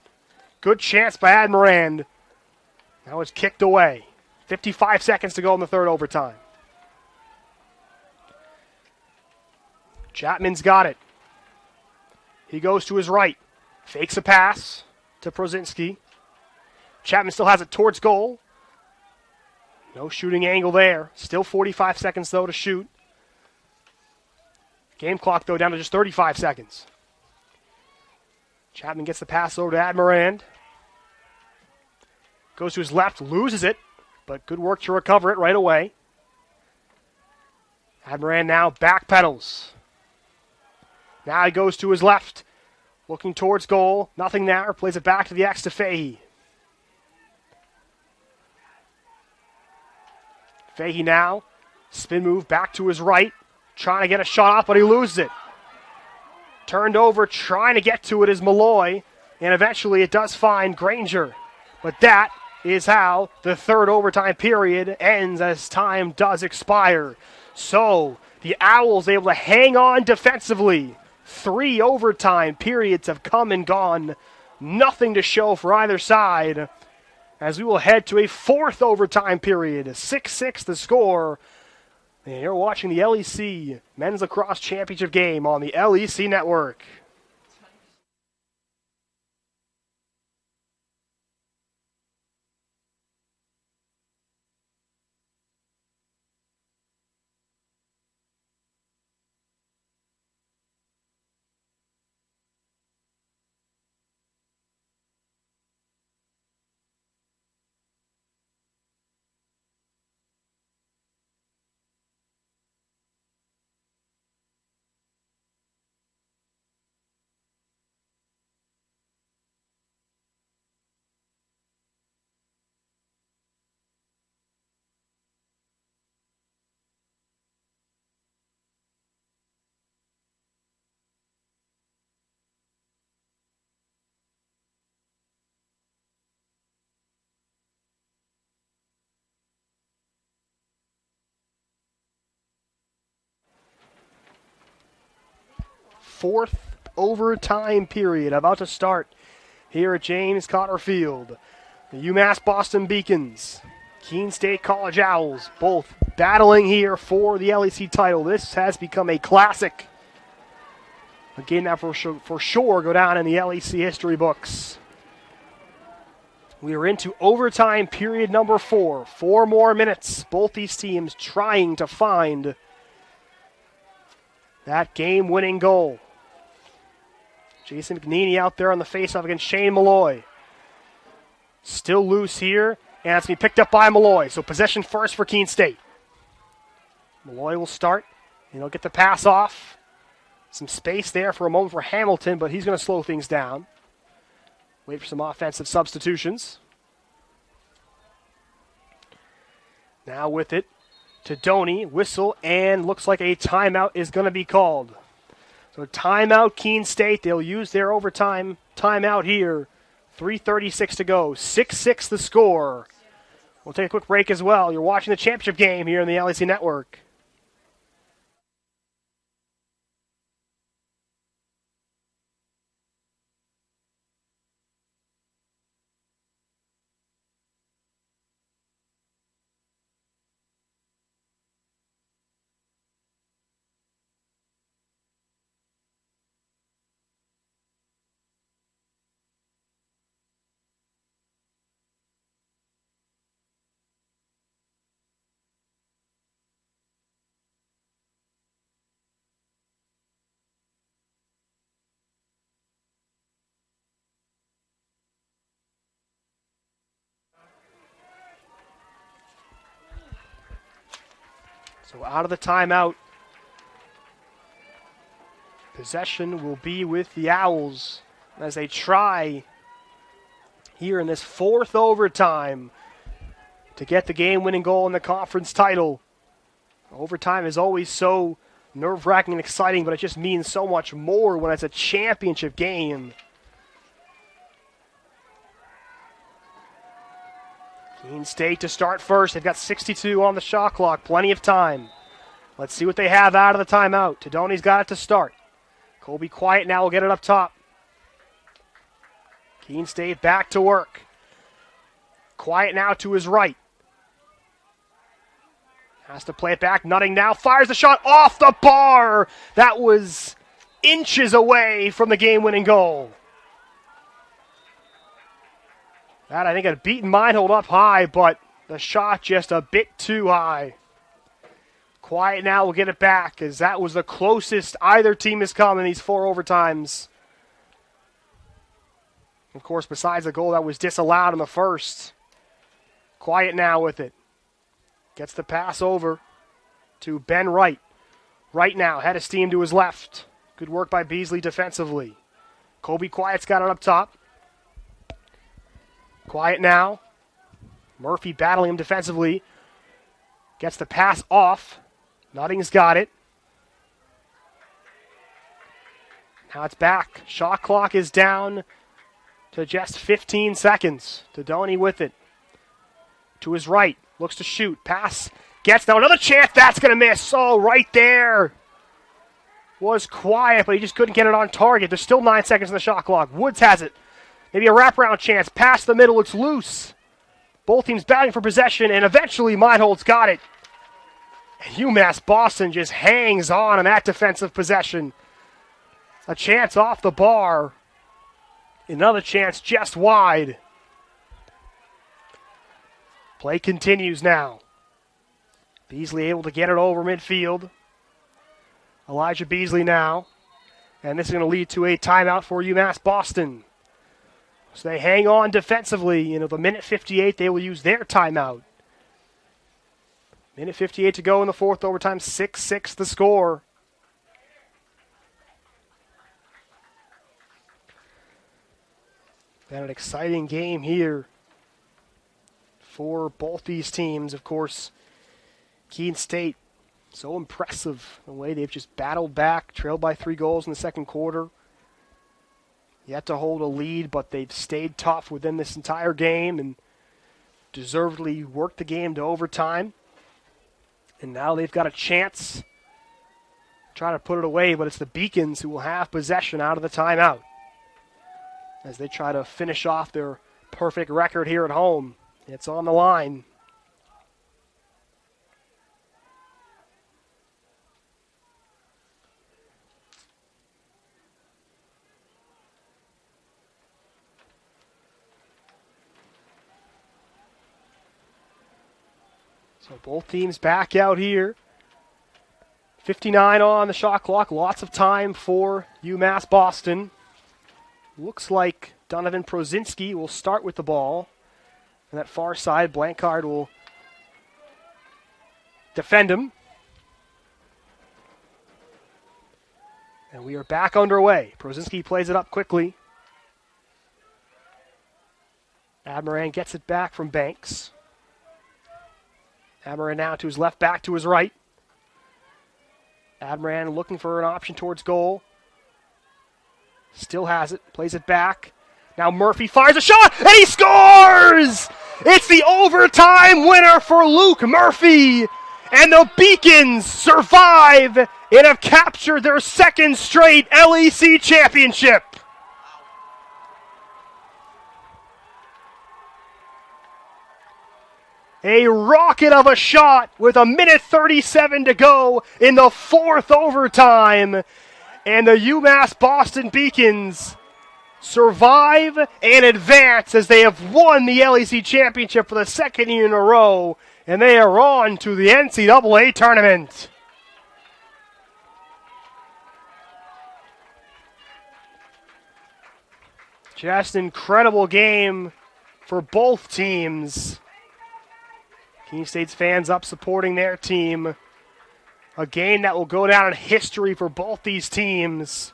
Good chance by Admiran. Now it's kicked away. 55 seconds to go in the third overtime. Chapman's got it. He goes to his right. Fakes a pass to Prozinski. Chapman still has it towards goal. No shooting angle there. Still 45 seconds, though, to shoot. Game clock, though, down to just 35 seconds. Chapman gets the pass over to Admirand. Goes to his left, loses it, but good work to recover it right away. Admirand now backpedals. Now he goes to his left, looking towards goal. Nothing there. Plays it back to the X to Fahey. Fahey now, spin move back to his right, trying to get a shot off, but he loses it. Turned over, trying to get to it is Malloy, and eventually it does find Granger. But that is how the third overtime period ends as time does expire. So the Owls able to hang on defensively. 3 overtime periods have come and gone. Nothing to show for either side as we will head to a 4th overtime period. 6-6 the score. And you're watching the LEC Men's Lacrosse Championship game on the LEC Network. Fourth overtime period about to start here at James Cotter Field. The UMass Boston Beacons, Keene State College Owls, both battling here for the LEC title. This has become a classic. A game that for sure go down in the LEC history books. We are into overtime period number 4. 4 more minutes. Both these teams trying to find that game-winning goal. Jason McNeely out there on the faceoff against Shane Malloy. Still loose here, and it's going to be picked up by Malloy. So possession first for Keene State. Malloy will start, and he'll get the pass off. Some space there for a moment for Hamilton, but he's going to slow things down. Wait for some offensive substitutions. Now with it to Doney, whistle, and looks like a timeout is going to be called. So timeout, Keene State. They'll use their overtime timeout here. 3:36 to go. 6-6 the score. We'll take a quick break as well. You're watching the championship game here on the LEC Network. So out of the timeout, possession will be with the Owls as they try here in this 4th overtime to get the game-winning goal in the conference title. Overtime is always so nerve-wracking and exciting, but it just means so much more when it's a championship game. Keene State to start first. They've got 62 on the shot clock. Plenty of time. Let's see what they have out of the timeout. Tadoni's got it to start. Colby Quiet now will get it up top. Keene State back to work. Quiet now to his right. Has to play it back. Nutting now. Fires the shot off the bar. That was inches away from the game-winning goal. That, I think, had beaten Meinhold up high, but the shot just a bit too high. Quiet now will get it back, as that was the closest either team has come in these 4 overtimes. Of course, besides the goal that was disallowed in the first. Quiet now with it. Gets the pass over to Ben Wright. Wright now, head of steam to his left. Good work by Beasley defensively. Kobe Quiet's got it up top. Quiet now. Murphy battling him defensively. Gets the pass off. Nutting's got it. Now it's back. Shot clock is down to just 15 seconds. Tedoni with it. To his right. Looks to shoot. Pass. Gets now another chance. That's going to miss. Oh, right there. Was Quiet, but he just couldn't get it on target. There's still 9 seconds in the shot clock. Woods has it. Maybe a wraparound chance. Pass the middle. Looks loose. Both teams battling for possession, and eventually Meinhold's got it. And UMass Boston just hangs on that defensive possession. A chance off the bar. Another chance just wide. Play continues now. Beasley able to get it over midfield. Elijah Beasley now. And this is going to lead to a timeout for UMass Boston. So they hang on defensively. The minute 58, they will use their timeout. Minute 58 to go in the fourth overtime. 6-6 the score. Been an exciting game here for both these teams. Of course, Keene State, so impressive the way they've just battled back, trailed by 3 goals in the second quarter. Yet to hold a lead, but they've stayed tough within this entire game and deservedly worked the game to overtime. And now they've got a chance to try to put it away, but it's the Beacons who will have possession out of the timeout as they try to finish off their perfect record here at home. It's on the line. So both teams back out here. 59 on the shot clock. Lots of time for UMass Boston. Looks like Donovan Prozinski will start with the ball. And that far side, Blancard will defend him. And we are back underway. Prozinski plays it up quickly. Admiran gets it back from Banks. Admiran now to his left, back to his right. Admiran looking for an option towards goal. Still has it, plays it back. Now Murphy fires a shot, and he scores! It's the overtime winner for Luke Murphy. And the Beacons survive and have captured their second straight LEC championship. A rocket of a shot with a minute 37 to go in the fourth overtime. And the UMass Boston Beacons survive and advance as they have won the LEC championship for the second year in a row. And they are on to the NCAA tournament. Just an incredible game for both teams. Keene State's fans up supporting their team. A game that will go down in history for both these teams.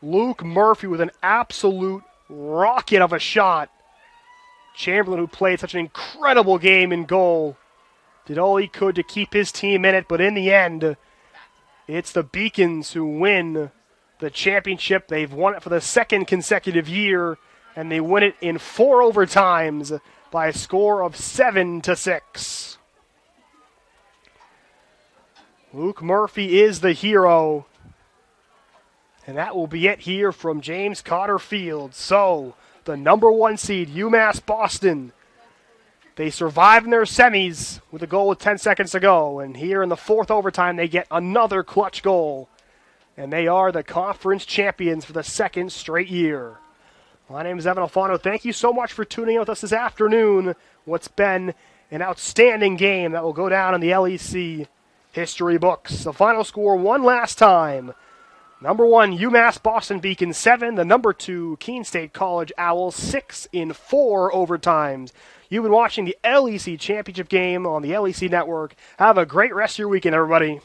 Luke Murphy with an absolute rocket of a shot. Chamberlain, who played such an incredible game in goal, did all he could to keep his team in it, but in the end, it's the Beacons who win the championship. They've won it for the second consecutive year, and they win it in 4 overtimes by a score of 7-6. Luke Murphy is the hero. And that will be it here from James Cotter Field. So, the number 1 seed, UMass Boston, They survived in their semis with a goal with 10 seconds to go. And here in the fourth overtime, they get another clutch goal. And they are the conference champions for the second straight year. My name is Evan Alfano. Thank you so much for tuning in with us this afternoon. What's been an outstanding game that will go down in the LEC history books. The final score one last time. Number 1, UMass Boston Beacon 7. The number 2, Keene State College Owls 6 in 4 overtimes. You've been watching the LEC championship game on the LEC network. Have a great rest of your weekend, everybody.